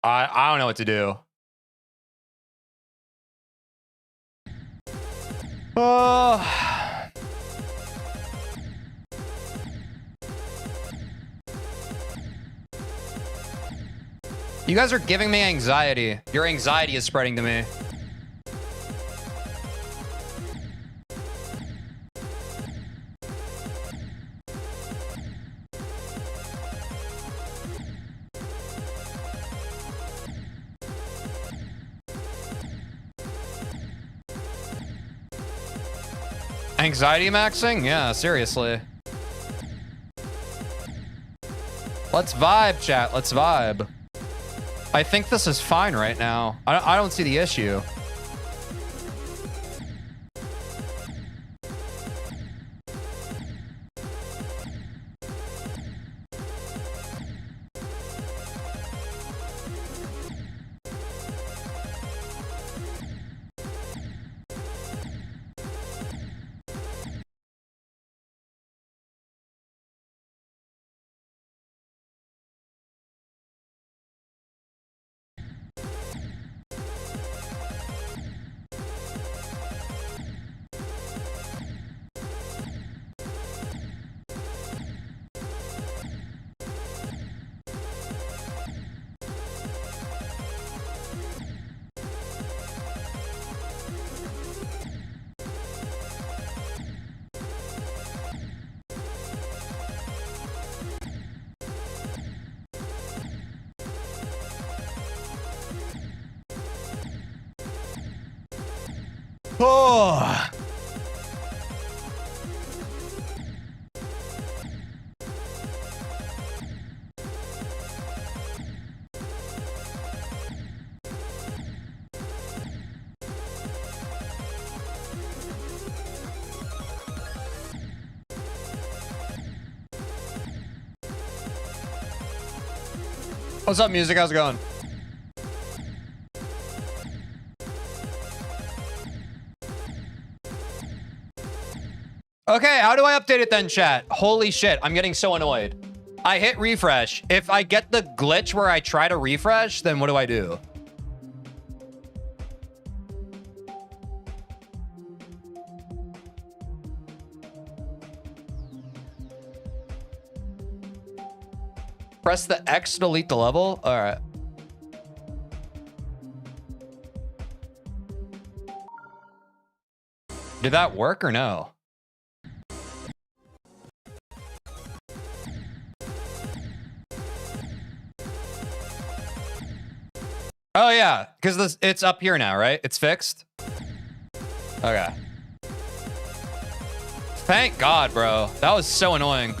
I don't know what to do. You guys are giving me anxiety. Your anxiety is spreading to me. Anxiety maxing? Yeah, seriously. Let's vibe, chat. Let's vibe. I think this is fine right now. I don't see the issue. Oh. What's up, music? How's it going? Okay, how do I update it then, chat? Holy shit, I'm getting so annoyed. I hit refresh. If I get the glitch where I try to refresh, then what do I do? Press the X to delete the level? All right. Did that work or no? Oh yeah, because it's up here now, right? It's fixed? Okay. Thank God, bro. That was so annoying.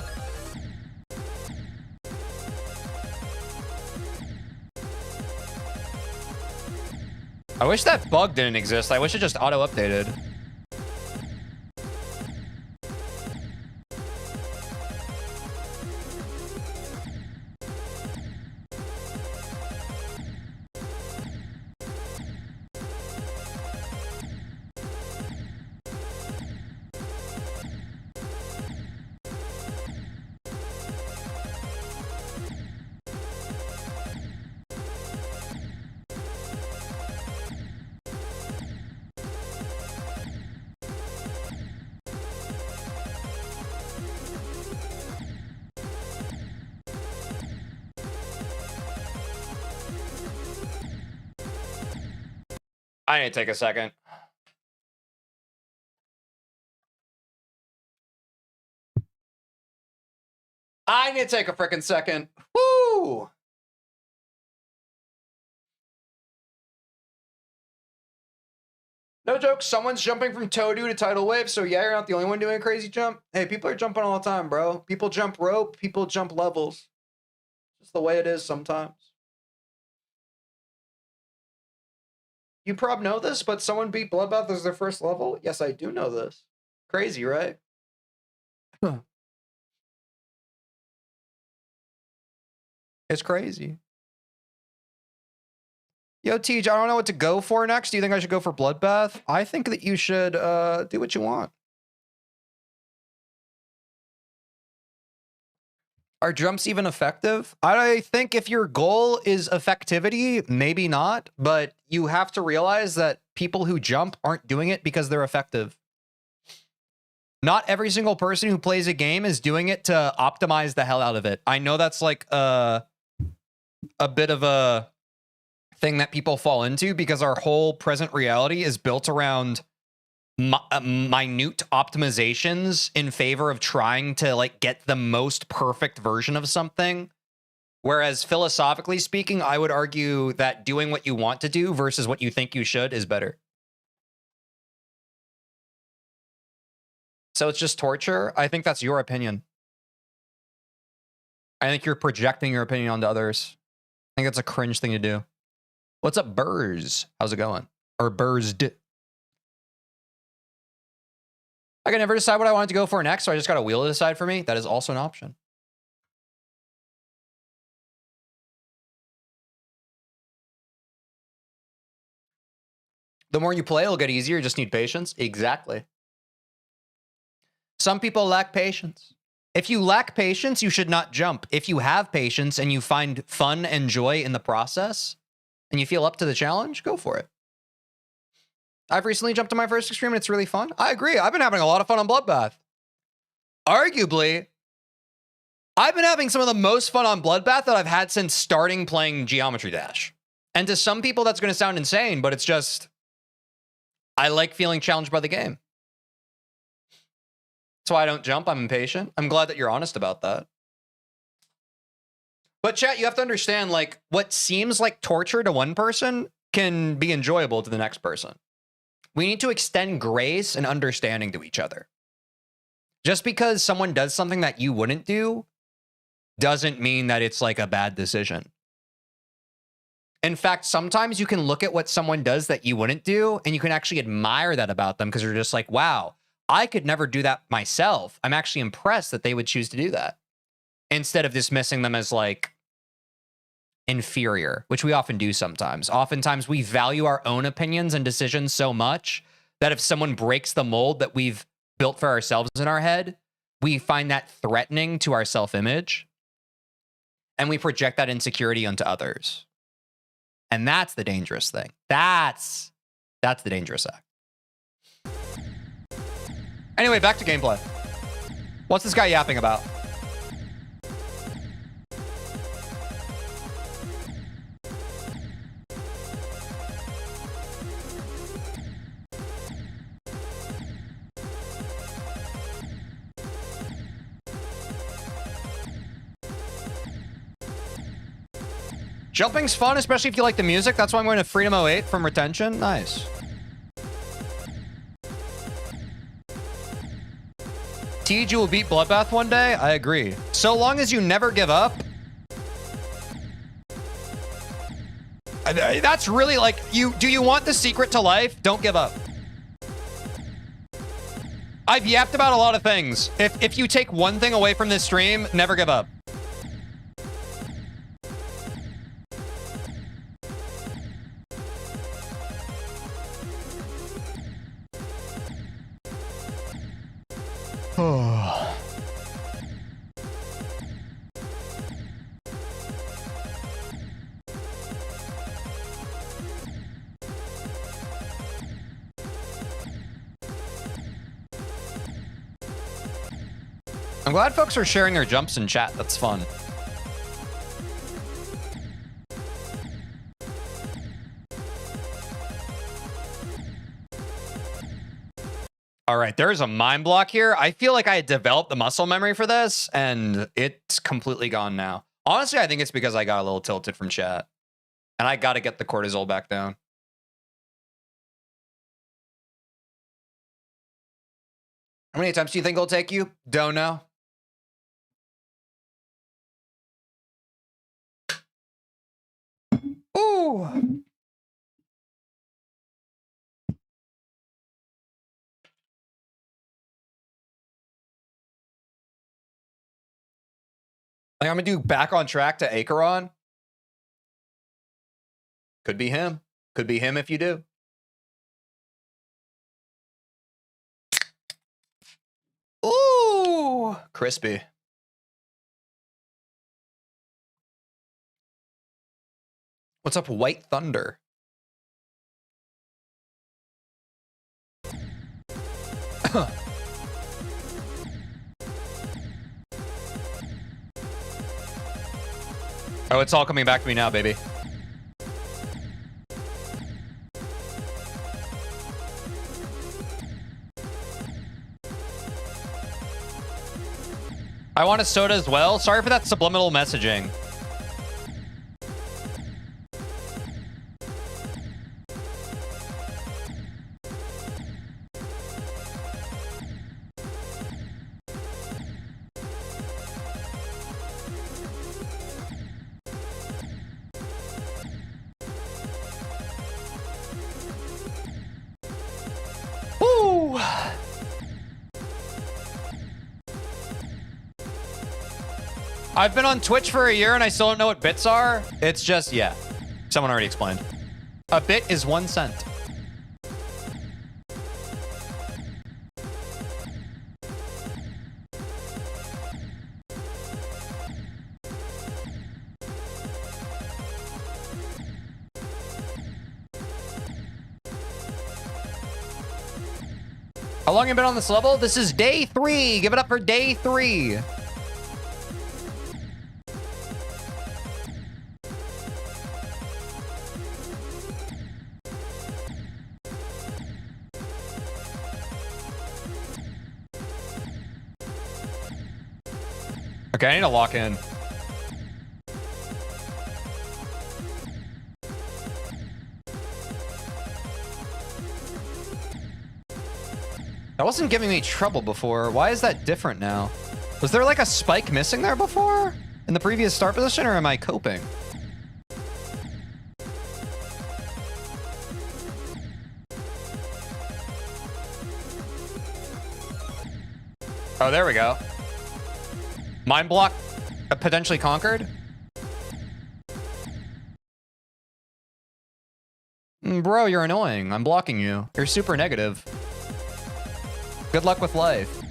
I wish that bug didn't exist. I wish it just auto-updated. I need to take a second. I need to take a freaking second. Woo! No joke, someone's jumping from Toadu to Tidal Wave, so yeah, you're not the only one doing a crazy jump. Hey, people are jumping all the time, bro. People jump rope, people jump levels. Just the way it is sometimes. You prob know this, but someone beat Bloodbath as their first level? Yes, I do know this. Crazy, right? It's crazy. Yo, Teej, I don't know what to go for next. Do you think I should go for Bloodbath? I think that you should do what you want. Are jumps even effective? I think if your goal is effectivity, maybe not, but you have to realize that people who jump aren't doing it because they're effective. Not every single person who plays a game is doing it to optimize the hell out of it. I know that's like a bit of a thing that people fall into because our whole present reality is built around minute optimizations in favor of trying to like get the most perfect version of something. Whereas philosophically speaking, I would argue that doing what you want to do versus what you think you should is better. So it's just torture. I think that's your opinion. I think you're projecting your opinion onto others. I think that's a cringe thing to do. What's up, Burrs? How's it going? Or Burzd? I can never decide what I wanted to go for next, so I just got a wheel to decide for me. That is also an option. The more you play, it'll get easier. You just need patience. Exactly. Some people lack patience. If you lack patience, you should not jump. If you have patience and you find fun and joy in the process and you feel up to the challenge, go for it. I've recently jumped to my first extreme and it's really fun. I agree. I've been having a lot of fun on Bloodbath. Arguably, I've been having some of the most fun on Bloodbath that I've had since starting playing Geometry Dash. And to some people, that's going to sound insane, but it's just, I like feeling challenged by the game. That's why I don't jump. I'm impatient. I'm glad that you're honest about that. But chat, you have to understand, like, what seems like torture to one person can be enjoyable to the next person. We need to extend grace and understanding to each other. Just because someone does something that you wouldn't do doesn't mean that it's like a bad decision. In fact, sometimes you can look at what someone does that you wouldn't do, and you can actually admire that about them because you're just like, wow, I could never do that myself. I'm actually impressed that they would choose to do that instead of dismissing them as like inferior, which we often do sometimes. Oftentimes we value our own opinions and decisions so much that if someone breaks the mold that we've built for ourselves in our head, we find that threatening to our self-image and we project that insecurity onto others. And that's the dangerous thing. That's the dangerous act. Anyway, back to gameplay. What's this guy yapping about? Jumping's fun, especially if you like the music. That's why I'm going to Freedom 08 from Retention. Nice. Tej, you will beat Bloodbath one day? I agree. So long as you never give up. That's really like, do you want the secret to life? Don't give up. I've yapped about a lot of things. If you take one thing away from this stream, never give up. I'm glad folks are sharing their jumps in chat. That's fun. All right, there's a mind block here. I feel like I had developed the muscle memory for this, and it's completely gone now. Honestly, I think it's because I got a little tilted from chat, and I got to get the cortisol back down. How many attempts do you think it'll take you? Don't know. Ooh. I'm gonna do back on track to Acheron. Could be him. Could be him if you do. Ooh, crispy. What's up, White Thunder? Oh, it's all coming back to me now, baby. I want a soda as well. Sorry for that subliminal messaging. I've been on Twitch for a year and I still don't know what bits are. It's just, yeah. Someone already explained. A bit is 1 cent. How long have you been on this level? This is day 3. Give it up for day 3. Okay, I need to lock in. That wasn't giving me trouble before. Why is that different now? Was there like a spike missing there before? In the previous start position, or am I coping? Oh, there we go. Mind block potentially conquered? Bro, you're annoying. I'm blocking you. You're super negative. Good luck with life.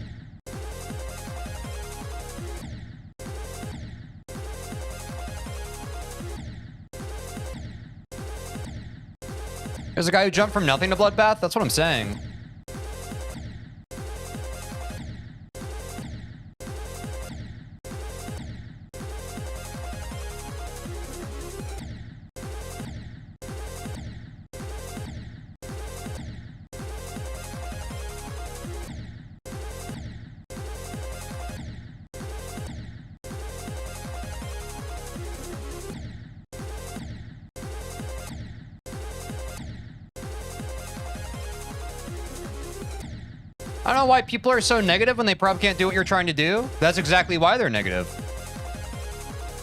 There's a guy who jumped from nothing to Bloodbath? That's what I'm saying. I don't know why people are so negative when they probably can't do what you're trying to do. That's exactly why they're negative.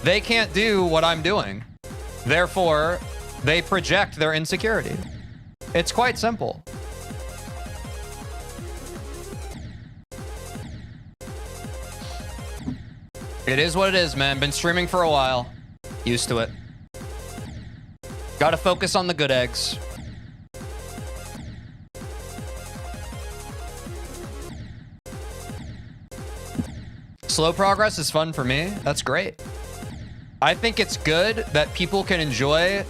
They can't do what I'm doing. Therefore, they project their insecurity. It's quite simple. It is what it is, man. Been streaming for a while. Used to it. Gotta focus on the good eggs. Slow progress is fun for me. That's great. I think it's good that people can enjoy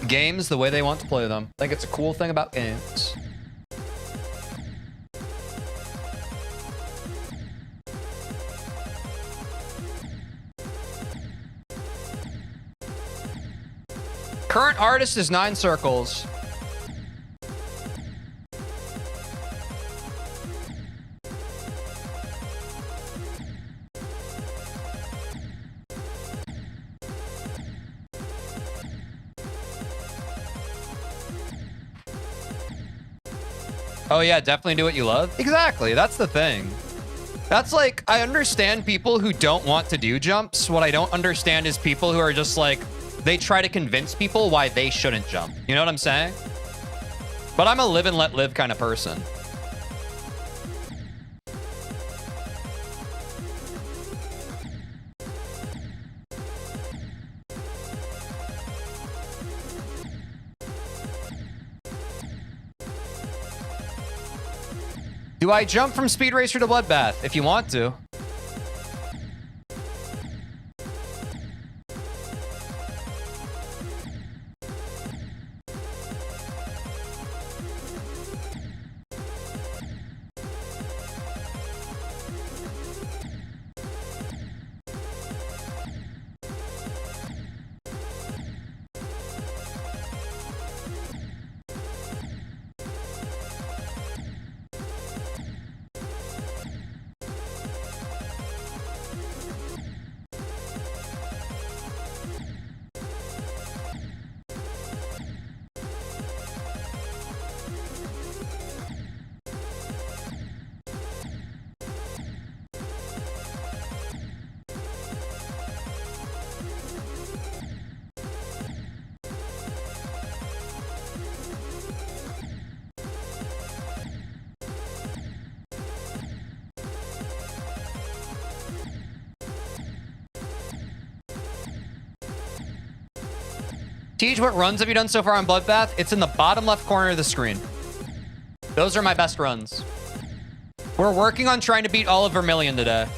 games the way they want to play them. I think it's a cool thing about games. Current artist is 9 circles. Oh yeah, definitely do what you love. Exactly, that's the thing. That's like, I understand people who don't want to do jumps. What I don't understand is people who are just like, they try to convince people why they shouldn't jump. You know what I'm saying? But I'm a live and let live kind of person. Do I jump from Speed Racer to Bloodbath? If you want to. Teej, what runs have you done so far on Bloodbath? It's in the bottom left corner of the screen. Those are my best runs. We're working on trying to beat all of Vermillion today.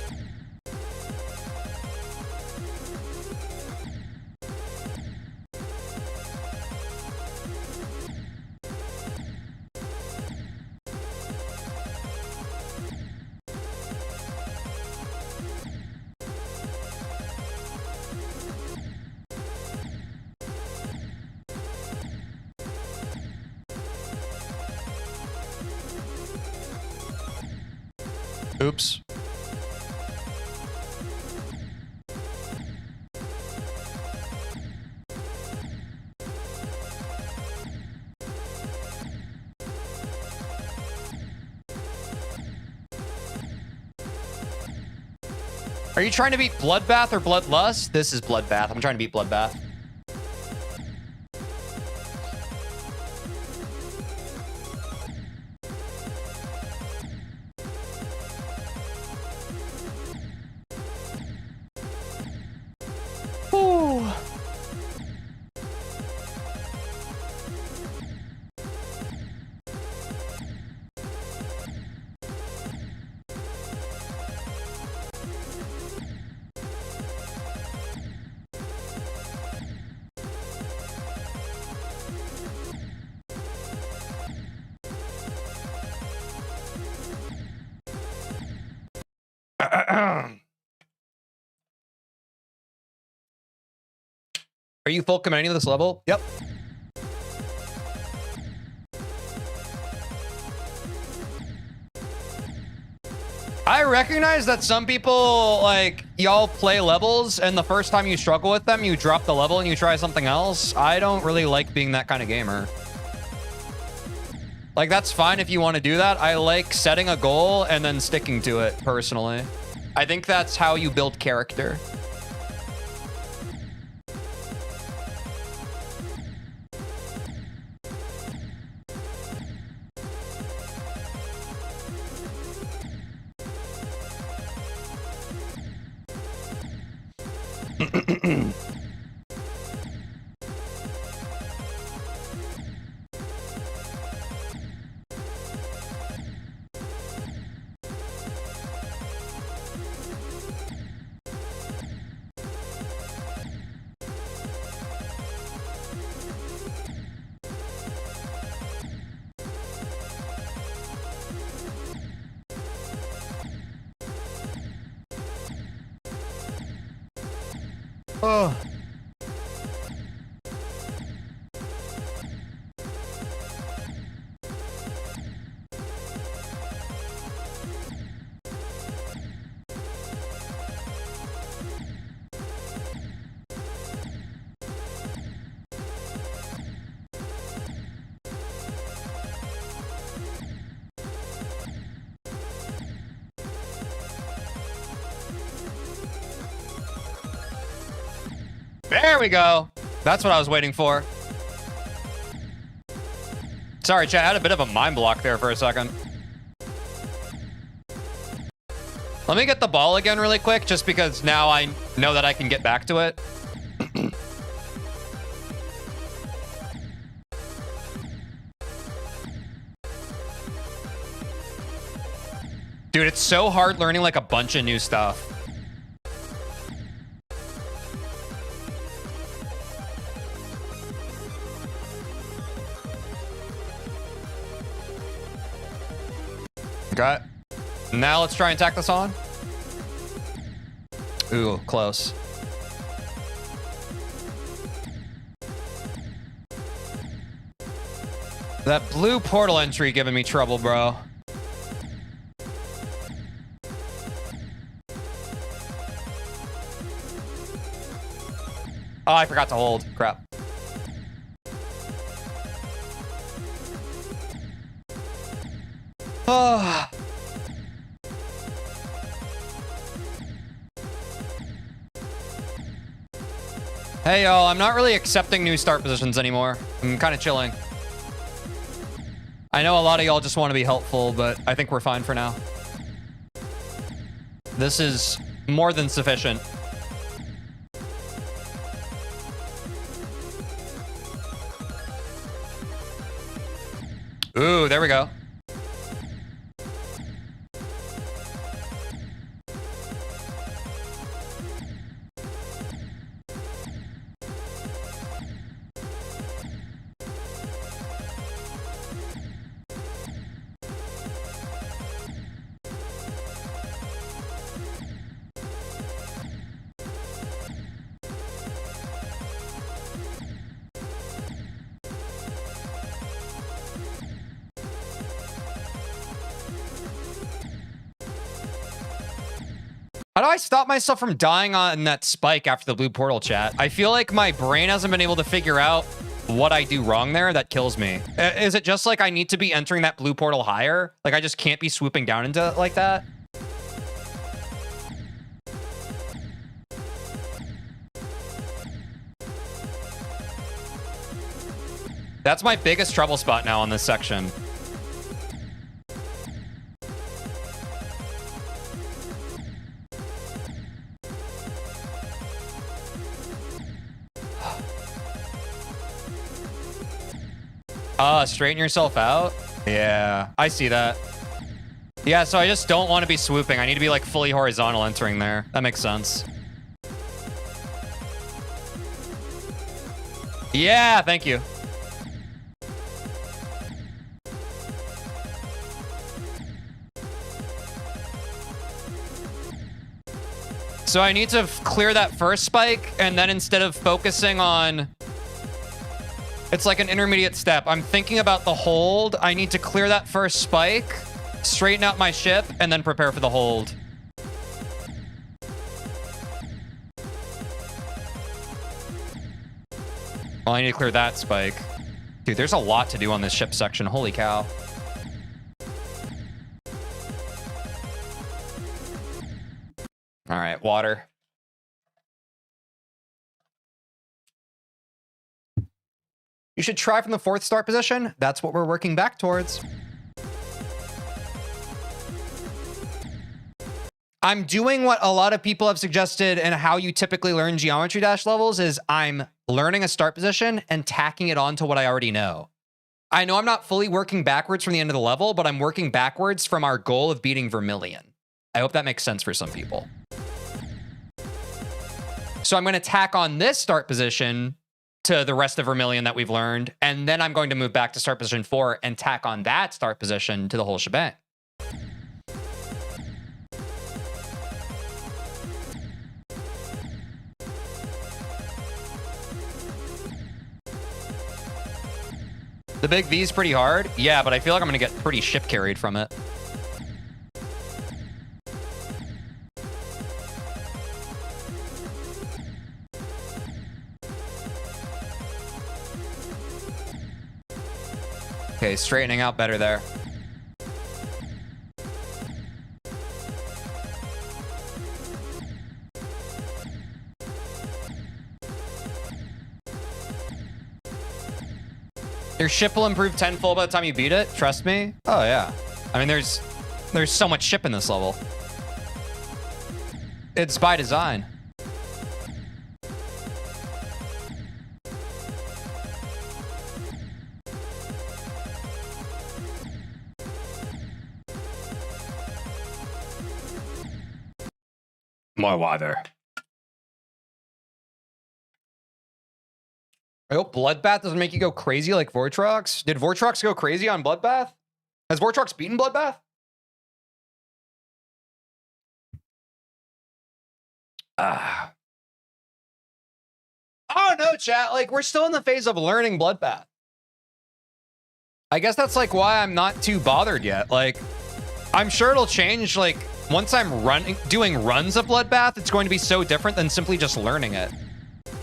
Oops. Are you trying to beat Bloodbath or Bloodlust? This is Bloodbath. I'm trying to beat Bloodbath. Ooh. Are you full committing to this level? Yep. I recognize that some people, like, y'all play levels and the first time you struggle with them, you drop the level and you try something else. I don't really like being that kind of gamer. Like, that's fine if you want to do that. I like setting a goal and then sticking to it, personally. I think that's how you build character. Oh. There we go. That's what I was waiting for. Sorry, chat. I had a bit of a mind block there for a second. Let me get the ball again really quick, just because now I know that I can get back to it. Dude, it's so hard learning like a bunch of new stuff. Okay. Now let's try and tack this on. Ooh, close. That blue portal entry giving me trouble, bro. Oh, I forgot to hold. Crap. Oh. Hey, y'all. I'm not really accepting new start positions anymore. I'm kind of chilling. I know a lot of y'all just want to be helpful, but I think we're fine for now. This is more than sufficient. Ooh, there we go. How do I stop myself from dying on that spike after the blue portal, chat? I feel like my brain hasn't been able to figure out what I do wrong there. That kills me. Is it just like I need to be entering that blue portal higher? Like I just can't be swooping down into it like that? That's my biggest trouble spot now on this section. Straighten yourself out? Yeah, I see that. Yeah, so I just don't want to be swooping. I need to be like fully horizontal entering there. That makes sense. Yeah, thank you. So I need to clear that first spike, and then instead of focusing on... It's like an intermediate step. I'm thinking about the hold. I need to clear that first spike, straighten out my ship, and then prepare for the hold. Well, I need to clear that spike. Dude, there's a lot to do on this ship section. Holy cow. All right, water. You should try from the 4th start position. That's what we're working back towards. I'm doing what a lot of people have suggested and how you typically learn Geometry Dash levels is I'm learning a start position and tacking it on to what I already know. I know I'm not fully working backwards from the end of the level, but I'm working backwards from our goal of beating Vermillion. I hope that makes sense for some people. So I'm going to tack on this start position to the rest of Vermillion that we've learned, and then I'm going to move back to start position 4 and tack on that start position to the whole shebang. The big V is pretty hard. Yeah, but I feel like I'm going to get pretty ship carried from it. Okay, straightening out better there. Your ship will improve tenfold by the time you beat it. Trust me. Oh, yeah. I mean, there's so much ship in this level. It's by design. My water. I hope Bloodbath doesn't make you go crazy like Vortrox. Did Vortrox go crazy on Bloodbath? Has Vortrox beaten Bloodbath? Oh no, chat. Like, we're still in the phase of learning Bloodbath. I guess that's like why I'm not too bothered yet. Like, I'm sure it'll change. Like, once I'm doing runs of Bloodbath, it's going to be so different than simply just learning it.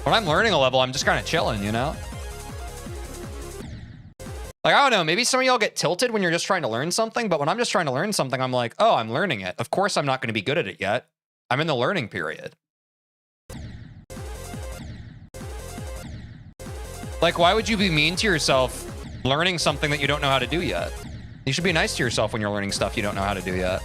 When I'm learning a level, I'm just kind of chilling, you know? Like, I don't know, maybe some of y'all get tilted when you're just trying to learn something, but when I'm just trying to learn something, I'm like, oh, I'm learning it. Of course I'm not going to be good at it yet. I'm in the learning period. Like, why would you be mean to yourself learning something that you don't know how to do yet? You should be nice to yourself when you're learning stuff you don't know how to do yet.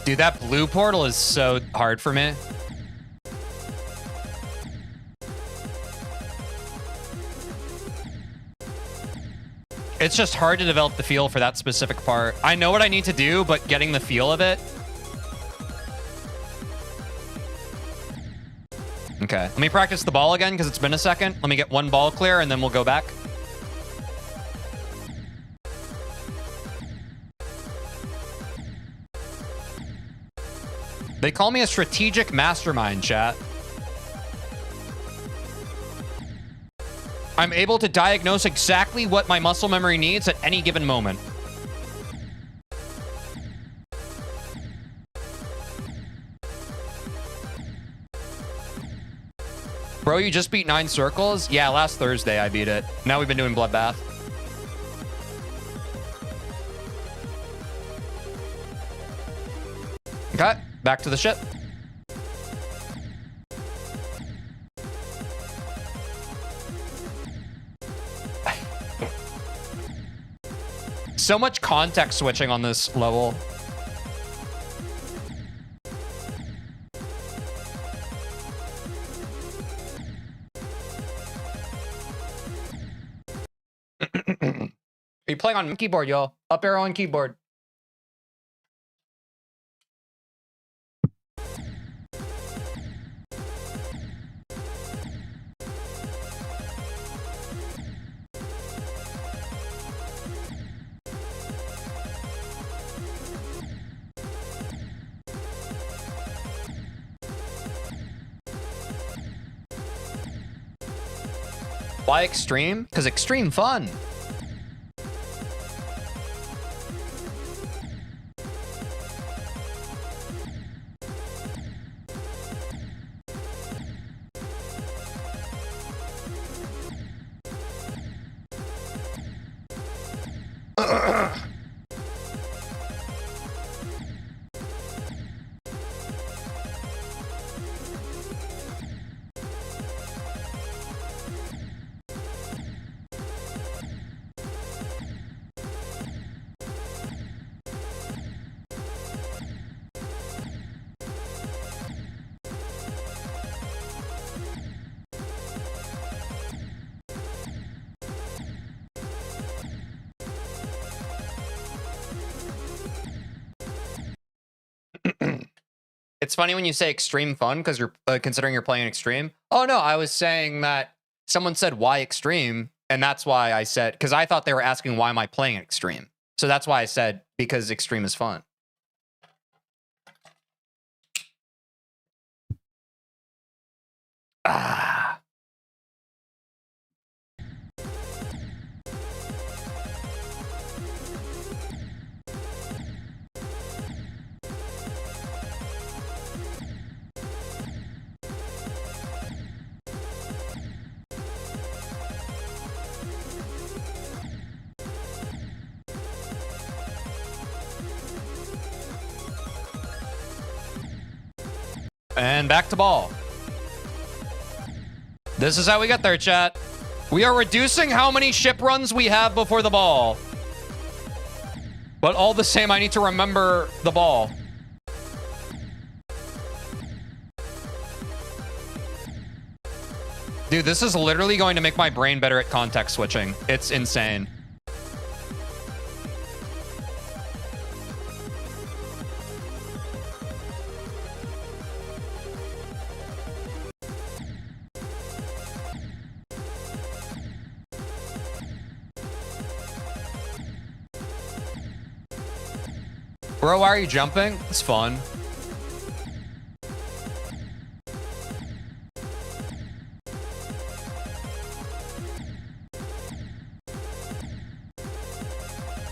Dude, that blue portal is so hard for me. It's just hard to develop the feel for that specific part. I know what I need to do, but getting the feel of it. Okay, let me practice the ball again because it's been a second. Let me get one ball clear and then we'll go back. They call me a strategic mastermind, chat. I'm able to diagnose exactly what my muscle memory needs at any given moment. Bro, you just beat 9 circles? Yeah, last Thursday I beat it. Now we've been doing Bloodbath. Okay, back to the ship. So much context switching on this level. Are you playing on keyboard, y'all? Up arrow on keyboard. Why extreme? Because extreme fun. It's funny when you say extreme fun because you're considering you're playing extreme. Oh, no, I was saying that someone said, why extreme? And that's why I said, because I thought they were asking, why am I playing extreme? So that's why I said, because extreme is fun. Ah. And back to ball. This is how we get there, chat. We are reducing how many ship runs we have before the ball. But all the same, I need to remember the ball. Dude, this is literally going to make my brain better at context switching. It's insane. Bro, why are you jumping? It's fun.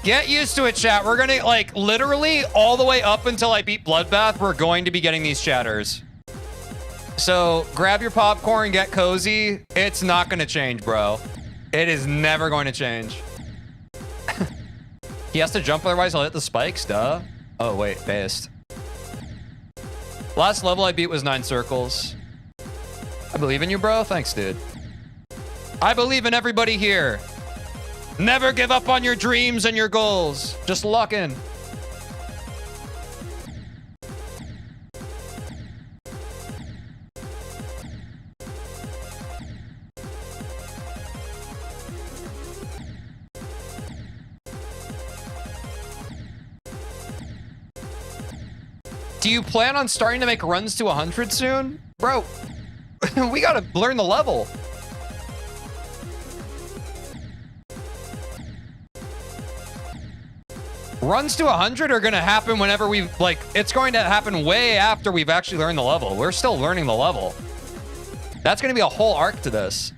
Get used to it, chat. We're gonna, like, literally all the way up until I beat Bloodbath, we're going to be getting these chatters. So grab your popcorn, get cozy. It's not gonna change, bro. It is never going to change. He has to jump, otherwise he'll hit the spikes, duh. Oh, wait, based. Last level I beat was 9 circles. I believe in you, bro. Thanks, dude. I believe in everybody here. Never give up on your dreams and your goals. Just lock in. Do you plan on starting to make runs to 100 soon? Bro, we gotta learn the level. Runs to 100 are gonna happen whenever we've, like, it's going to happen way after we've actually learned the level. We're still learning the level. That's gonna be a whole arc to this.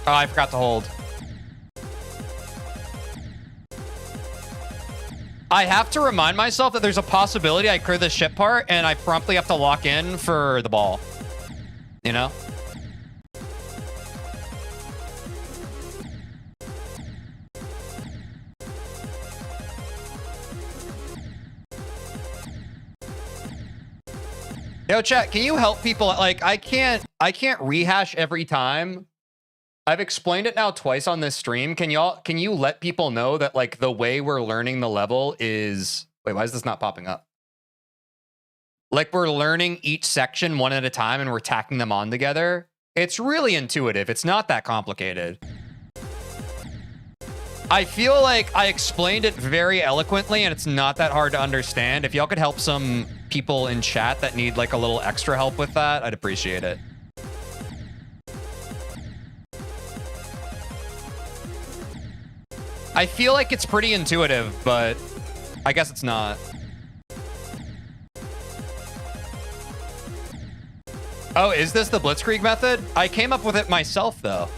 Oh, I forgot to hold. I have to remind myself that there's a possibility I clear this ship part and I promptly have to lock in for the ball. You know? Yo, chat, can you help people? Like, I can't rehash every time. I've explained it now twice on this stream. Can you let people know that, like, the way we're learning the level is... Wait, why is this not popping up? Like, we're learning each section one at a time and we're tacking them on together. It's really intuitive. It's not that complicated. I feel like I explained it very eloquently and it's not that hard to understand. If y'all could help some people in chat that need, like, a little extra help with that, I'd appreciate it. I feel like it's pretty intuitive, but I guess it's not. Oh, is this the Blitzkrieg method? I came up with it myself, though.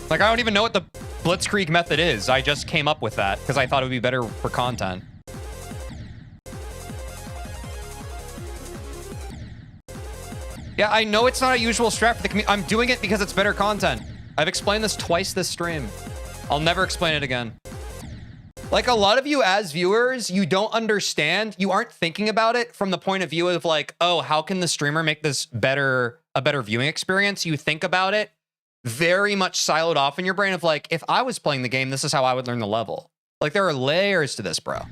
Like, I don't even know what the Blitzkrieg method is. I just came up with that because I thought it would be better for content. Yeah, I know it's not a usual strat for the community. I'm doing it because it's better content. I've explained this twice this stream. I'll never explain it again. Like, a lot of you as viewers, you don't understand. You aren't thinking about it from the point of view of, like, oh, how can the streamer make this a better viewing experience? You think about it very much siloed off in your brain of, like, if I was playing the game, this is how I would learn the level. Like, there are layers to this, bro.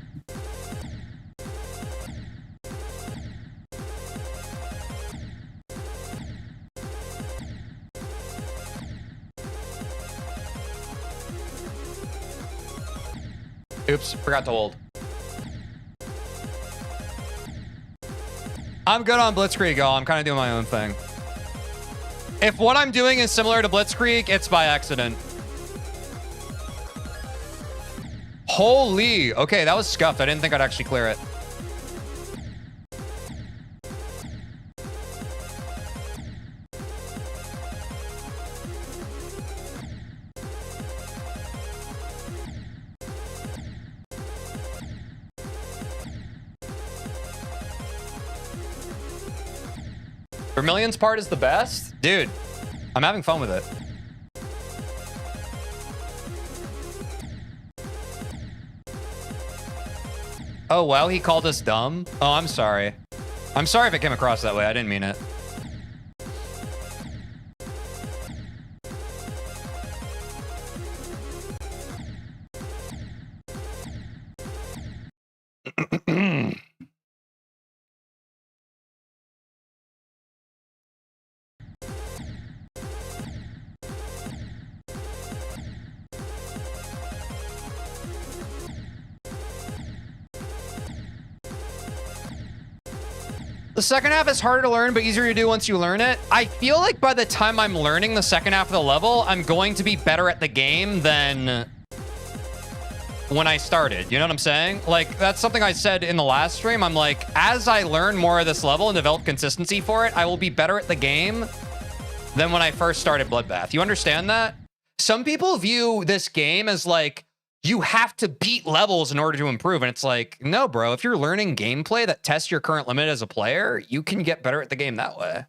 Oops, forgot to hold. I'm good on Blitzkrieg, y'all. I'm kind of doing my own thing. If what I'm doing is similar to Blitzkrieg, it's by accident. Holy. Okay, that was scuffed. I didn't think I'd actually clear it. Vermillion's part is the best? Dude, I'm having fun with it. Oh, wow, he called us dumb? Oh, I'm sorry. I'm sorry if it came across that way. I didn't mean it. The second half is harder to learn, but easier to do once you learn it. I feel like by the time I'm learning the second half of the level, I'm going to be better at the game than when I started. You know what I'm saying? Like, that's something I said in the last stream. I'm like, as I learn more of this level and develop consistency for it, I will be better at the game than when I first started Bloodbath. You understand that? Some people view this game as like, you have to beat levels in order to improve. And it's like, no, bro, if you're learning gameplay that tests your current limit as a player, you can get better at the game that way.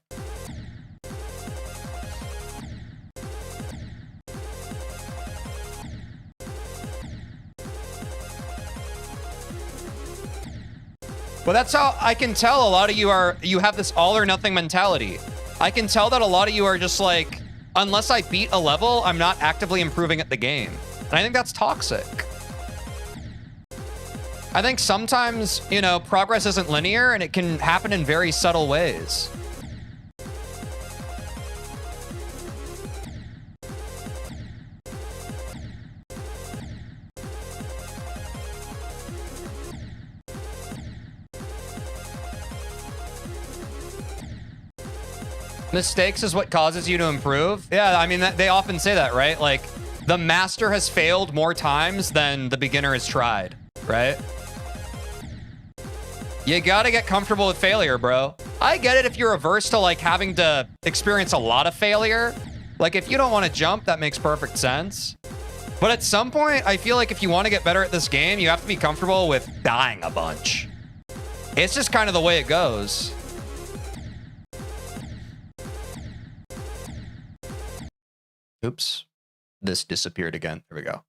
But that's how I can tell a lot of you have this all or nothing mentality. I can tell that a lot of you are just like, unless I beat a level, I'm not actively improving at the game. And I think that's toxic. I think sometimes, you know, progress isn't linear and it can happen in very subtle ways. Mistakes is what causes you to improve. Yeah, I mean, they often say that, right? Like, the master has failed more times than the beginner has tried, right? You gotta get comfortable with failure, bro. I get it if you're averse to, like, having to experience a lot of failure. Like, if you don't want to jump, that makes perfect sense. But at some point, I feel like if you want to get better at this game, you have to be comfortable with dying a bunch. It's just kind of the way it goes. Oops. This disappeared again. There we go.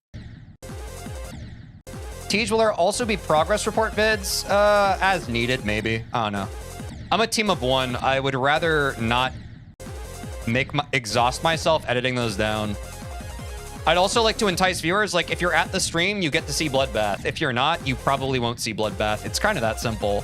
Tej, will there also be progress report vids? As needed, maybe. I don't know. I'm a team of one. I would rather not exhaust myself editing those down. I'd also like to entice viewers, like, if you're at the stream, you get to see Bloodbath. If you're not, you probably won't see Bloodbath. It's kind of that simple.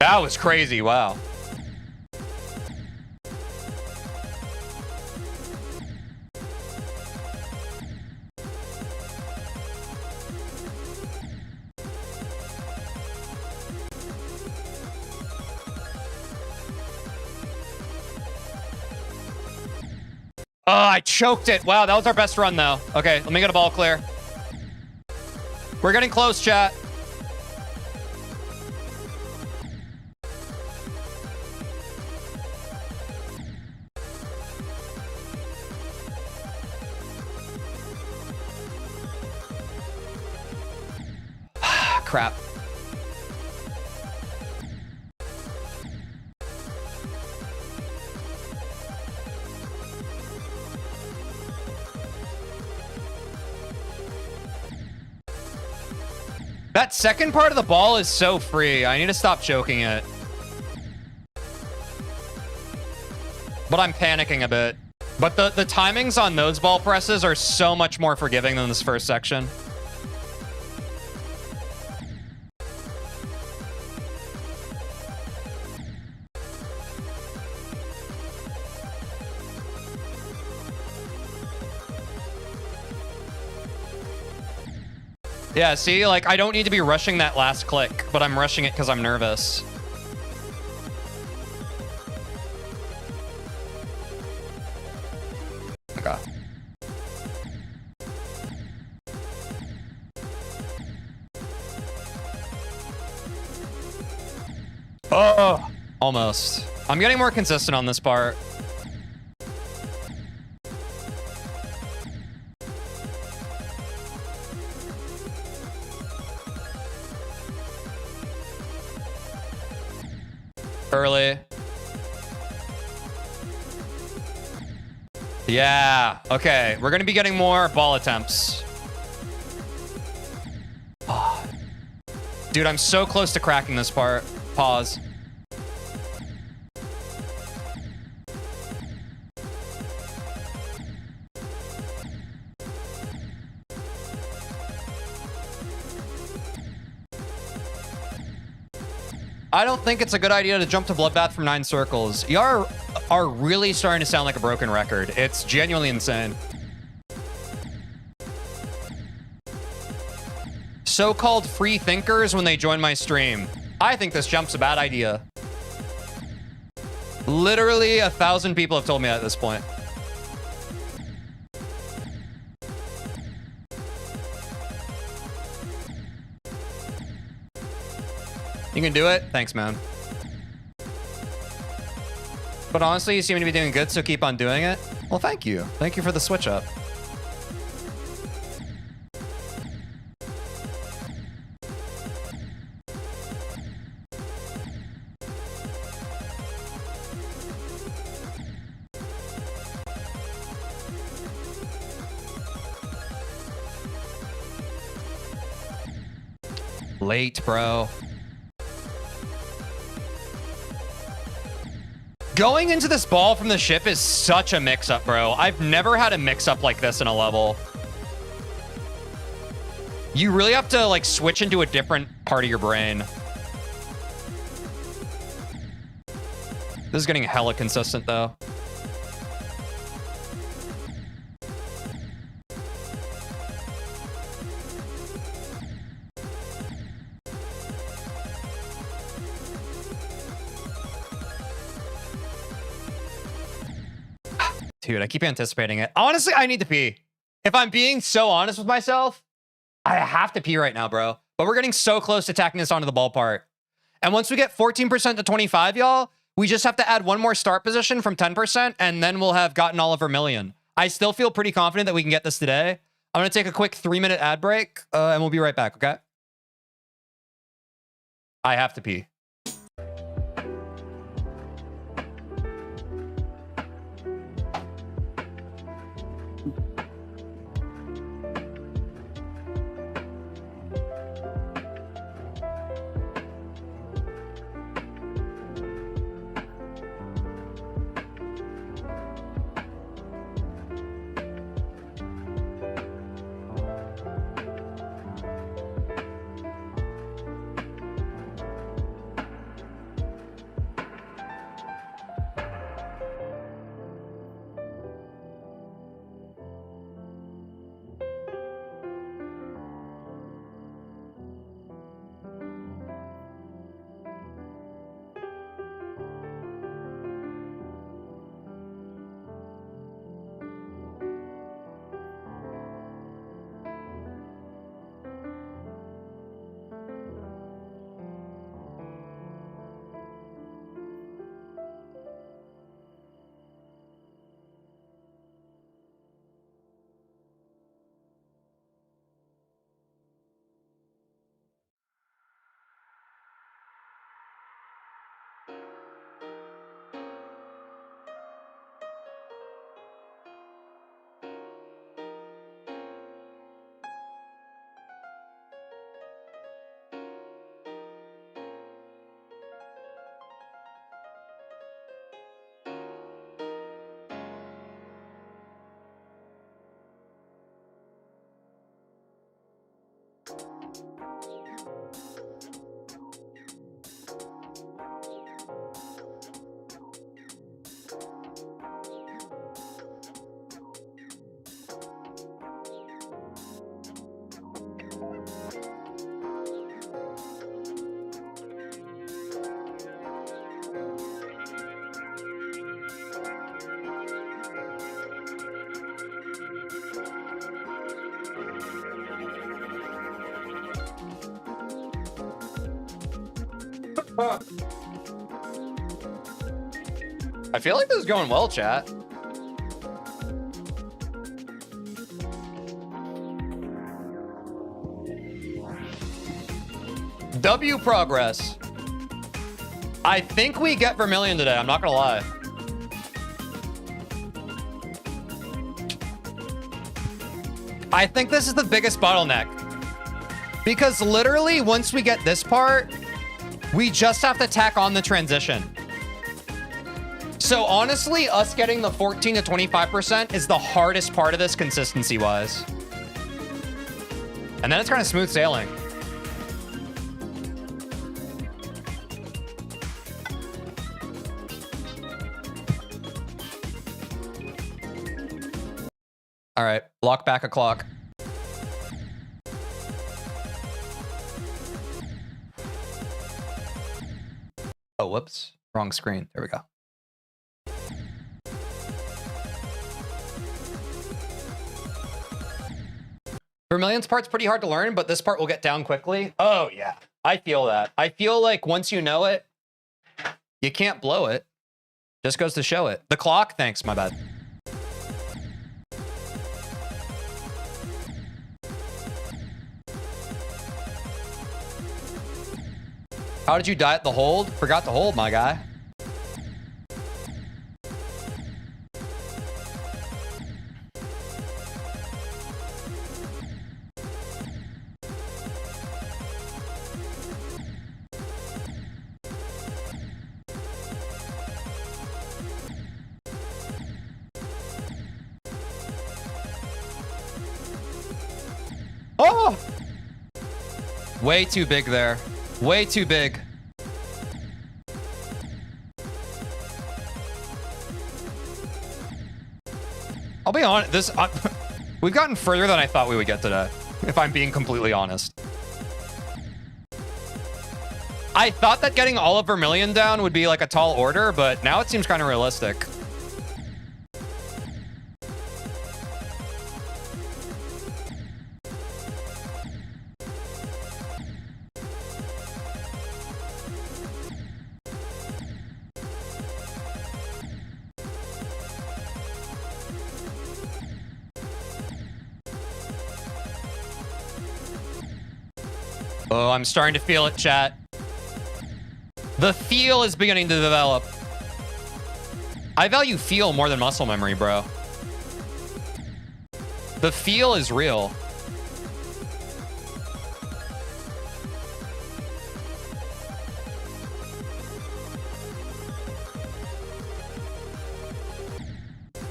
That was crazy. Wow. Oh, I choked it. Wow, that was our best run, though. Okay, let me get a ball clear. We're getting close, chat. Crap. That second part of the ball is so free. I need to stop choking it. But I'm panicking a bit. But the timings on those ball presses are so much more forgiving than this first section. Yeah, see, like, I don't need to be rushing that last click, but I'm rushing it because I'm nervous. Okay. Oh, almost. I'm getting more consistent on this part. Early. Yeah. Okay. We're going to be getting more ball attempts. Oh. Dude, I'm so close to cracking this part. Pause. I don't think it's a good idea to jump to Bloodbath from 9 circles. Y'all are really starting to sound like a broken record. It's genuinely insane. So-called free thinkers when they join my stream. I think this jump's a bad idea. Literally 1,000 people have told me that at this point. You can do it? Thanks, man. But honestly, you seem to be doing good, so keep on doing it. Well, thank you. Thank you for the switch up. Late, bro. Going into this ball from the ship is such a mix-up, bro. I've never had a mix-up like this in a level. You really have to, like, switch into a different part of your brain. This is getting hella consistent, though. Dude, I keep anticipating it. Honestly, I need to pee. If I'm being so honest with myself, I have to pee right now, bro. But we're getting so close to tacking this onto the ball part. And once we get 14% to 25, y'all, we just have to add one more start position from 10%, and then we'll have gotten all of Vermillion. I still feel pretty confident that we can get this today. I'm going to take a quick 3-minute ad break, and we'll be right back, okay? I have to pee. I feel like this is going well, chat. W progress. I think we get Vermillion today. I'm not gonna lie. I think this is the biggest bottleneck. Because literally, once we get this part, we just have to tack on the transition. So honestly, us getting the 14 to 25% is the hardest part of this consistency-wise. And then it's kind of smooth sailing. All right, block back a clock. Oh, whoops. Wrong screen. There we go. Vermillion's part's pretty hard to learn, but this part will get down quickly. Oh, yeah. I feel that. I feel like once you know it, you can't blow it. Just goes to show it. The clock? Thanks, my bad. How did you die at the hold? Forgot to hold, my guy. Oh! Way too big there. Way too big. I'll be honest, we've gotten further than I thought we would get today, if I'm being completely honest. I thought that getting all of Vermillion down would be like a tall order, but now it seems kind of realistic. Oh, I'm starting to feel it, chat. The feel is beginning to develop. I value feel more than muscle memory, bro. The feel is real.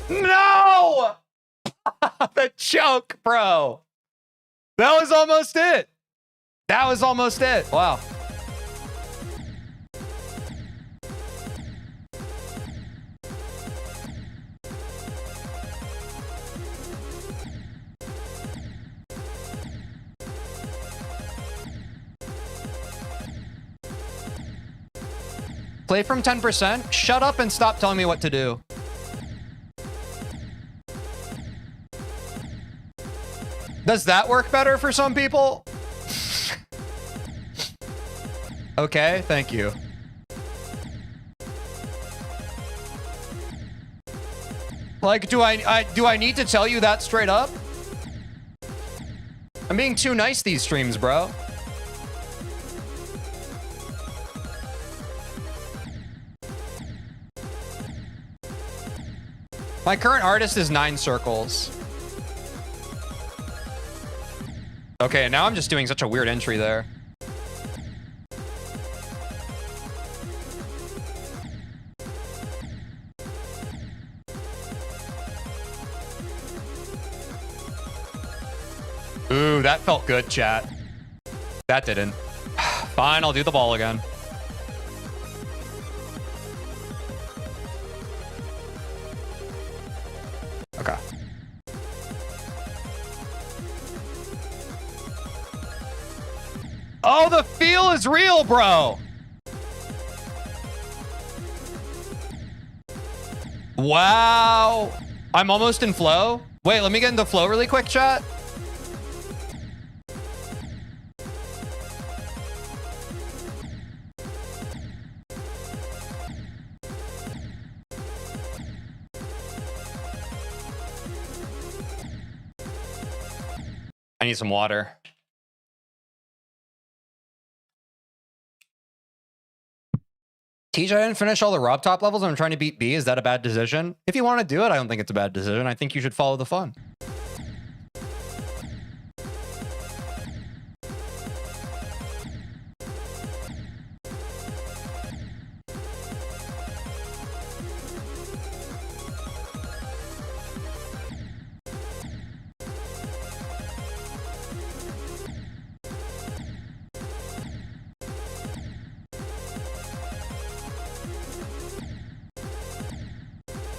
No! The choke, bro. That was almost it. That was almost it. Wow. Play from 10%? Shut up and stop telling me what to do. Does that work better for some people? Okay, thank you. Like, do I need to tell you that straight up? I'm being too nice these streams, bro. My current artist is 9 circles. Okay, now I'm just doing such a weird entry there. Ooh, that felt good, chat. That didn't. Fine, I'll do the ball again. Okay. Oh, the feel is real, bro. Wow. I'm almost in flow. Wait, let me get into flow really quick, chat. I need some water. Teej, I didn't finish all the Rob top levels. I'm trying to beat B. Is that a bad decision? If you want to do it, I don't think it's a bad decision. I think you should follow the fun.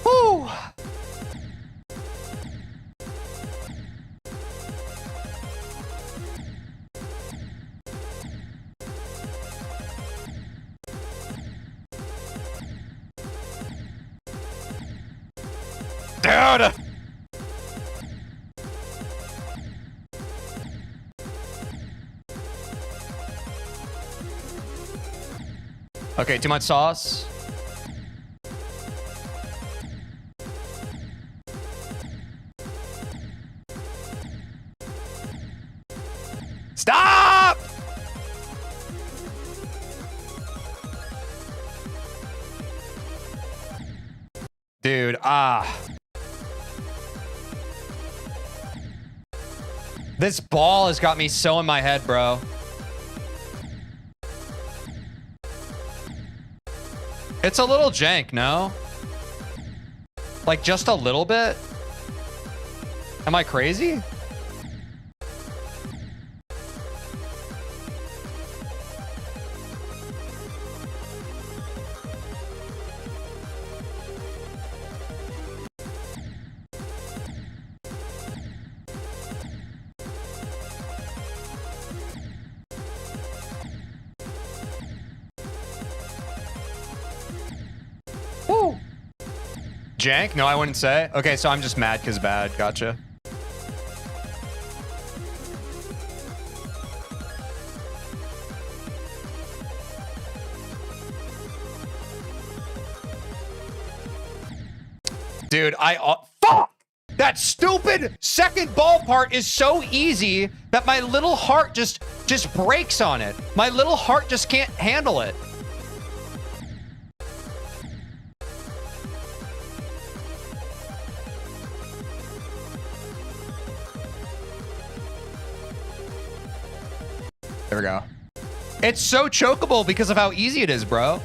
Woo! Dude! Okay, too much sauce. Stop! Dude, this ball has got me so in my head, bro. It's a little jank, no? Like, just a little bit? Am I crazy? Jank? No, I wouldn't say. Okay, so I'm just mad because bad. Gotcha. Dude, fuck! That stupid second ball part is so easy that my little heart just breaks on it. My little heart just can't handle it. There we go. It's so chokeable because of how easy it is, bro.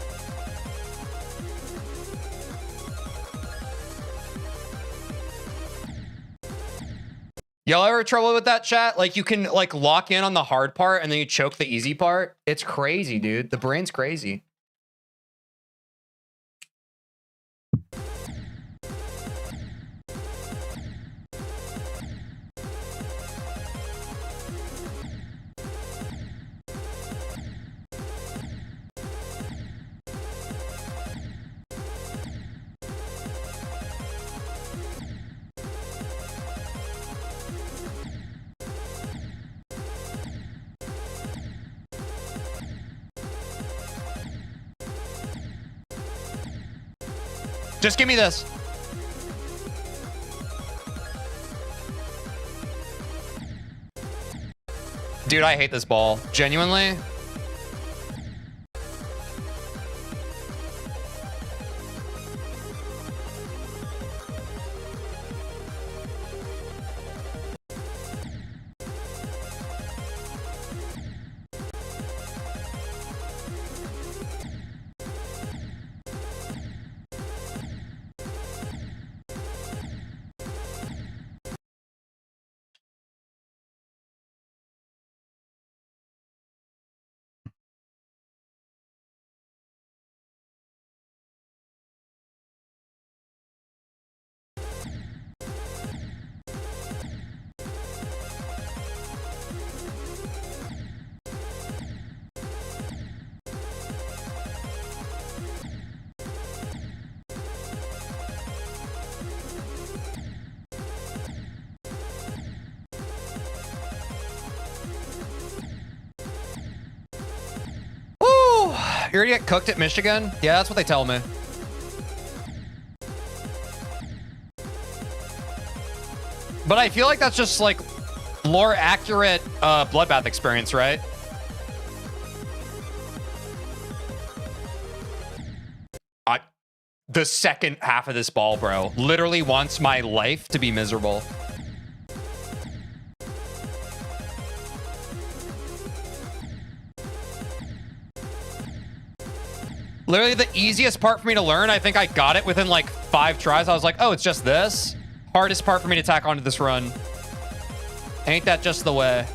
Y'all ever trouble with that, chat? Like, you can, like, lock in on the hard part and then you choke the easy part? It's crazy, dude. The brain's crazy. Just give me this. Dude, I hate this ball. Genuinely. You already get cooked at Michigan? Yeah, that's what they tell me. But I feel like that's just like lore accurate bloodbath experience, right? The second half of this ball, bro, literally wants my life to be miserable. Literally the easiest part for me to learn. I think I got it within like 5 tries. I was like, oh, it's just this. Hardest part for me to tack onto this run. Ain't that just the way?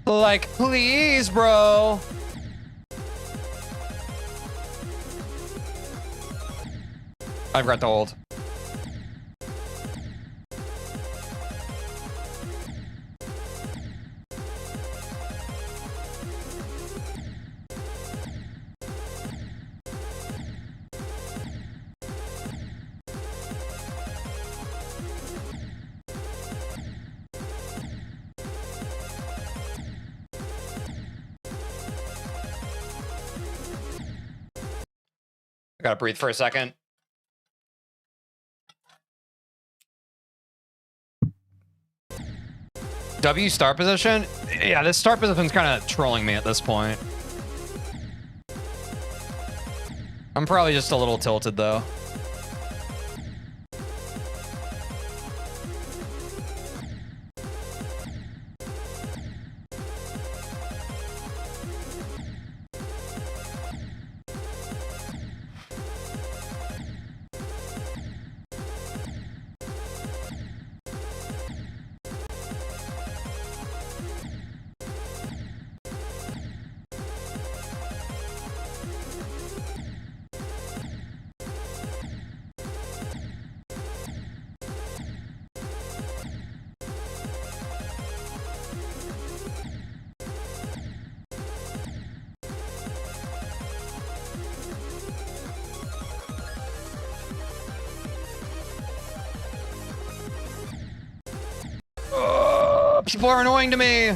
Like, please, bro. I forgot to hold. I gotta breathe for a second. W start position? Yeah, this start position's kind of trolling me at this point. I'm probably just a little tilted though. People are annoying to me.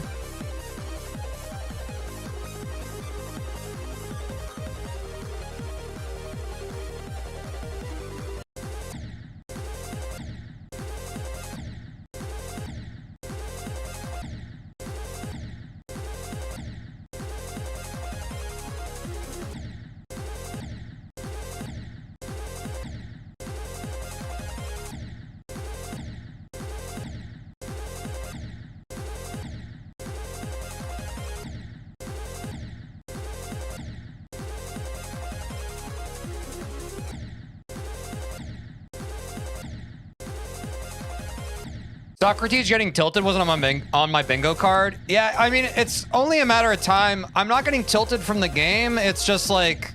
Socrates getting tilted wasn't on my bingo card. Yeah, I mean, it's only a matter of time. I'm not getting tilted from the game. It's just like,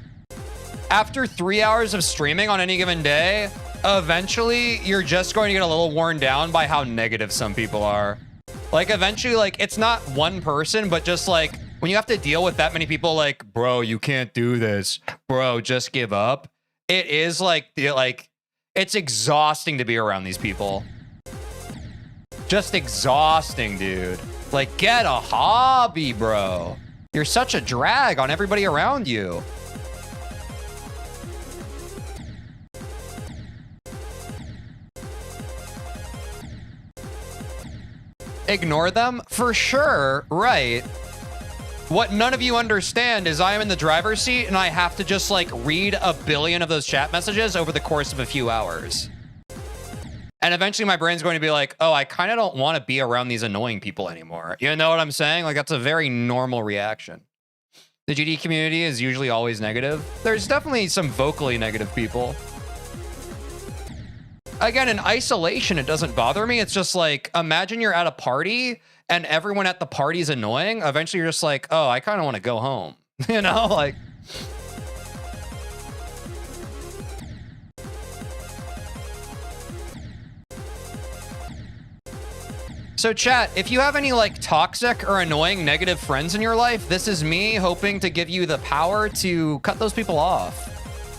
after 3 hours of streaming on any given day, eventually you're just going to get a little worn down by how negative some people are. Like, eventually, like, it's not one person, but just like, when you have to deal with that many people like, bro, you can't do this. Bro, just give up. It is like, it's exhausting to be around these people. Just exhausting, dude. Like, get a hobby, bro. You're such a drag on everybody around you. Ignore them? For sure, right. What none of you understand is I am in the driver's seat and I have to just like read a billion of those chat messages over the course of a few hours. And eventually my brain's going to be like, oh, I kind of don't want to be around these annoying people anymore. You know what I'm saying? Like, that's a very normal reaction. The GD community is usually always negative. There's definitely some vocally negative people. Again, in isolation, it doesn't bother me. It's just like, imagine you're at a party and everyone at the party is annoying. Eventually you're just like, oh, I kind of want to go home. You know, like... So chat, if you have any like toxic or annoying negative friends in your life, this is me hoping to give you the power to cut those people off.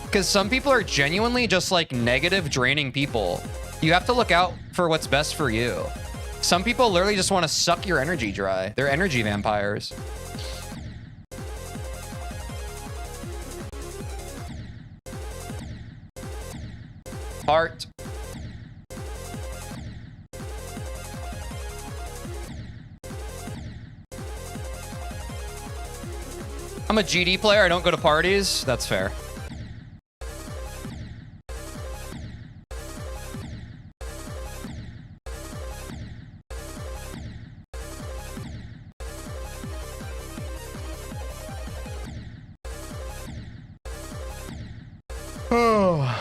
Because some people are genuinely just like negative, draining people. You have to look out for what's best for you. Some people literally just want to suck your energy dry. They're energy vampires. Heart. I'm a GD player. I don't go to parties. That's fair. Oh.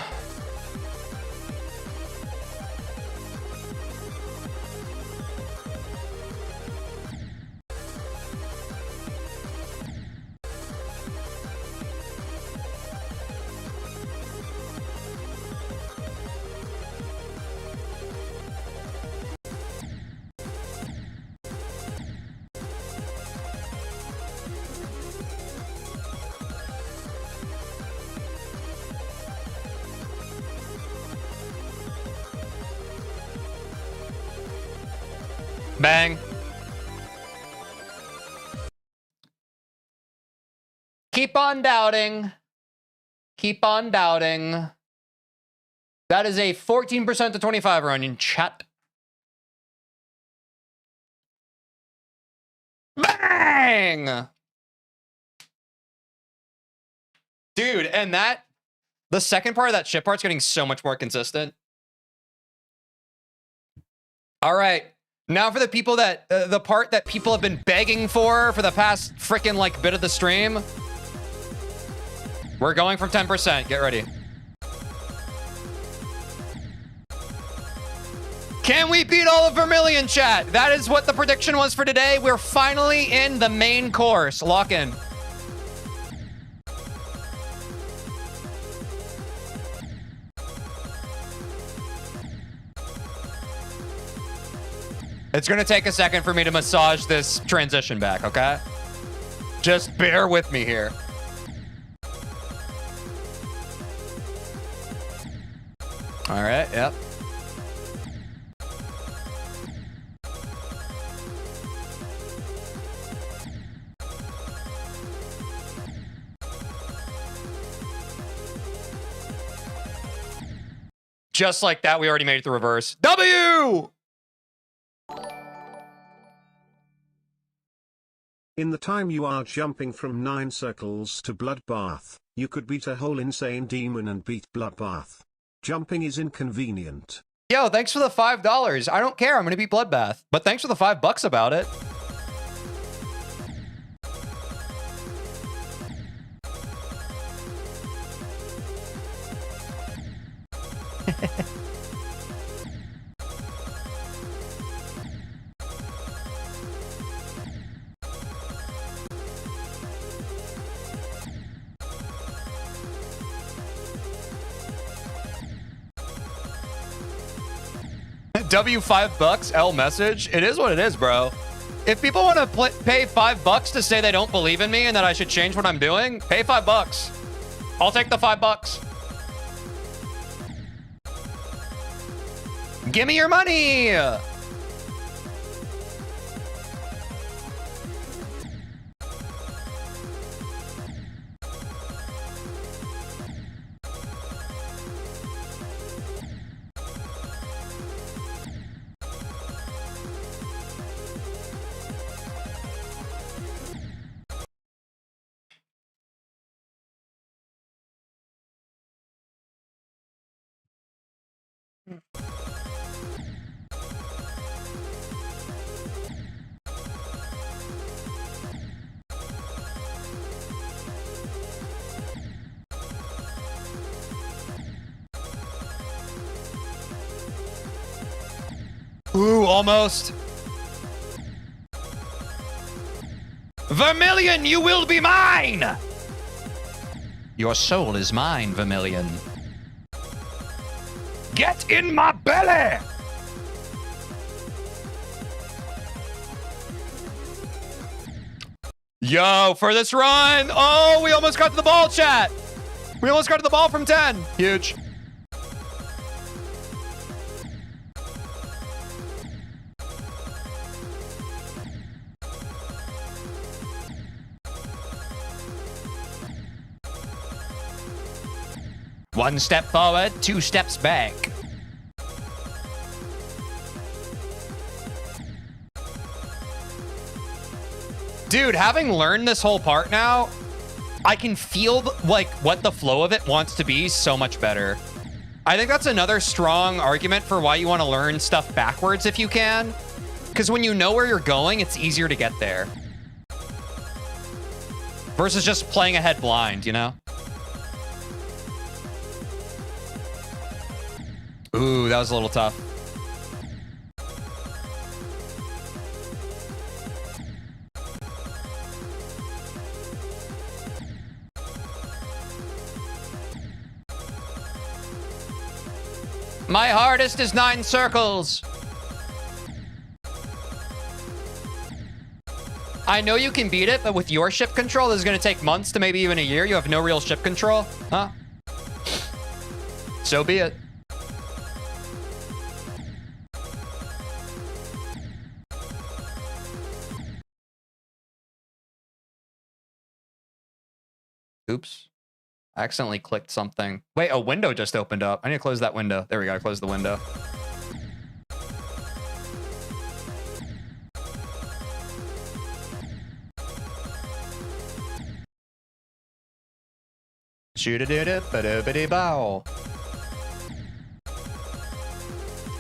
Bang. Keep on doubting. Keep on doubting. That is a 14% to 25 run in chat. Bang! Dude, and that, the second part of that shit part's getting so much more consistent. All right. Now for the people that, the part that people have been begging for the past frickin' like bit of the stream. We're going from 10%. Get ready. Can we beat all of Vermillion, chat? That is what the prediction was for today. We're finally in the main course. Lock in. It's going to take a second for me to massage this transition back, okay? Just bear with me here. All right, yep. Just like that, we already made it the reverse. W! In the time you are jumping from 9 circles to Bloodbath, you could beat a whole insane demon and beat Bloodbath. Jumping is inconvenient. Yo, thanks for the $5. I don't care. I'm going to beat Bloodbath. But thanks for the $5 about it. W $5, L message. It is what it is, bro. If people want to pay $5 to say they don't believe in me and that I should change what I'm doing, pay $5. I'll take the $5. Give me your money. Ooh, almost. Vermillion, you will be mine! Your soul is mine, Vermillion. Get in my belly! Yo, for this run! Oh, we almost got to the ball, chat! We almost got to the ball from 10. Huge. One step forward, 2 steps back. Dude, having learned this whole part now, I can feel like what the flow of it wants to be so much better. I think that's another strong argument for why you want to learn stuff backwards if you can. Because when you know where you're going, it's easier to get there. Versus just playing ahead blind, you know? Ooh, that was a little tough. My hardest is 9 circles. I know you can beat it, but with your ship control, this is going to take months to maybe even a year. You have no real ship control. Huh? So be it. Oops. I accidentally clicked something. Wait, a window just opened up. I need to close that window. There we go. I closed the window. Shoot-a-doo-doo-ba-doo-ba-dee-bow.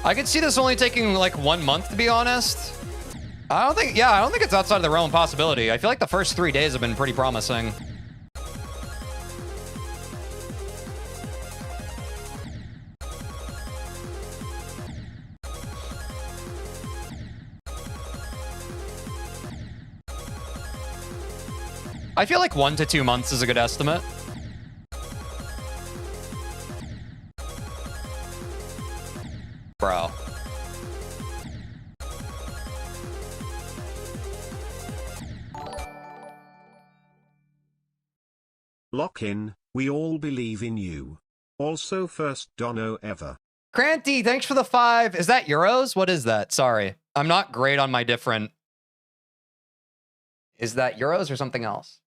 I could see this only taking like 1 month, to be honest. I don't think it's outside of the realm of possibility. I feel like the first 3 days have been pretty promising. I feel like 1 to 2 months is a good estimate. Bro. Lock in, we all believe in you. Also first dono ever. Cranty, thanks for the 5. Is that euros? What is that? Sorry. I'm not great on my different... Is that euros or something else?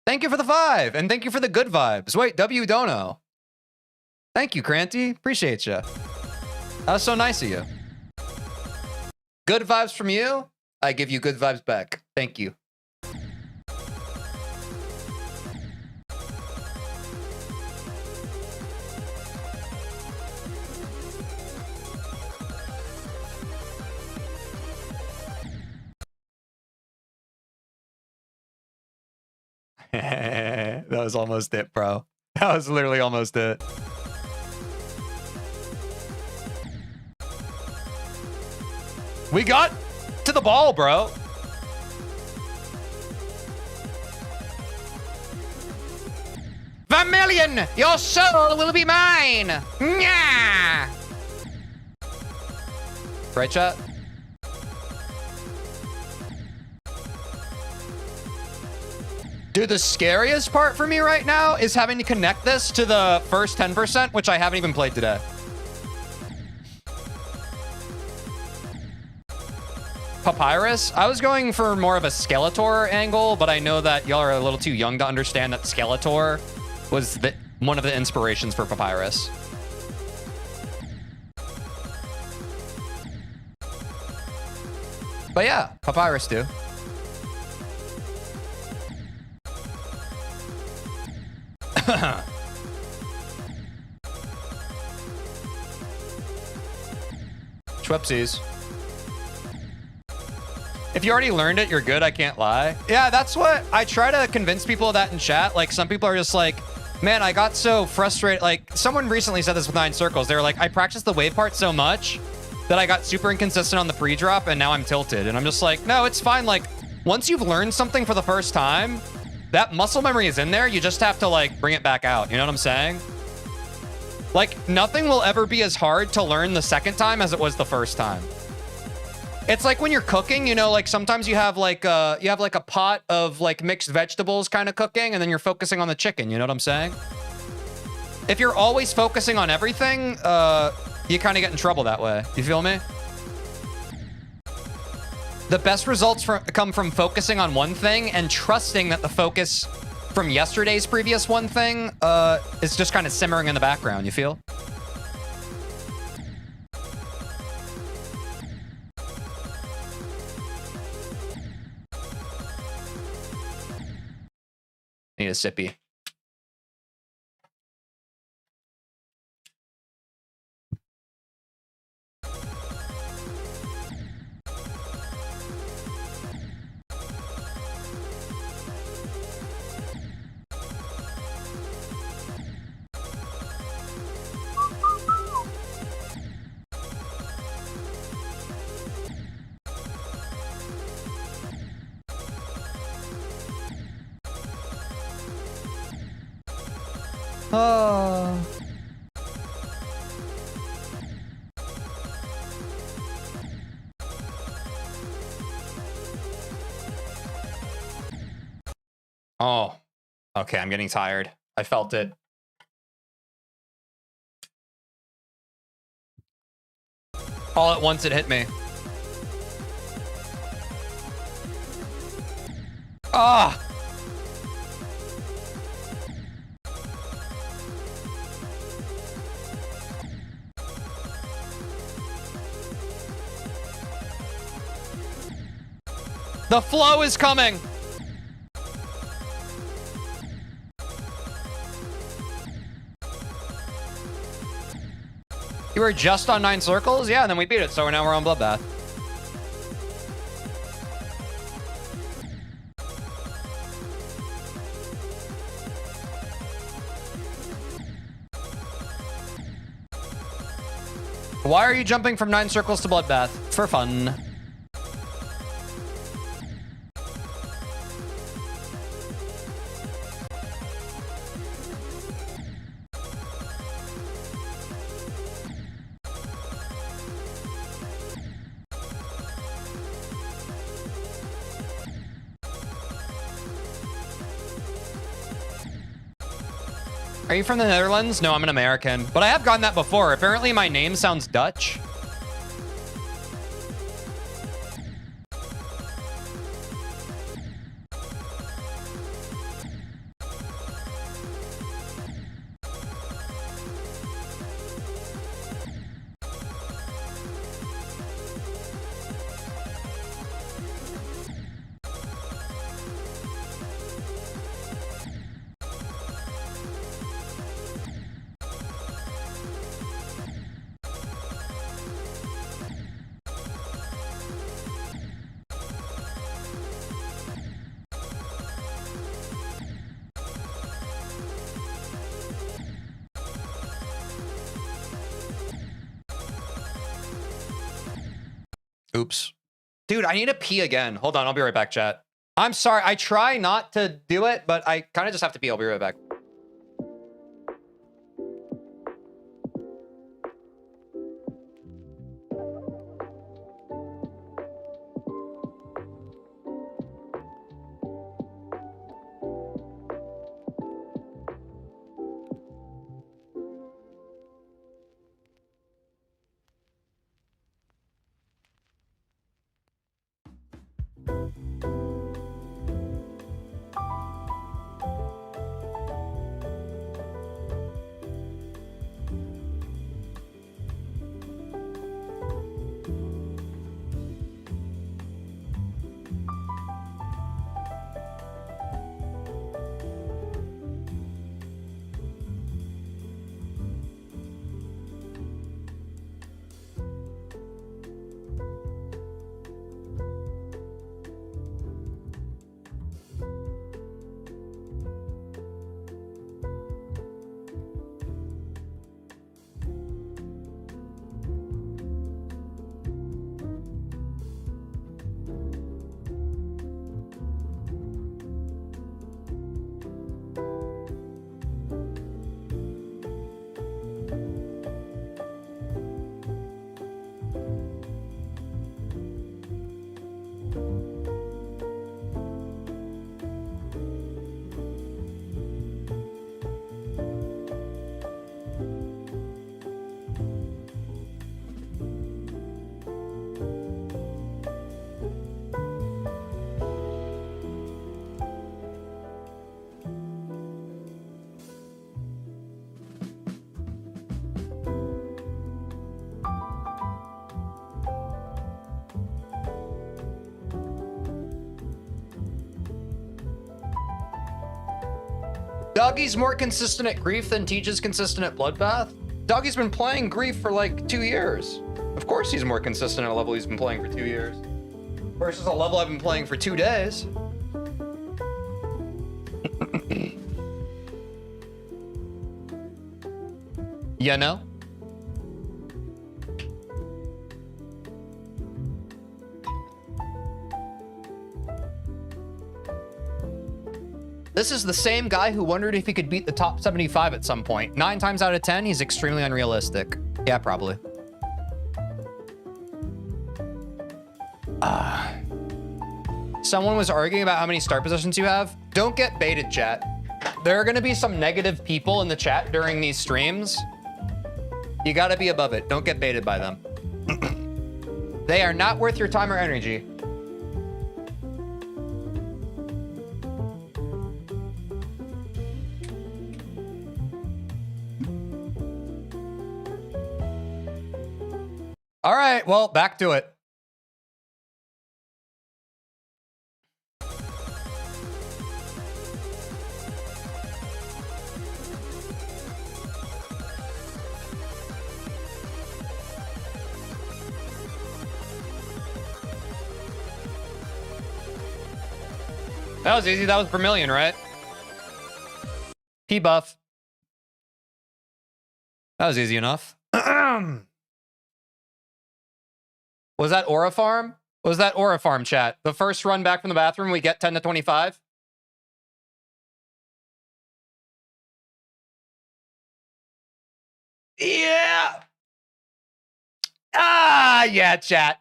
Thank you for the 5, and thank you for the good vibes. Wait, W Dono. Thank you, Cranty. Appreciate you. That was so nice of you. Good vibes from you. I give you good vibes back. Thank you. That was almost it, bro. That was literally almost it. We got to the ball, bro. Vermillion, your soul will be mine. Nyah! Right, chat? Dude, the scariest part for me right now is having to connect this to the first 10%, which I haven't even played today. Papyrus? I was going for more of a Skeletor angle, but I know that y'all are a little too young to understand that Skeletor was one of the inspirations for Papyrus. But yeah, Papyrus too. Schwepsies. If you already learned it, you're good, I can't lie. Yeah, that's what I try to convince people of that in chat. Like, some people are just like, man, I got so frustrated. Like, someone recently said this with 9 circles. They were like, I practiced the wave part so much that I got super inconsistent on the pre-drop and now I'm tilted. And I'm just like, no, it's fine. Like, once you've learned something for the first time, that muscle memory is in there. You just have to, like, bring it back out. You know what I'm saying? Like, nothing will ever be as hard to learn the second time as it was the first time. It's like when you're cooking, you know, like sometimes you have like a pot of like mixed vegetables kind of cooking, and then you're focusing on the chicken. You know what I'm saying? If you're always focusing on everything, you kind of get in trouble that way. You feel me? The best results come from focusing on one thing and trusting that the focus from yesterday's previous one thing is just kind of simmering in the background. You feel? Need a sippy. Oh. Oh. Okay, I'm getting tired. I felt it. All at once it hit me. Ah! The flow is coming. You were just on 9 circles? Yeah, and then we beat it, so now we're on Bloodbath. Why are you jumping from 9 circles to Bloodbath? For fun. Are you from the Netherlands? No, I'm an American. But I have gotten that before. Apparently my name sounds Dutch. Oops. Dude, I need to pee again. Hold on, I'll be right back, chat. I'm sorry. I try not to do it, but I kind of just have to pee. I'll be right back. Doggy's more consistent at Grief than Teej is consistent at Bloodbath? Doggy's been playing Grief for like 2 years. Of course he's more consistent at a level he's been playing for 2 years. Versus a level I've been playing for 2 days. You know? This is the same guy who wondered if he could beat the top 75 at some point. 9 times out of 10, he's extremely unrealistic. Yeah, probably. Someone was arguing about how many start positions you have. Don't get baited, chat. There are going to be some negative people in the chat during these streams. You got to be above it. Don't get baited by them. They are not worth your time or energy. All right, well, back to it. That was easy. That was Vermillion, right? P-buff. That was easy enough. Was that Aura Farm? Was that Aura Farm, chat? The first run back from the bathroom, we get 10 to 25? Yeah. Yeah, chat.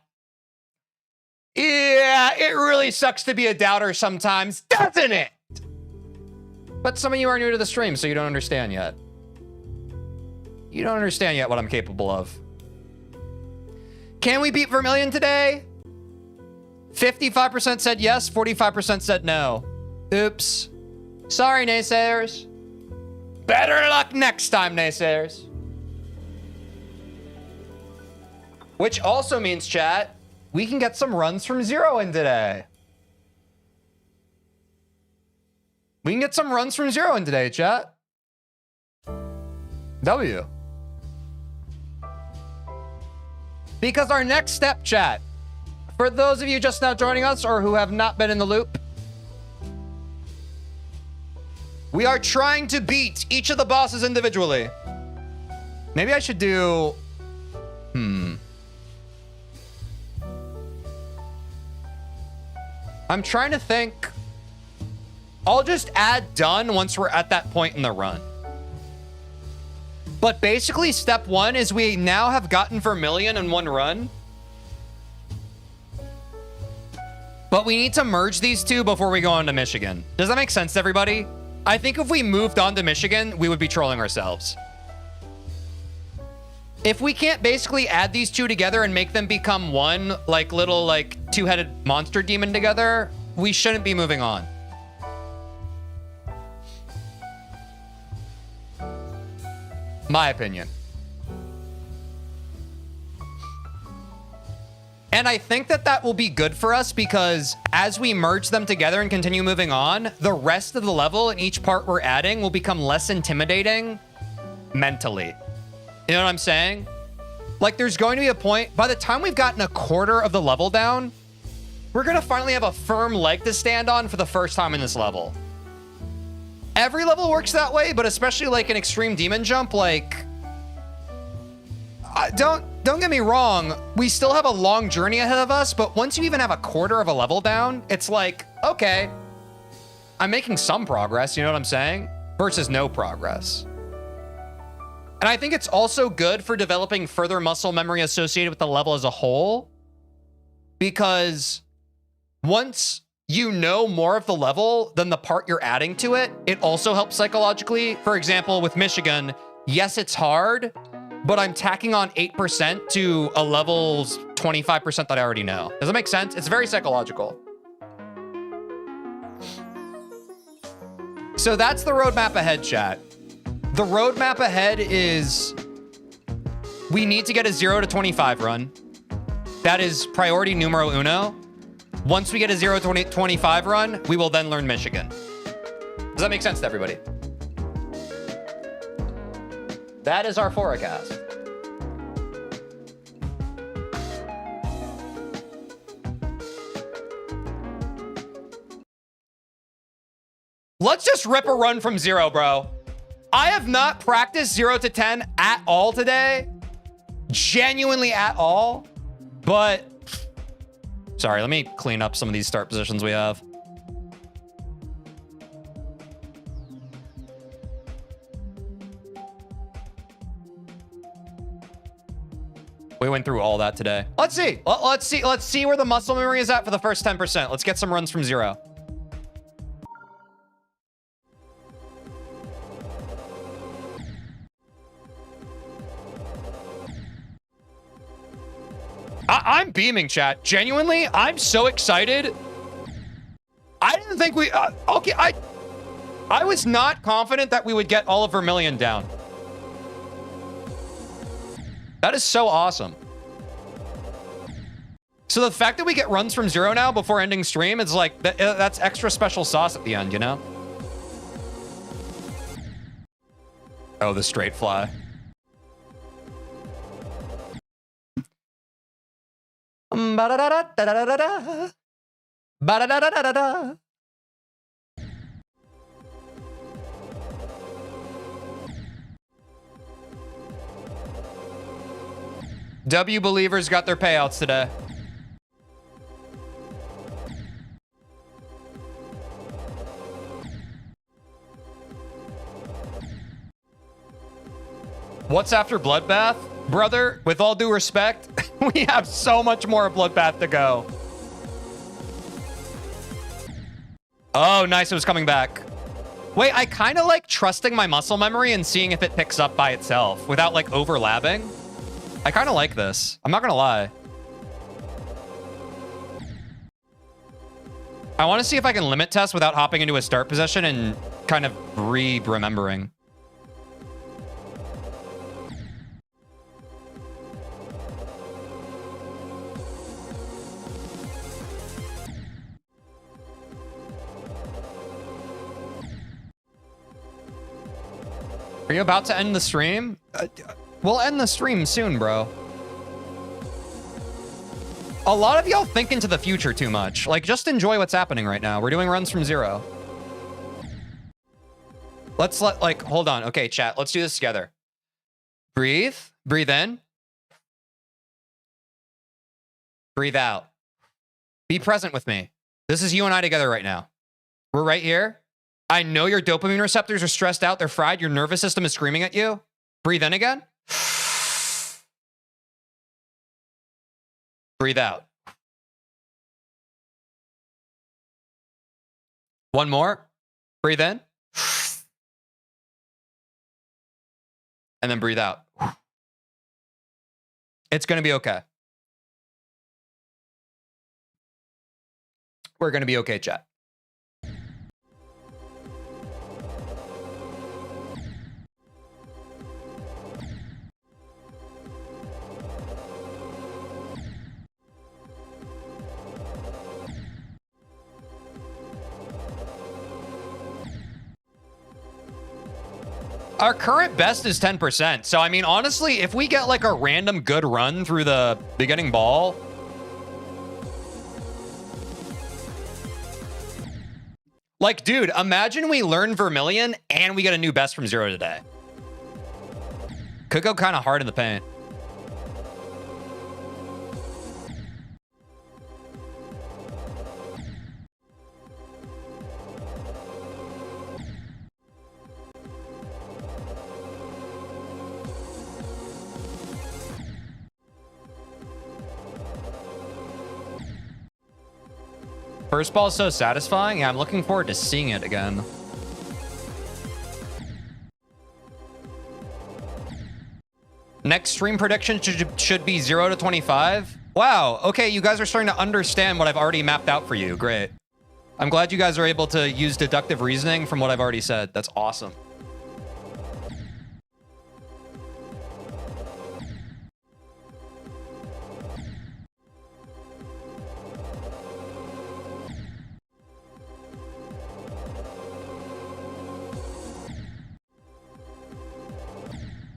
Yeah, it really sucks to be a doubter sometimes, doesn't it? But some of you are new to the stream, so you don't understand yet. You don't understand yet what I'm capable of. Can we beat Vermillion today? 55% said yes, 45% said no. Oops. Sorry, naysayers. Better luck next time, naysayers. Which also means, chat, we can get some runs from 0 in today. We can get some runs from 0 in today, chat. W. Because our next step, chat, for those of you just now joining us or who have not been in the loop, we are trying to beat each of the bosses individually. Maybe I should do... I'm trying to think. I'll just add done once we're at that point in the run. But basically, step one is we now have gotten Vermillion in one run. But we need to merge these two before we go on to Michigan. Does that make sense to everybody? I think if we moved on to Michigan, we would be trolling ourselves. If we can't basically add these two together and make them become one, like little like two-headed monster demon together, we shouldn't be moving on. My opinion. And I think that that will be good for us because as we merge them together and continue moving on, the rest of the level and each part we're adding will become less intimidating mentally. You know what I'm saying? Like there's going to be a point, by the time we've gotten a quarter of the level down, we're going to finally have a firm leg to stand on for the first time in this level. Every level works that way, but especially like an extreme demon jump, like don't get me wrong, we still have a long journey ahead of us, but once you even have a quarter of a level down, it's like, okay, I'm making some progress, you know what I'm saying? Versus no progress. And I think it's also good for developing further muscle memory associated with the level as a whole, because once you know more of the level than the part you're adding to it, it also helps psychologically. For example, with Michigan, yes, it's hard, but I'm tacking on 8% to a level's 25% that I already know. Does that make sense? It's very psychological. So that's the roadmap ahead, chat. The roadmap ahead is we need to get a 0 to 25 run. That is priority numero uno. Once we get a 0 to 25 run, we will then learn Michigan. Does that make sense to everybody? That is our forecast. Let's just rip a run from 0, bro. I have not practiced 0 to 10 at all today. Genuinely at all. But sorry, let me clean up some of these start positions we have. We went through all that today. Let's see. Let's see where the muscle memory is at for the first 10%. Let's get some runs from 0. I'm beaming, chat. Genuinely, I'm so excited. I didn't think we... okay, I was not confident that we would get all of Vermillion down. That is so awesome. So the fact that we get runs from 0 now before ending stream, it's like, that's extra special sauce at the end, you know? Oh, the straight fly. Ba-da-da-da-da-da-da-da. Ba-da-da-da-da-da. W believers got their payouts today. What's after Bloodbath? Brother, with all due respect, we have so much more Bloodbath to go. Oh, nice. It was coming back. Wait, I kind of like trusting my muscle memory and seeing if it picks up by itself without like overlapping. I kind of like this. I'm not going to lie. I want to see if I can limit test without hopping into a start position and kind of remembering. Are you about to end the stream? We'll end the stream soon, bro. A lot of y'all think into the future too much. Like, just enjoy what's happening right now. We're doing runs from 0. Let's hold on. Okay, chat. Let's do this together. Breathe. Breathe in. Breathe out. Be present with me. This is you and I together right now. We're right here. I know your dopamine receptors are stressed out. They're fried. Your nervous system is screaming at you. Breathe in again. Breathe out. One more. Breathe in. And then breathe out. It's going to be okay. We're going to be okay, chat. Our current best is 10%. So, I mean, honestly, if we get like a random good run through the beginning ball, like, dude, imagine we learn Vermillion and we get a new best from 0 today. Could go kind of hard in the paint. First ball is so satisfying. Yeah, I'm looking forward to seeing it again. Next stream prediction should be 0 to 25. Wow. Okay, you guys are starting to understand what I've already mapped out for you. Great. I'm glad you guys are able to use deductive reasoning from what I've already said. That's awesome.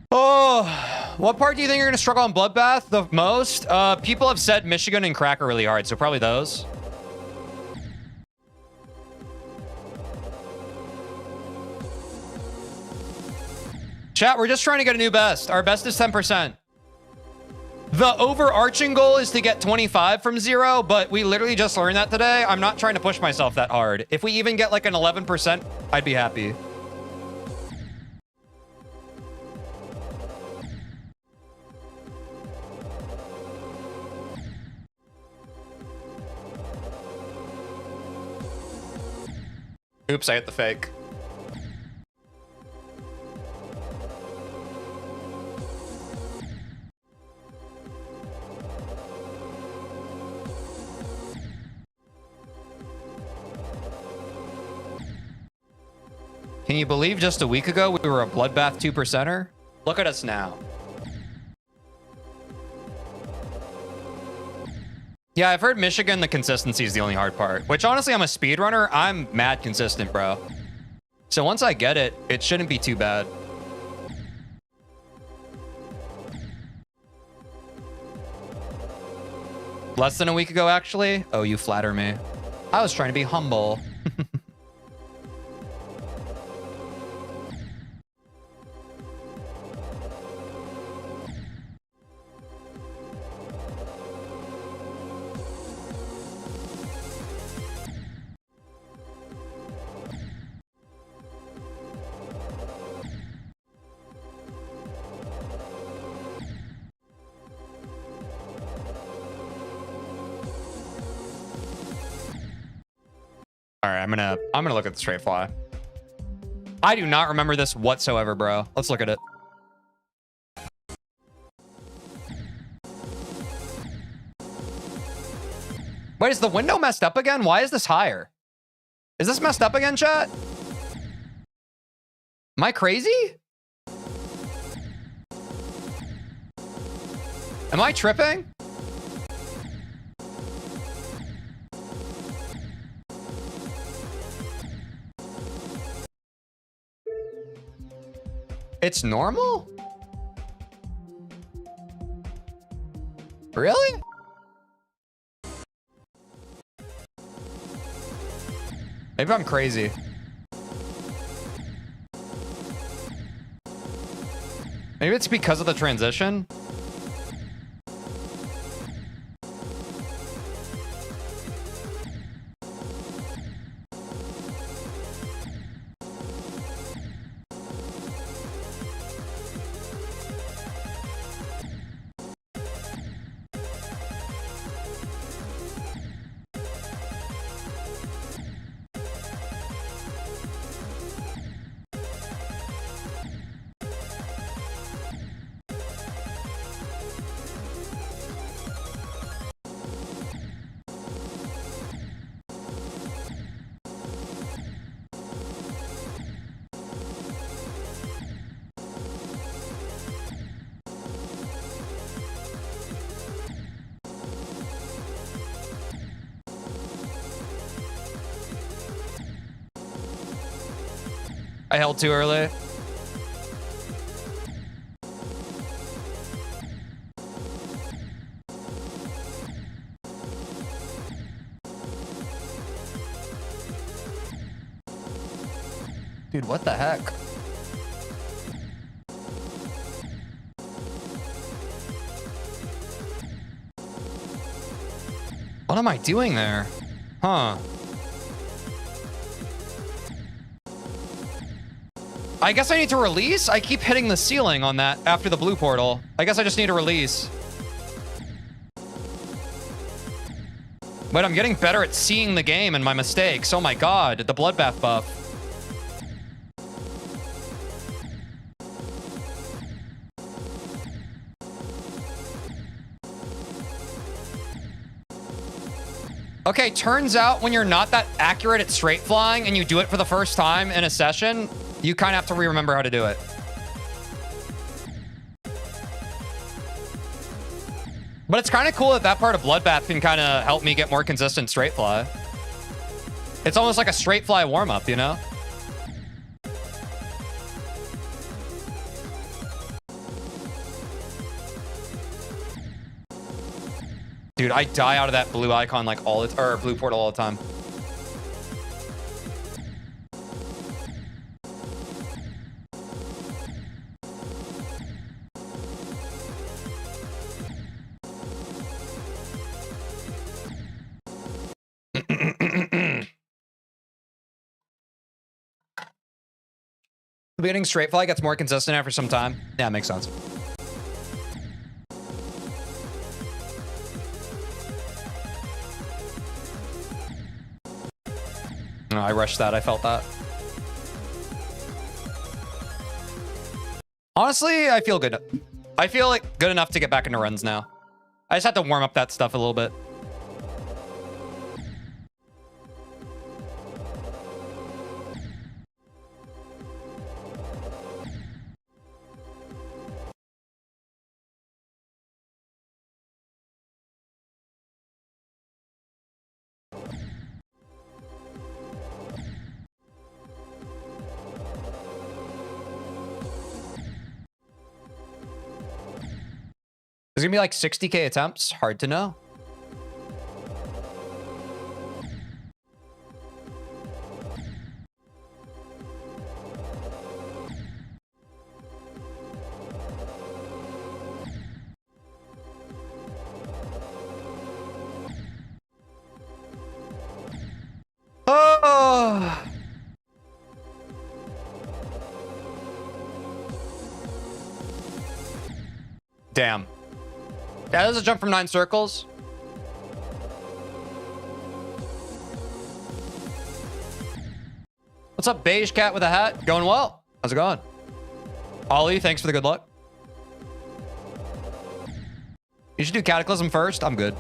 Oh, what part do you think you're going to struggle on Bloodbath the most? People have said Michigan and Crack are really hard, so probably those. Chat, we're just trying to get a new best. Our best is 10%. The overarching goal is to get 25 from 0, but we literally just learned that today. I'm not trying to push myself that hard. If we even get like an 11%, I'd be happy. Oops, I hit the fake. Can you believe just a week ago we were a Bloodbath 2%er? Look at us now. Yeah, I've heard Michigan, the consistency is the only hard part. Which, honestly, I'm a speedrunner. I'm mad consistent, bro. So once I get it, it shouldn't be too bad. Less than a week ago, actually? Oh, you flatter me. I was trying to be humble. All right, I'm gonna look at the straight fly. I do not remember this whatsoever, bro. Let's look at it. Wait, is the window messed up again? Why is this higher? Is this messed up again, chat? Am I crazy? Am I tripping? It's normal? Really? Maybe I'm crazy. Maybe it's because of the transition. I held too early. Dude, what the heck? What am I doing there? Huh. I guess I need to release? I keep hitting the ceiling on that after the blue portal. I guess I just need to release. But I'm getting better at seeing the game and my mistakes. Oh my god, the bloodbath buff. Okay, turns out when you're not that accurate at straight flying and you do it for the first time in a session, you kind of have to remember how to do it. But it's kind of cool that that part of Bloodbath can kind of help me get more consistent straight fly. It's almost like a straight fly warm-up, you know? Dude, I die out of that blue icon like all the or blue portal all the time. The beginning straight fly gets more consistent after some time. Yeah, makes sense. No, I rushed that. I felt that. Honestly, I feel good. I feel like good enough to get back into runs now. I just have to warm up that stuff a little bit. There's gonna be like 60k attempts. Hard to know. Oh. Damn. Yeah, there's a jump from 9 circles. What's up, beige cat with a hat? Going well. How's it going? Ollie, thanks for the good luck. You should do Cataclysm first. I'm good.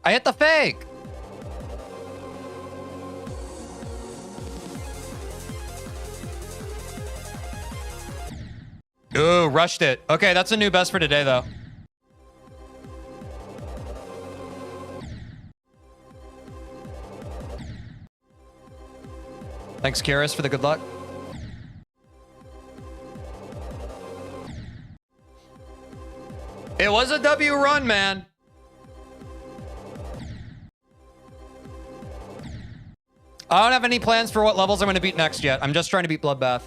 I hit the fake. Ooh, rushed it. Okay, that's a new best for today, though. Thanks, Kiris, for the good luck. It was a W run, man. I don't have any plans for what levels I'm going to beat next yet. I'm just trying to beat Bloodbath.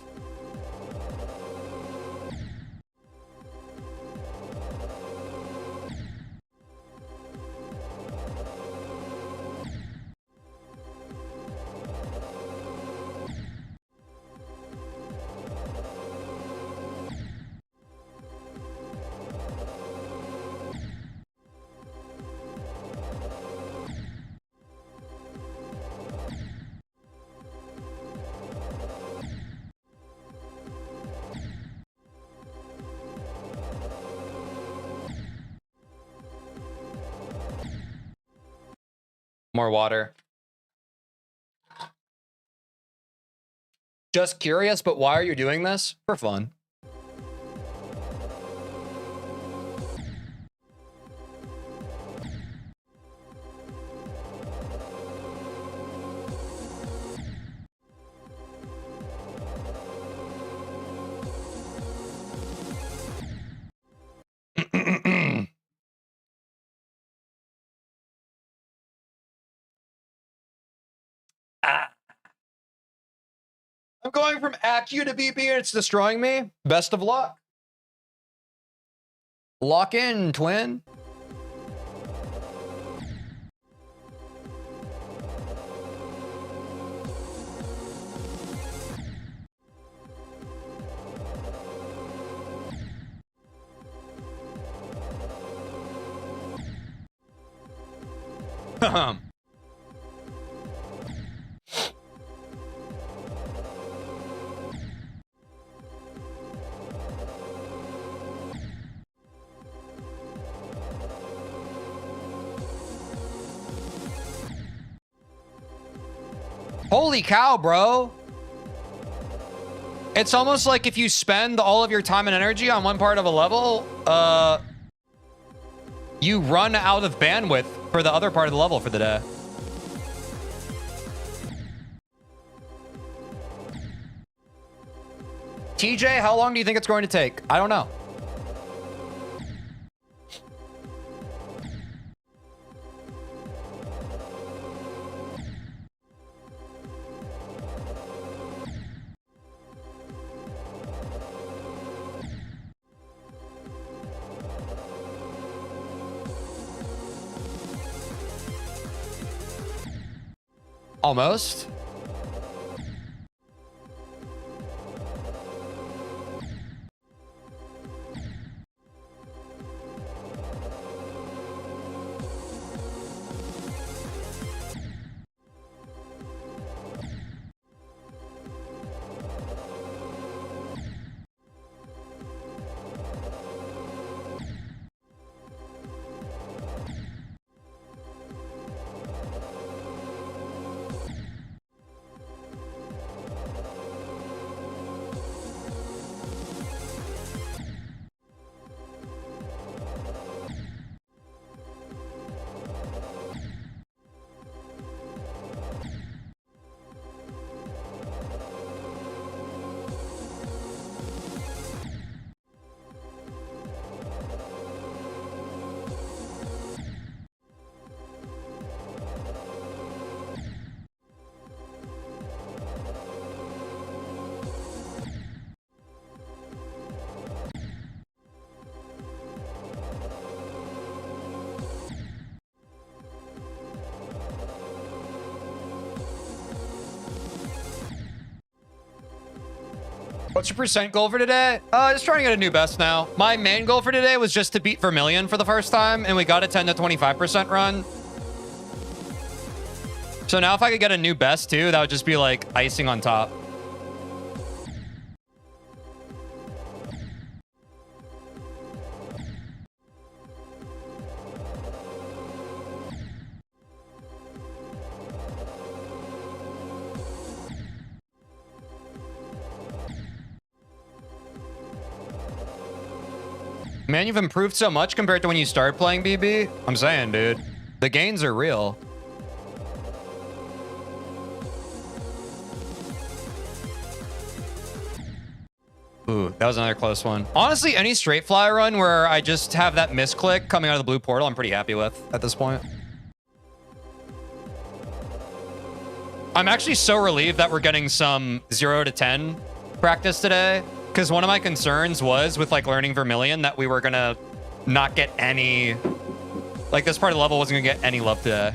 More water. Just curious, but why are you doing this? For fun. I'm going from ACU to BP and it's destroying me. Best of luck. Lock in, twin. Holy cow, bro. It's almost like if you spend all of your time and energy on one part of a level, you run out of bandwidth for the other part of the level for the day. TJ, how long do you think it's going to take? I don't know. Almost. What's your percent goal for today? Just trying to get a new best now. My main goal for today was just to beat Vermillion for the first time, and we got a 10 to 25% run. So now if I could get a new best too, that would just be like icing on top. Man, you've improved so much compared to when you started playing BB. I'm saying, dude, the gains are real. Ooh, that was another close one. Honestly, any straight fly run where I just have that misclick coming out of the blue portal, I'm pretty happy with at this point. I'm actually so relieved that we're getting some 0 to 10 practice today. Because one of my concerns was with like learning Vermillion that we were gonna not get any, like this part of the level wasn't gonna get any love today.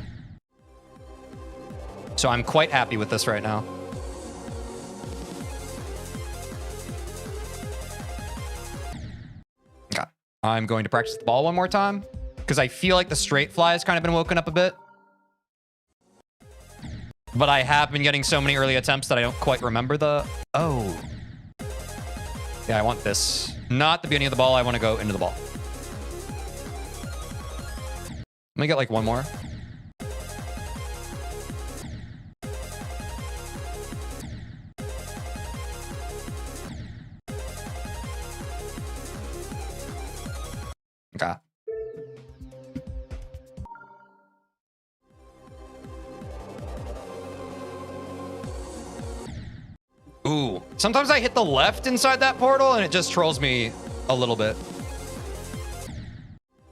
So I'm quite happy with this right now. Okay. I'm going to practice the ball one more time because I feel like the straight fly has kind of been woken up a bit. But I have been getting so many early attempts that I don't quite remember the, oh. Yeah, I want this. Not the beginning of the ball. I want to go into the ball. Let me get like one more. Okay. Ooh, sometimes I hit the left inside that portal and it just trolls me a little bit.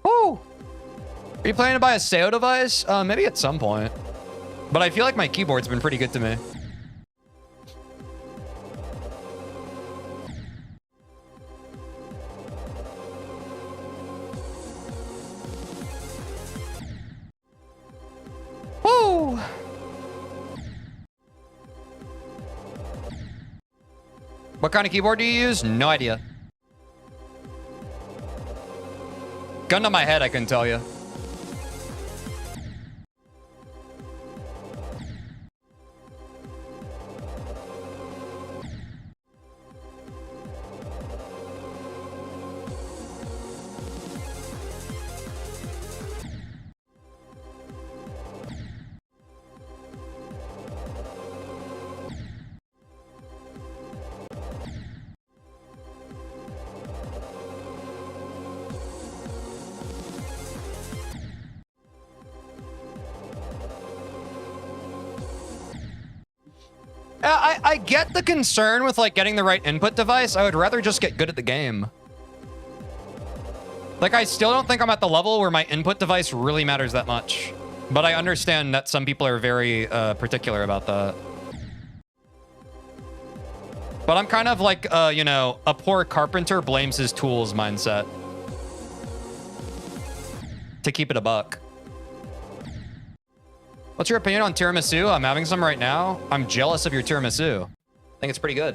Ooh. Are you planning to buy a SEO device? Maybe at some point. But I feel like my keyboard's been pretty good to me. Woo! What kind of keyboard do you use? No idea. Gun to my head, I couldn't tell you. I get the concern with like getting the right input device. I would rather just get good at the game. Like, I still don't think I'm at the level where my input device really matters that much. But I understand that some people are very particular about that. But I'm kind of like, you know, a poor carpenter blames his tools mindset. To keep it a buck. What's your opinion on tiramisu? I'm having some right now. I'm jealous of your tiramisu. I think it's pretty good.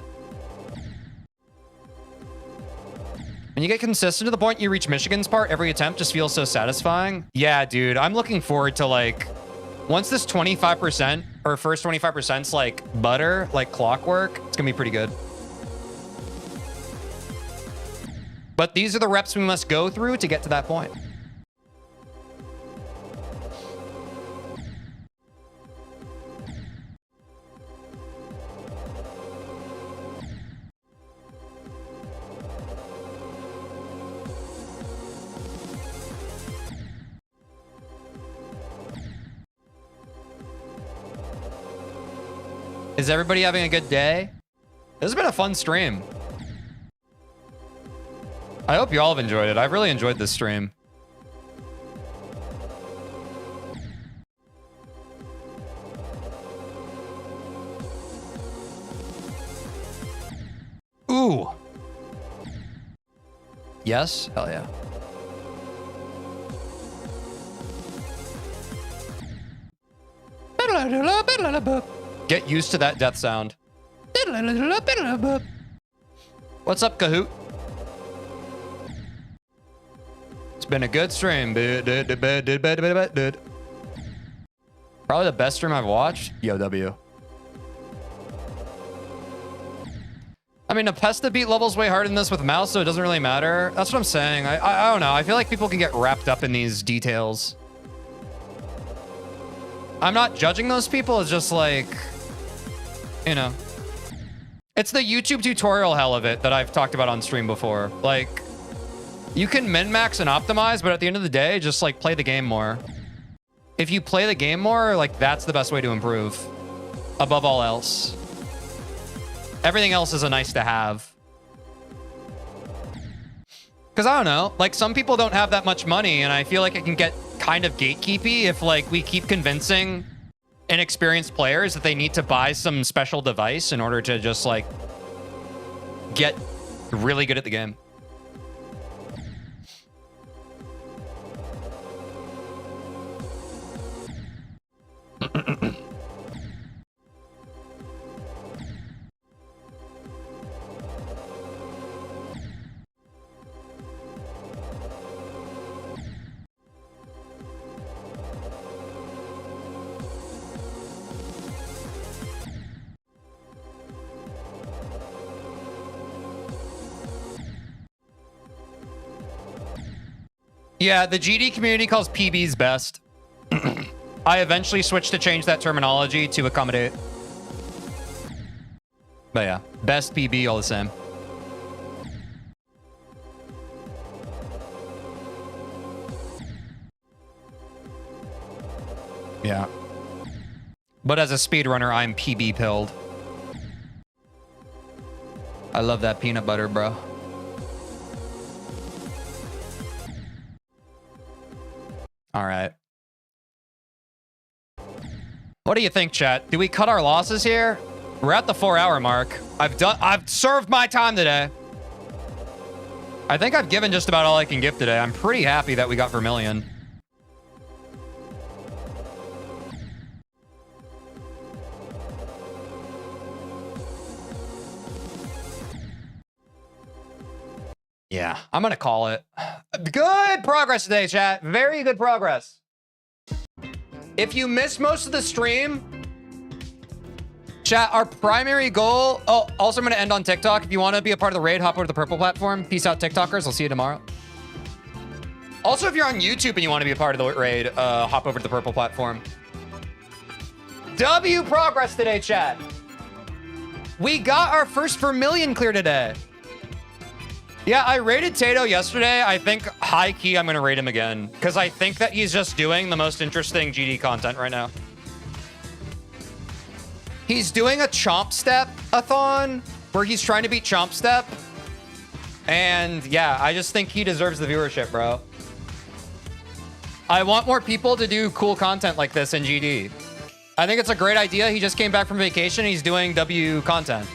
When you get consistent to the point you reach Michigan's part, every attempt just feels so satisfying. Yeah, dude, I'm looking forward to like, once this 25% or first 25%'s like butter, like clockwork, it's gonna be pretty good. But these are the reps we must go through to get to that point. Is everybody having a good day? This has been a fun stream. I hope you all have enjoyed it. I've really enjoyed this stream. Ooh. Yes? Hell yeah. Get used to that death sound. What's up, Kahoot? It's been a good stream. Probably the best stream I've watched. Yo, W. I mean, Apesta beat levels way harder than this with mouse, so it doesn't really matter. That's what I'm saying. I don't know. I feel like people can get wrapped up in these details. I'm not judging those people. It's just like, you know, it's the YouTube tutorial hell of it that I've talked about on stream before. Like, you can min-max and optimize, but at the end of the day, just like play the game more. If you play the game more, like that's the best way to improve above all else. Everything else is a nice to have. Because I don't know, like some people don't have that much money, and I feel like it can get kind of gatekeepy if like we keep convincing inexperienced players that they need to buy some special device in order to just like get really good at the game. Yeah, the GD community calls PBs best. I eventually switched to change that terminology to accommodate. But yeah, best PB all the same. Yeah. But as a speedrunner, I'm PB pilled. I love that peanut butter, bro. All right. What do you think, chat? Do we cut our losses here? We're at the 4-hour mark. I've served my time today. I think I've given just about all I can give today. I'm pretty happy that we got Vermillion. Yeah, I'm gonna call it. Good progress today, chat. Very good progress. If you missed most of the stream, chat, our primary goal... Oh, also I'm gonna end on TikTok. If you want to be a part of the raid, hop over to the purple platform. Peace out, TikTokers. I'll see you tomorrow. Also, if you're on YouTube and you want to be a part of the raid, hop over to the purple platform. W progress today, chat. We got our first Vermillion clear today. Yeah, I rated Tato yesterday. I think high key I'm going to rate him again because I think that he's just doing the most interesting GD content right now. He's doing a Chomp Step-a-thon where he's trying to beat Chomp Step. And yeah, I just think he deserves the viewership, bro. I want more people to do cool content like this in GD. I think it's a great idea. He just came back from vacation. He's doing W content.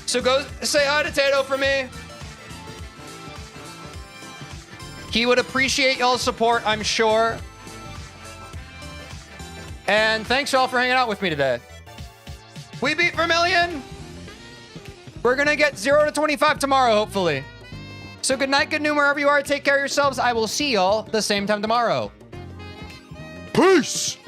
So go say hi to Tato for me. He would appreciate y'all's support, I'm sure. And thanks y'all for hanging out with me today. We beat Vermillion. We're gonna get 0 to 25 tomorrow, hopefully. So good night, good noon, wherever you are. Take care of yourselves. I will see y'all the same time tomorrow. Peace!